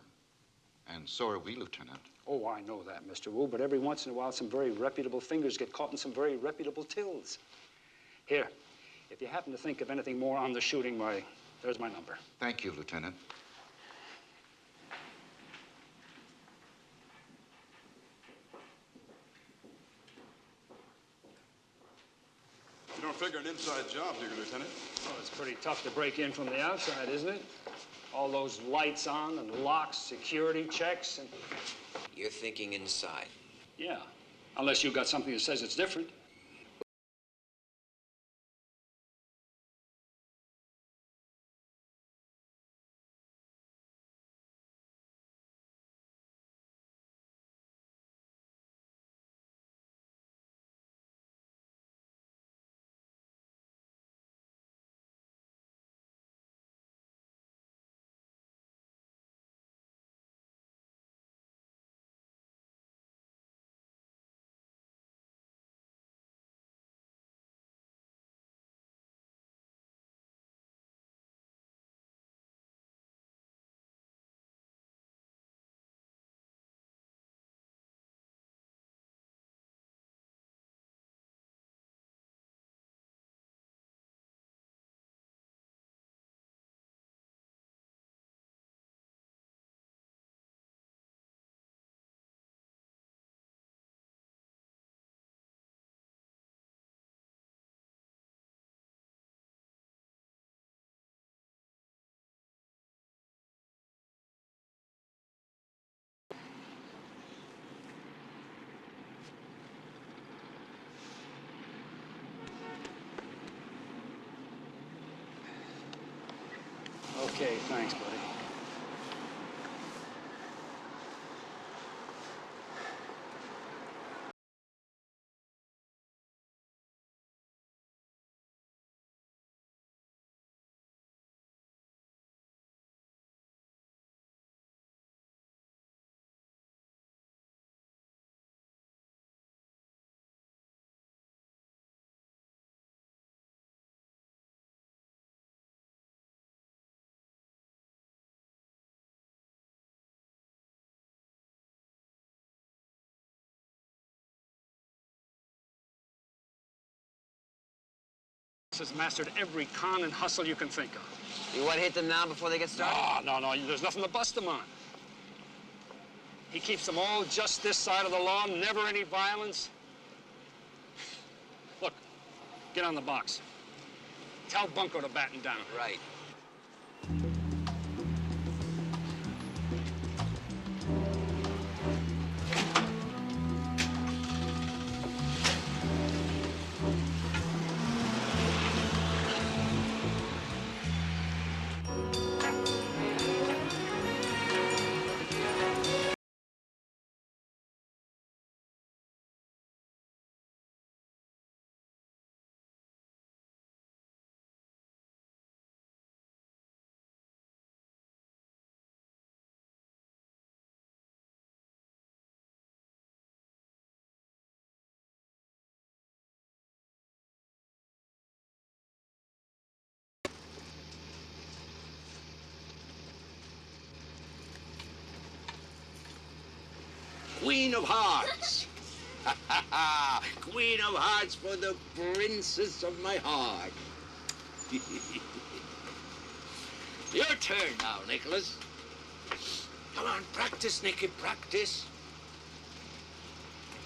And so are we, Lieutenant. Oh, I know that, Mr. Wu, but every once in a while, some very reputable fingers get caught in some very reputable tills. Here, if you happen to think of anything more on the shooting, why, there's my number. Thank you, Lieutenant. You don't figure an inside job, do you, Lieutenant? Oh, it's pretty tough to break in from the outside, isn't it? All those lights on and locks, security checks, and... You're thinking inside. Yeah, unless you've got something that says it's different. Okay, thanks, buddy. Has mastered every con and hustle you can think of. You want to hit them now before they get started? No, there's nothing to bust them on. He keeps them all just this side of the law, never any violence. Look, get on the box. Tell Bunko to batten down. Right. Queen of Hearts. Queen of Hearts for the princess of my heart. Your turn now, Nicholas. Come on, practice, Nicky, practice.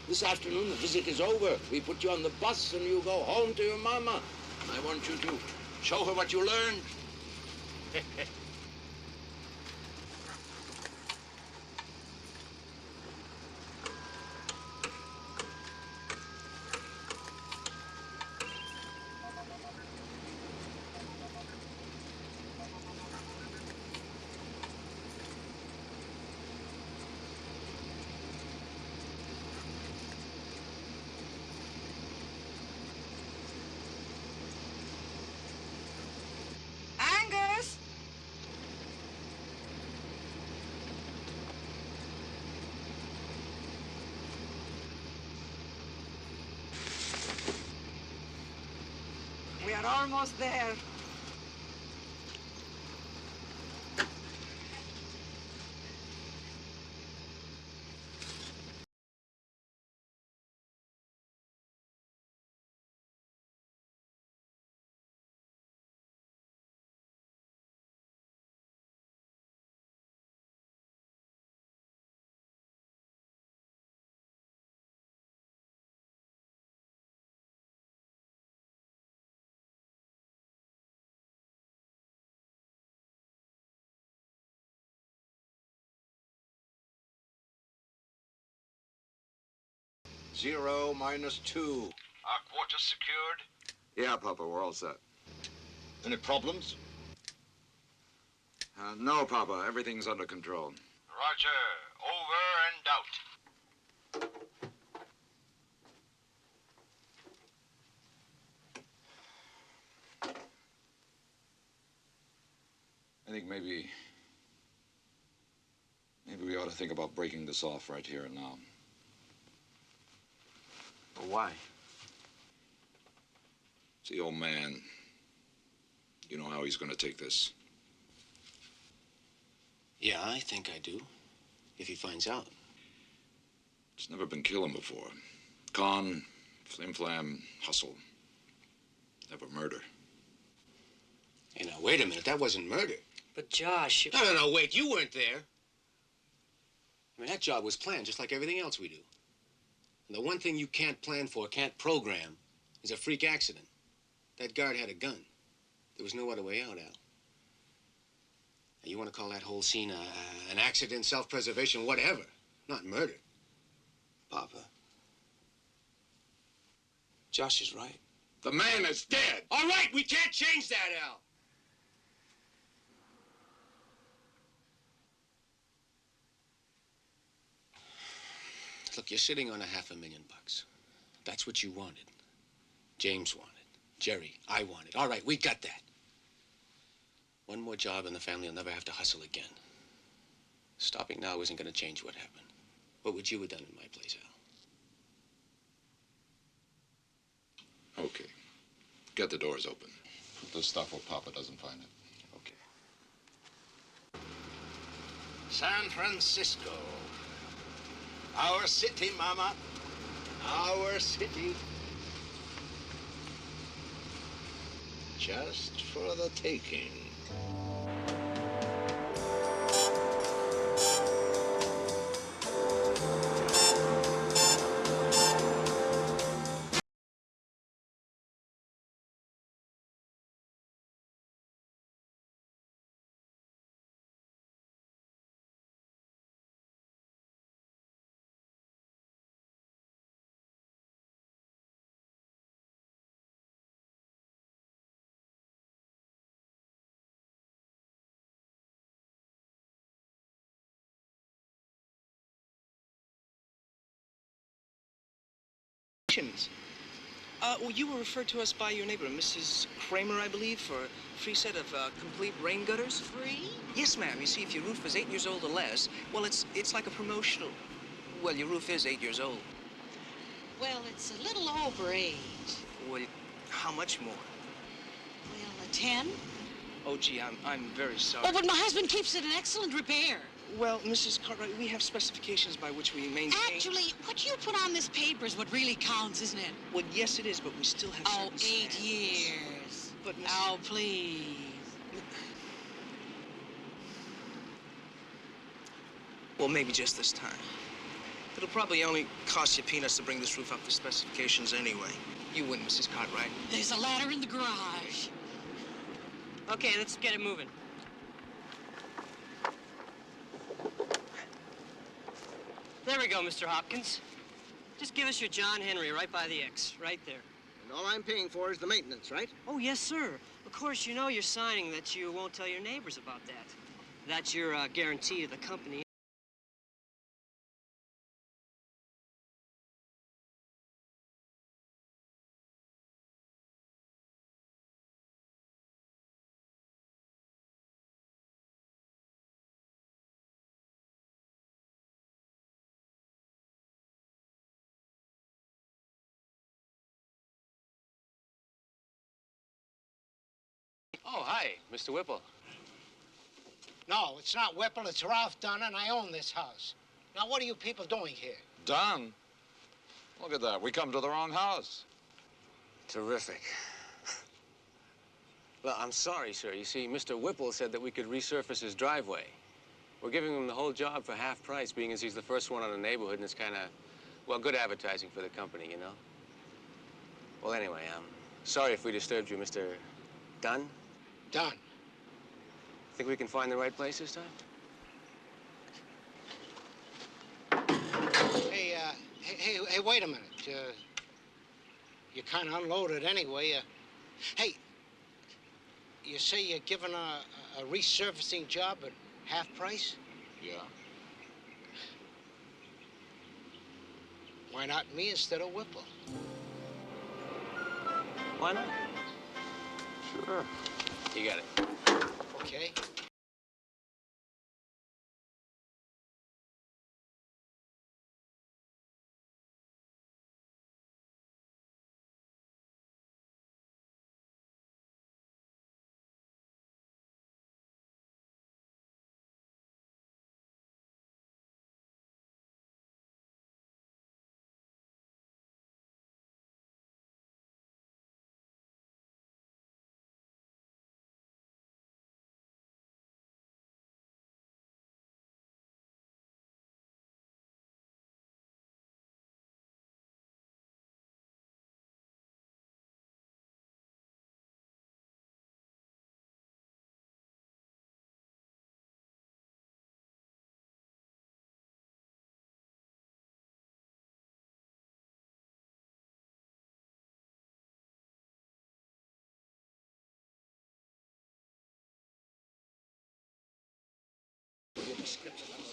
This afternoon, the visit is over. We put you on the bus and you go home to your mama. I want you to show her what you learned. Angus! We are almost there. Zero minus 2. Our quarters secured? Yeah, Papa, we're all set. Any problems? No, Papa, everything's under control. Roger. Over and out. I think maybe we ought to think about breaking this off right here and now. But why? See, old man, you know how he's going to take this. Yeah, I think I do. If he finds out. It's never been killing before. Con, flim-flam, hustle. Never murder. Hey, now, wait a minute. That wasn't murder. But Josh... No, wait. You weren't there. I mean, that job was planned just like everything else we do. And the one thing you can't plan for, can't program, is a freak accident. That guard had a gun. There was no other way out, Al. Now, you want to call that whole scene an accident, self-preservation, whatever. Not murder. Papa. Josh is right. The man is dead! All right, we can't change that, Al. Look, you're sitting on $500,000. That's what you wanted. James wanted. Jerry, I wanted. All right, we got that. One more job and the family will never have to hustle again. Stopping now isn't going to change what happened. What would you have done in my place, Al? Okay. Get the doors open. Put the stuff where Papa doesn't find it. Okay. San Francisco. Our city, Mama. Our city. Just for the taking. Well, you were referred to us by your neighbor, Mrs. Kramer, I believe, for a free set of complete rain gutters. Free? Yes, ma'am. You see, if your roof is 8 years old or less, well, it's like a promotional. Well, your roof is 8 years old. Well, it's a little over 8. Well, how much more? Well, a 10. Oh, gee, I'm very sorry. Oh, but my husband keeps it in excellent repair. Well, Mrs. Cartwright, we have specifications by which we maintain... Actually, what you put on this paper is what really counts, isn't it? Well, yes, it is, but we still have certain 8 standards. years. But, Mrs. Oh, please. Well, maybe just this time. It'll probably only cost you peanuts to bring this roof up to specifications anyway. You win, Mrs. Cartwright. There's a ladder in the garage. Okay, let's get it moving. There we go, Mr. Hopkins. Just give us your John Henry right by the X, right there. And all I'm paying for is the maintenance, right? Oh, yes, sir. Of course, you know you're signing that you won't tell your neighbors about that. That's your guarantee to the company. Oh, hi, Mr. Whipple. No, it's not Whipple, it's Ralph Dunn, and I own this house. Now, what are you people doing here? Don, look at that. We come to the wrong house. Terrific. Well, I'm sorry, sir. You see, Mr. Whipple said that we could resurface his driveway. We're giving him the whole job for half price, being as he's the first one in the neighborhood, and it's kind of, well, good advertising for the company, you know? Well, anyway, I'm sorry if we disturbed you, Mr. Dunn. Dunn. Think we can find the right place this time? Hey, wait a minute. You kind of unloaded anyway. Hey, you say you're giving a resurfacing job at half price? Yeah. Why not me instead of Whipple? Why not? Sure. You got it. Okay.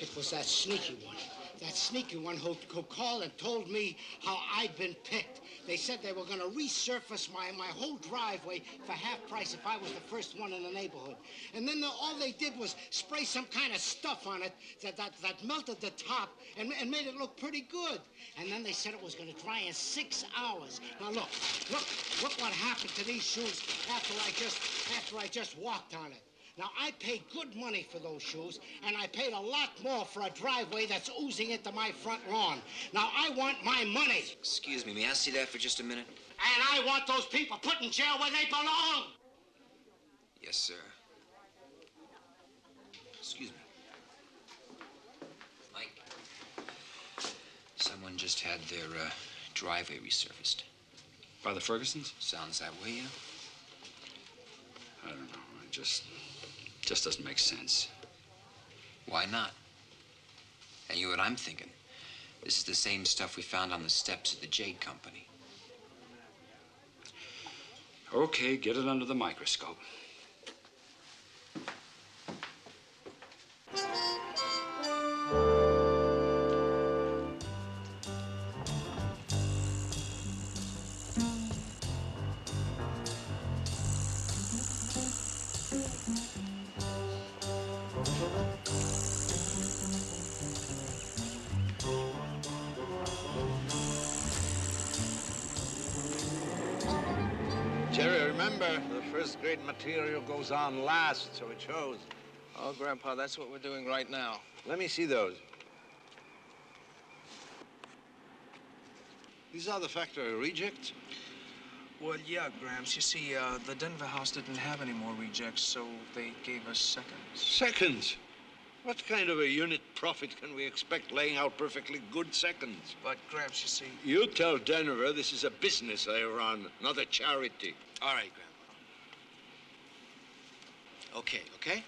It was that sneaky one. That sneaky one who called and told me how I'd been picked. They said they were going to resurface my whole driveway for half price if I was the first one in the neighborhood. And then all they did was spray some kind of stuff on it that melted the top and made it look pretty good. And then they said it was going to dry in 6 hours. Now look what happened to these shoes after I just walked on it. Now, I paid good money for those shoes, and I paid a lot more for a driveway that's oozing into my front lawn. Now, I want my money. Excuse me, may I see that for just a minute? And I want those people put in jail where they belong. Yes, sir. Excuse me. Mike, someone just had their driveway resurfaced. By the Fergusons? Sounds that way, yeah? I don't know. It just doesn't make sense. Why not? And you know what I'm thinking? This is the same stuff we found on the steps of the Jade Company. Okay, get it under the microscope. Jerry, remember, the first grade material goes on last, so it shows. Oh, Grandpa, that's what we're doing right now. Let me see those. These are the factory rejects? Well, yeah, Gramps. You see, the Denver house didn't have any more rejects, so they gave us seconds. Seconds? What kind of a unit profit can we expect laying out perfectly good seconds? But, Gramps, you see... You tell Denver this is a business I run, not a charity. All right, Grandpa. Okay, okay?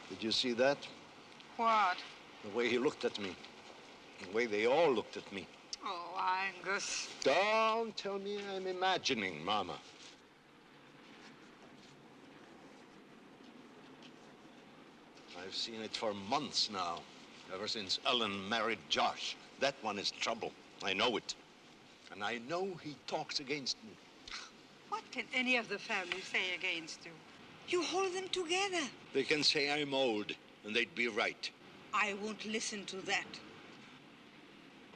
Did you see that? What? The way he looked at me. The way they all looked at me. Oh, Angus. Don't tell me I'm imagining, Mama. I've seen it for months now, ever since Ellen married Josh. That one is trouble. I know it. And I know he talks against me. What can any of the family say against you? You hold them together. They can say I'm old, and they'd be right. I won't listen to that.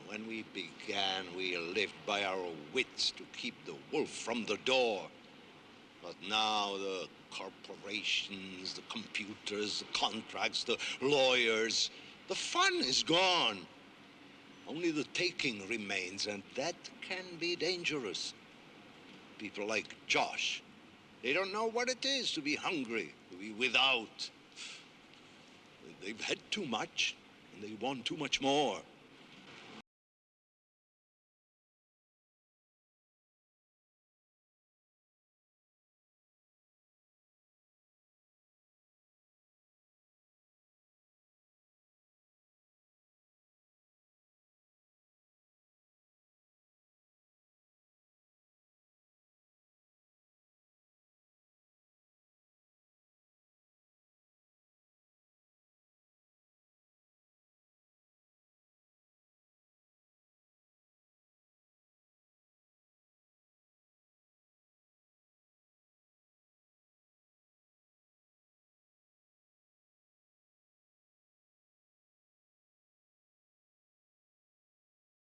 When we began, we lived by our wits to keep the wolf from the door. But now the corporations, the computers, the contracts, the lawyers, the fun is gone. Only the taking remains, and that can be dangerous. People like Josh, they don't know what it is to be hungry, to be without. They've had too much, and they want too much more.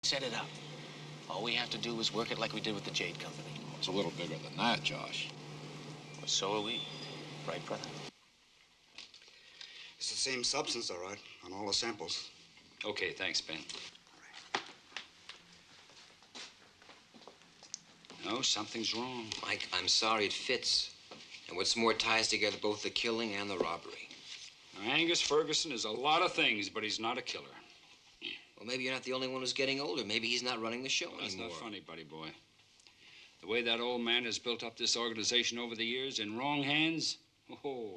Set it up. All we have to do is work it like we did with the Jade Company. It's a little bigger than that, Josh. Well, so are we. Right, brother? It's the same substance, all right, on all the samples. Okay, thanks, Ben. No, something's wrong. Mike, I'm sorry it fits. And what's more, ties together both the killing and the robbery. Now, Angus Ferguson is a lot of things, but he's not a killer. Well, maybe you're not the only one who's getting older. Maybe he's not running the show anymore. That's not funny, buddy boy. The way that old man has built up this organization over the years in wrong hands, oh.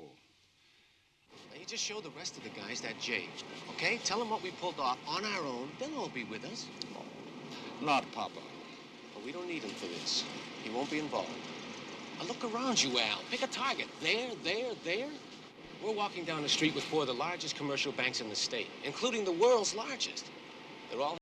Now, you just show the rest of the guys that Jade, okay? Tell them what we pulled off on our own. They'll all be with us. Not Papa. But we don't need him for this. He won't be involved. Now, look around you, Al. Pick a target. There, there, there. We're walking down the street with four of the largest commercial banks in the state, including the world's largest. They're all...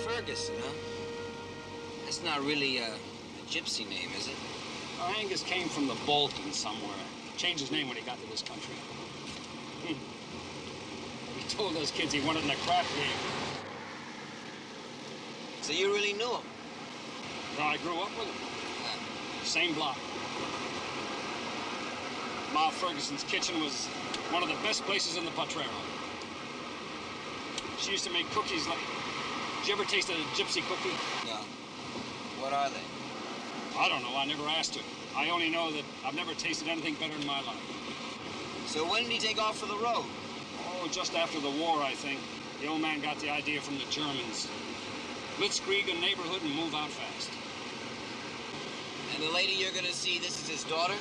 Ferguson, huh? That's not really a gypsy name, is it? Well, Angus came from the Balkans somewhere. Changed his name when he got to this country. He told those kids he wanted in a crap game. So you really knew him? No, I grew up with him. Same block. Ma Ferguson's kitchen was one of the best places in the Potrero. She used to make cookies like... Did you ever taste a gypsy cookie? No. What are they? I don't know. I never asked her. I only know that I've never tasted anything better in my life. So when did he take off for the road? Oh, just after the war, I think. The old man got the idea from the Germans. Blitzkrieg a neighborhood and move out fast. And the lady you're gonna see, this is his daughter?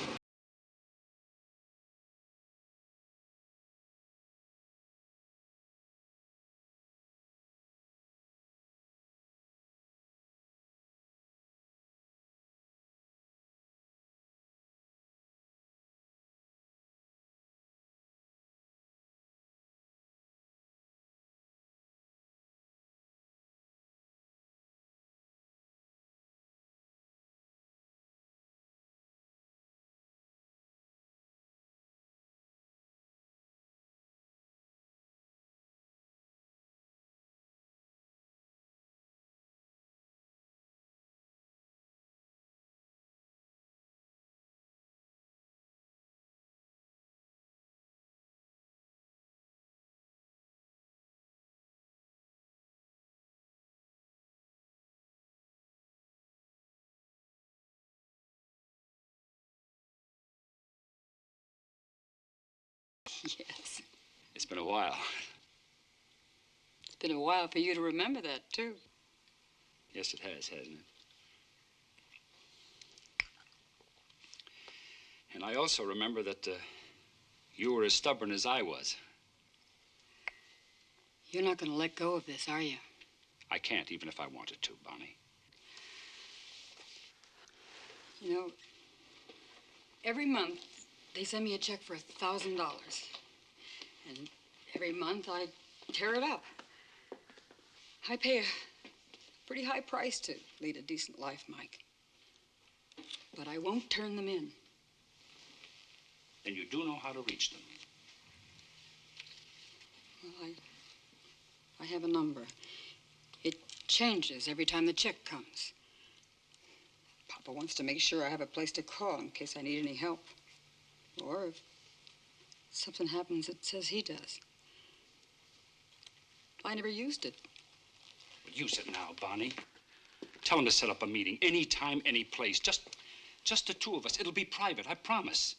Yes. It's been a while. It's been a while for you to remember that, too. Yes, it has, hasn't it? And I also remember that you were as stubborn as I was. You're not going to let go of this, are you? I can't, even if I wanted to, Bonnie. You know, every month they send me a check for $1,000. And every month I tear it up. I pay a pretty high price to lead a decent life, Mike. But I won't turn them in. Then you do know how to reach them. Well, I have a number. It changes every time the check comes. Papa wants to make sure I have a place to call in case I need any help. Or if something happens, it says he does. I never used it. Well, use it now, Bonnie. Tell him to set up a meeting anytime, any place. Just the two of us. It'll be private, I promise.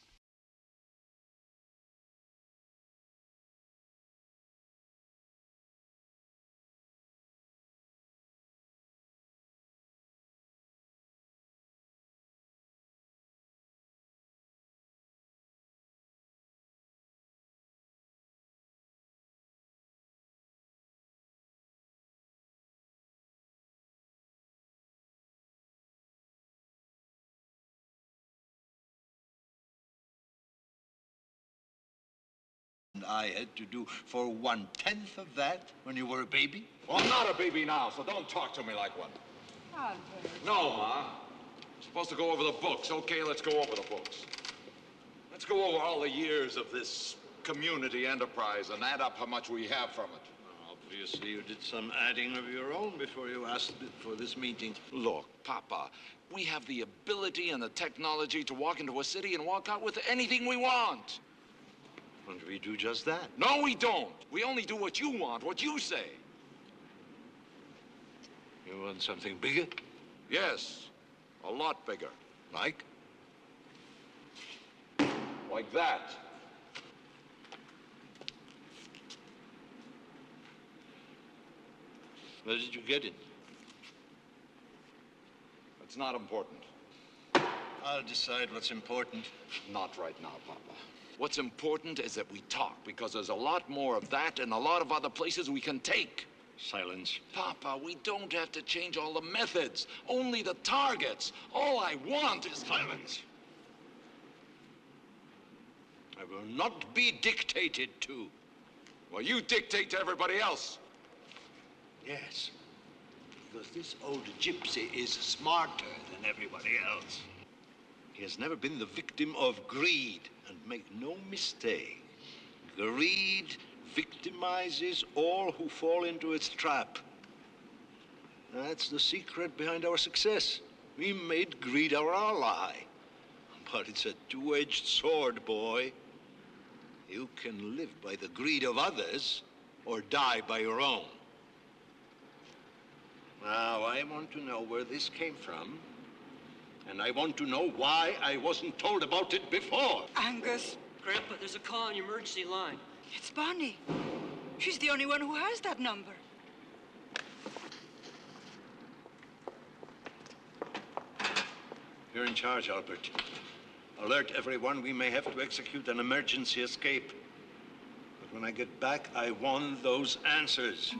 I had to do for 1/10 of that when you were a baby? Well, I'm not a baby now, so don't talk to me like one. Albert. No, Ma. Supposed to go over the books. Okay, let's go over the books. Let's go over all the years of this community enterprise and add up how much we have from it. Obviously, you did some adding of your own before you asked for this meeting. Look, Papa, we have the ability and the technology to walk into a city and walk out with anything we want. And we do just that. No, we don't. We only do what you want, what you say. You want something bigger? Yes, a lot bigger. Like? Like that. Where did you get it? It's not important. I'll decide what's important. Not right now, Papa. What's important is that we talk, because there's a lot more of that and a lot of other places we can take. Silence. Papa, we don't have to change all the methods, only the targets. All I want is silence. I will not be dictated to. Well, you dictate to everybody else. Yes, because this old gypsy is smarter than everybody else. He has never been the victim of greed, and make no mistake, greed victimizes all who fall into its trap. That's the secret behind our success. We made greed our ally. But it's a two-edged sword, boy. You can live by the greed of others or die by your own. Now, I want to know where this came from, and I want to know why I wasn't told about it before. Angus. Grandpa, there's a call on your emergency line. It's Bonnie. She's the only one who has that number. You're in charge, Albert. Alert everyone, we may have to execute an emergency escape. But when I get back, I want those answers.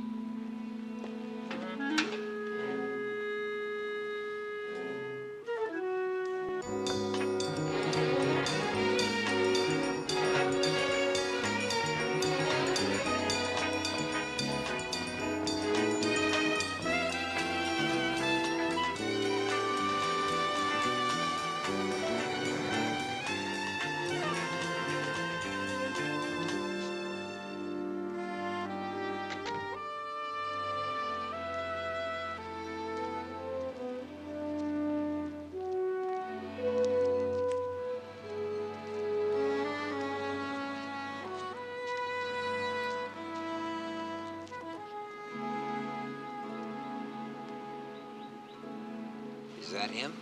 Is that him?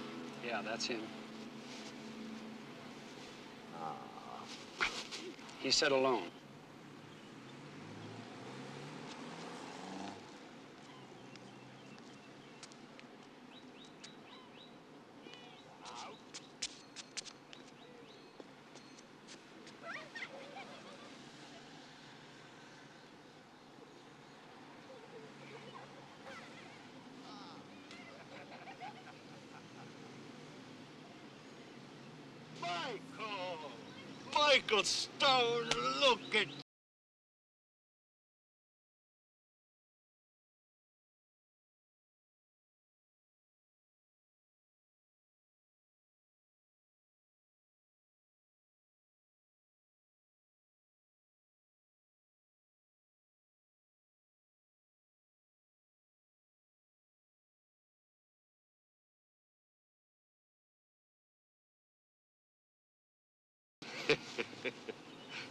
Yeah, that's him. He said alone. Michael Stone, look at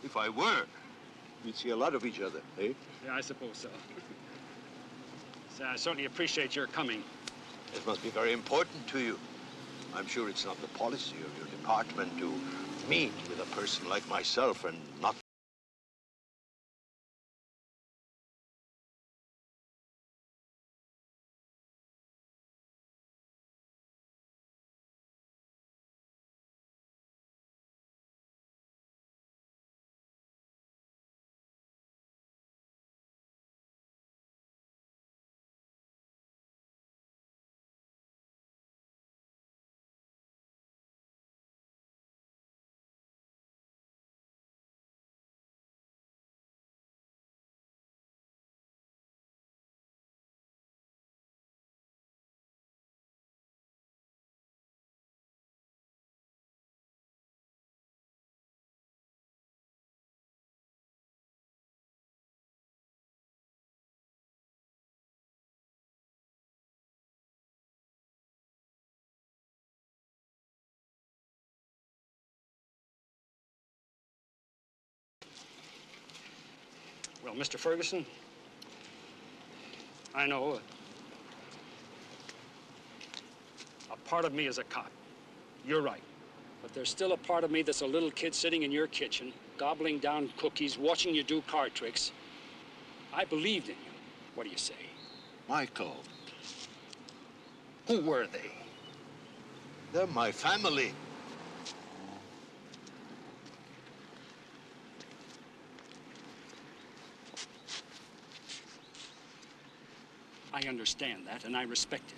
If I were, we'd see a lot of each other, eh? Yeah, I suppose so. So I certainly appreciate your coming. It must be very important to you. I'm sure it's not the policy of your department to meet with a person like myself and not... Well, Mr. Ferguson, I know a part of me is a cop. You're right. But there's still a part of me that's a little kid sitting in your kitchen, gobbling down cookies, watching you do card tricks. I believed in you. What do you say? Michael, Who were they? they're my family. I understand that, and I respect it.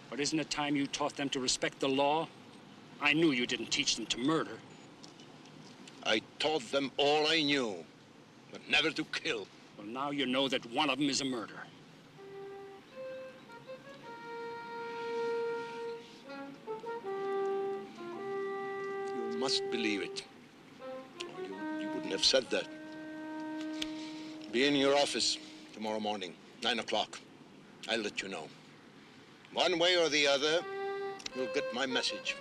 But isn't it time you taught them to respect the law? I knew you didn't teach them to murder. I taught them all I knew, but never to kill. Well, now you know that one of them is a murderer. You must believe it. Or you wouldn't have said that. Be in your office tomorrow morning, 9 o'clock. I'll let you know. One way or the other, you'll get my message.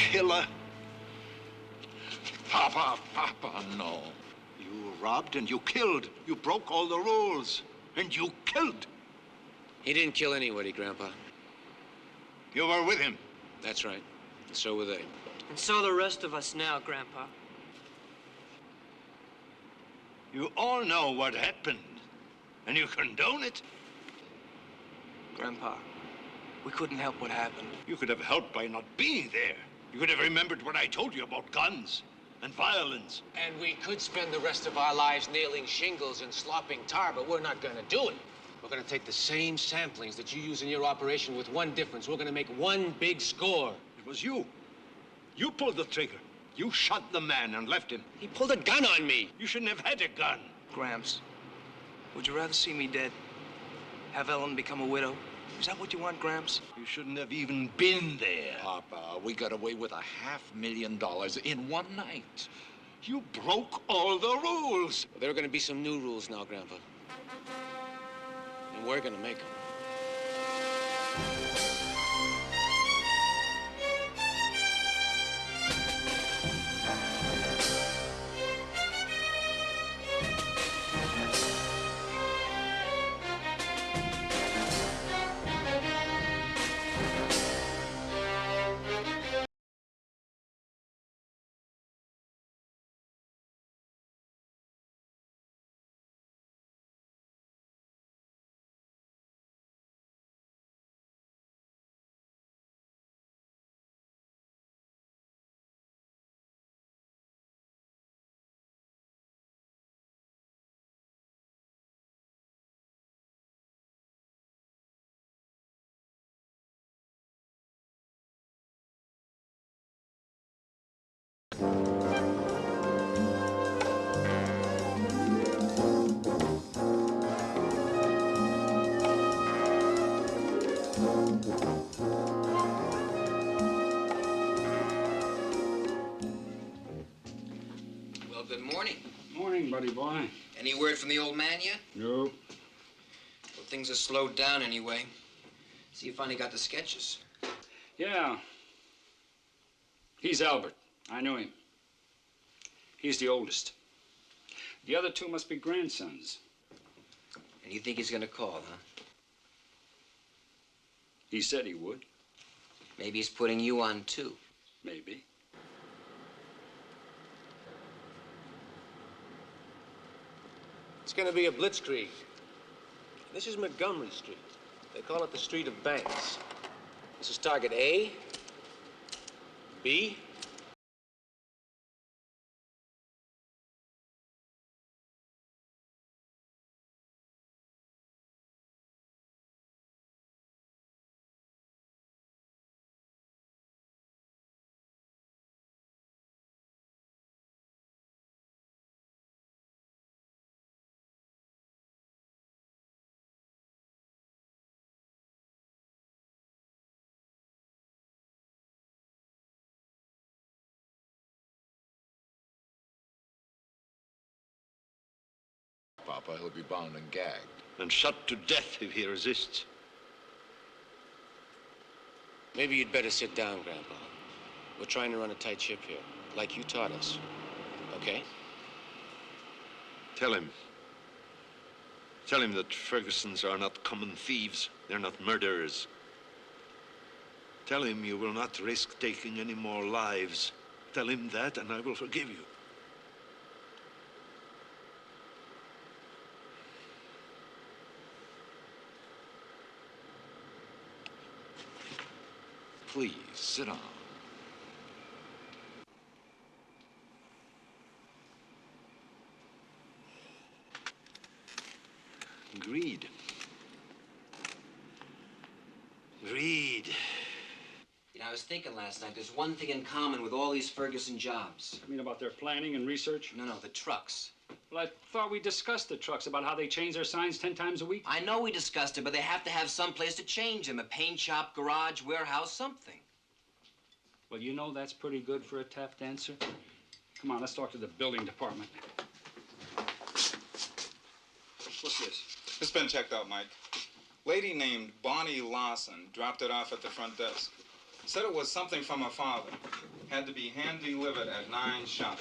killer. Papa, no. You robbed and you killed. You broke all the rules. And you killed. He didn't kill anybody, Grandpa. You were with him. That's right. And so were they. And so the rest of us now, Grandpa. You all know what happened. And you condone it. Grandpa, we couldn't help what happened. You could have helped by not being there. You could have remembered what I told you about guns and violence. And we could spend the rest of our lives nailing shingles and slopping tar, but we're not going to do it. We're going to take the same samplings that you use in your operation with one difference. We're going to make one big score. It was you. You pulled the trigger. You shot the man and left him. He pulled a gun on me. You shouldn't have had a gun. Gramps, would you rather see me dead? Have Ellen become a widow? Is that what you want, Gramps? You shouldn't have even been there. Papa, we got away with $500,000 in one night. You broke all the rules. There are going to be some new rules now, Grandpa. And we're going to make them. Well, good morning. Morning, buddy boy. Any word from the old man yet? Nope. Well, things have slowed down anyway. See, you finally got the sketches. Yeah. He's Albert. I knew him. He's the oldest. The other two must be grandsons. And you think he's gonna call, huh? He said he would. Maybe he's putting you on, too. Maybe. It's going to be a blitzkrieg. This is Montgomery Street. They call it the Street of Banks. This is target A, B, Papa, he'll be bound and gagged. And shot to death if he resists. Maybe you'd better sit down, Grandpa. We're trying to run a tight ship here, like you taught us. Okay? Tell him. Tell him that Fergusons are not common thieves. They're not murderers. Tell him you will not risk taking any more lives. Tell him that, and I will forgive you. Please, sit down. Greed. Greed. You know, I was thinking last night, there's one thing in common with all these Ferguson jobs. You mean about their planning and research? No, the trucks. Well, I thought we discussed the trucks, about how they change their signs 10 times a week. I know we discussed it, but they have to have some place to change them. A paint shop, garage, warehouse, something. Well, you know that's pretty good for a tap dancer. Come on, let's talk to the building department. What's this? It's been checked out, Mike. Lady named Bonnie Lawson dropped it off at the front desk. Said it was something from her father. had to be hand-delivered at 9 sharp.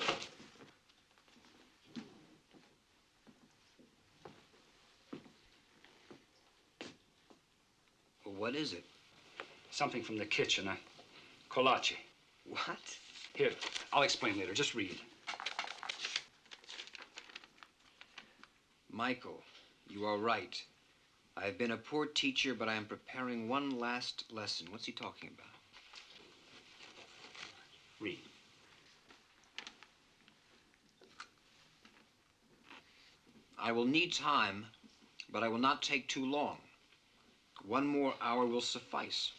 Well, what is it? Something from the kitchen, kolache. What? Here, I'll explain later. Just read. Michael, you are right. I have been a poor teacher, but I am preparing one last lesson. What's he talking about? Read. I will need time, but I will not take too long. 1 more hour will suffice.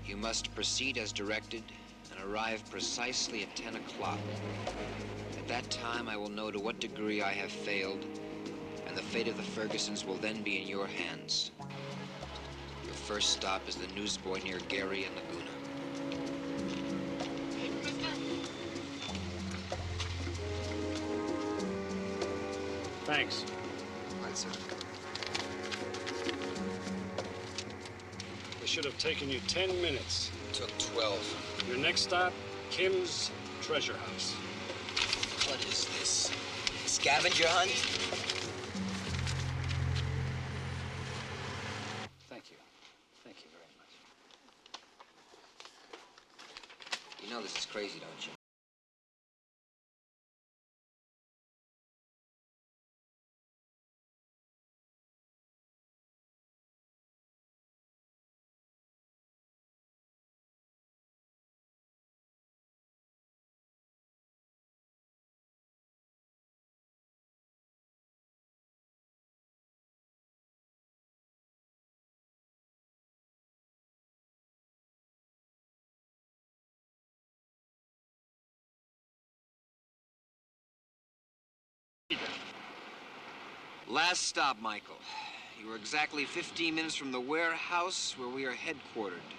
You must proceed as directed and arrive precisely at 10 o'clock. At that time, I will know to what degree I have failed, and the fate of the Fergusons will then be in your hands. Your first stop is the newsboy near Gary and Laguna. Thanks. Right, sir. It should have taken you 10 minutes. Took 12. Your next stop, Kim's Treasure House. What is this? Scavenger hunt? Thank you. Thank you very much. You know this is crazy, don't you? Last stop, Michael. You are exactly 15 minutes from the warehouse where we are headquartered.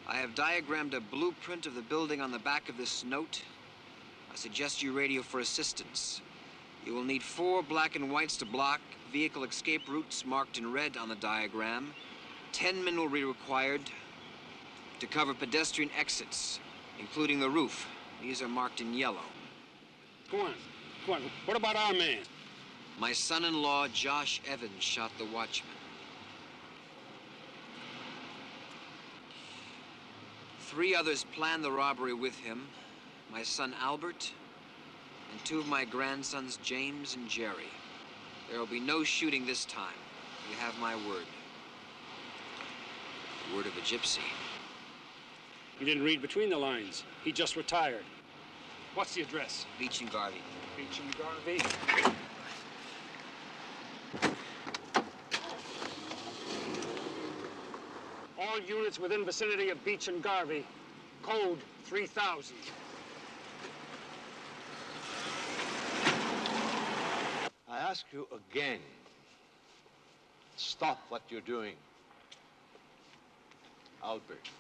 I have diagrammed a blueprint of the building on the back of this note. I suggest you radio for assistance. You will need 4 black and whites to block vehicle escape routes marked in red on the diagram. 10 men will be required to cover pedestrian exits, including the roof. These are marked in yellow. Go on. Go on. What about our man? My son-in-law, Josh Evans, shot the watchman. 3 others planned the robbery with him. My son, Albert, and 2 of my grandsons, James and Jerry. There will be no shooting this time. You have my word. The word of a gypsy. He didn't read between the lines. He just retired. What's the address? Beach and Garvey. Beach and Garvey. All units within vicinity of Beach and Garvey, code 3000. I ask you again, stop what you're doing. Albert,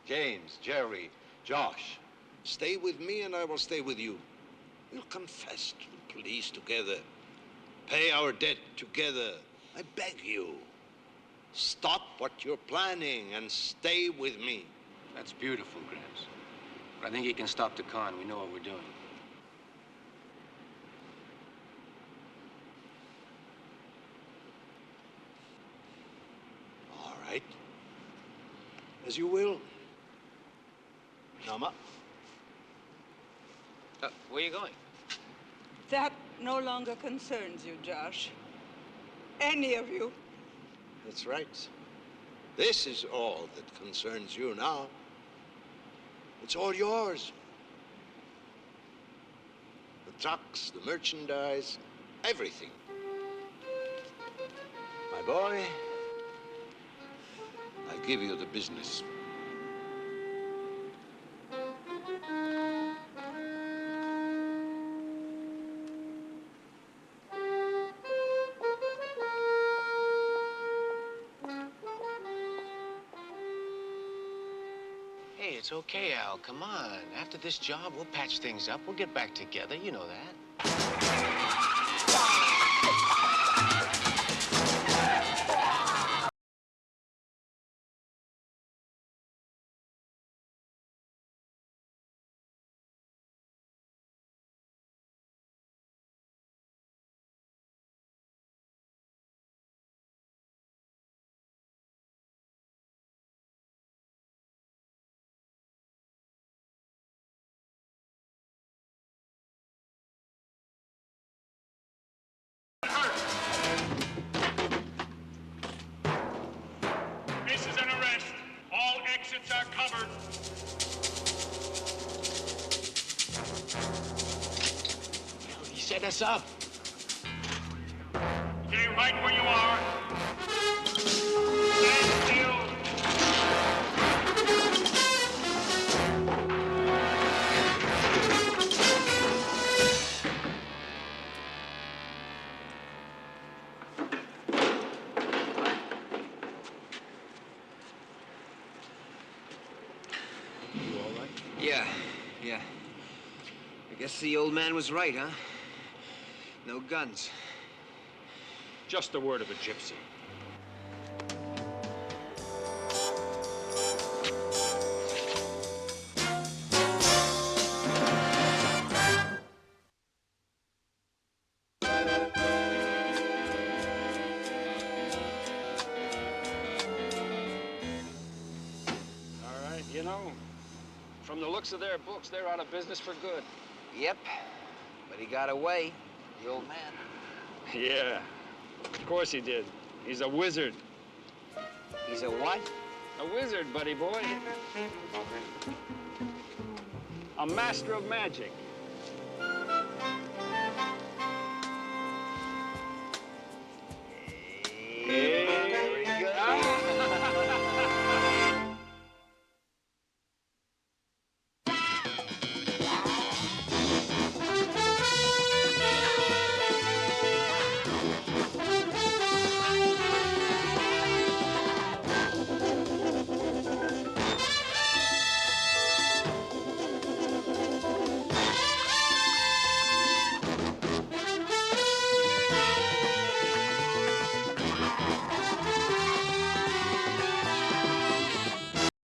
James, Jerry, Josh, stay with me and I will stay with you. We'll confess to the police together, pay our debt together. I beg you, stop what you're planning and stay with me. That's beautiful, Gramps. But I think you can stop the con. We know what we're doing. All right. As you will. Nama. Where are you going? That no longer concerns you, Josh. Any of you. That's right. This is all that concerns you now. It's all yours. The trucks, the merchandise, everything. My boy, I give you the business. Hey, it's okay, Al. Come on. After this job, we'll patch things up. We'll get back together. You know that. He set us up. Stay right where you are. Stand still. Yeah. I guess the old man was right, huh? No guns. Just the word of a gypsy. All right, you know, from the looks of their books, they're out of business for good. Yep. But he got away, the old man. Yeah, of course he did. He's a wizard. He's a what? A wizard, buddy boy. A master of magic.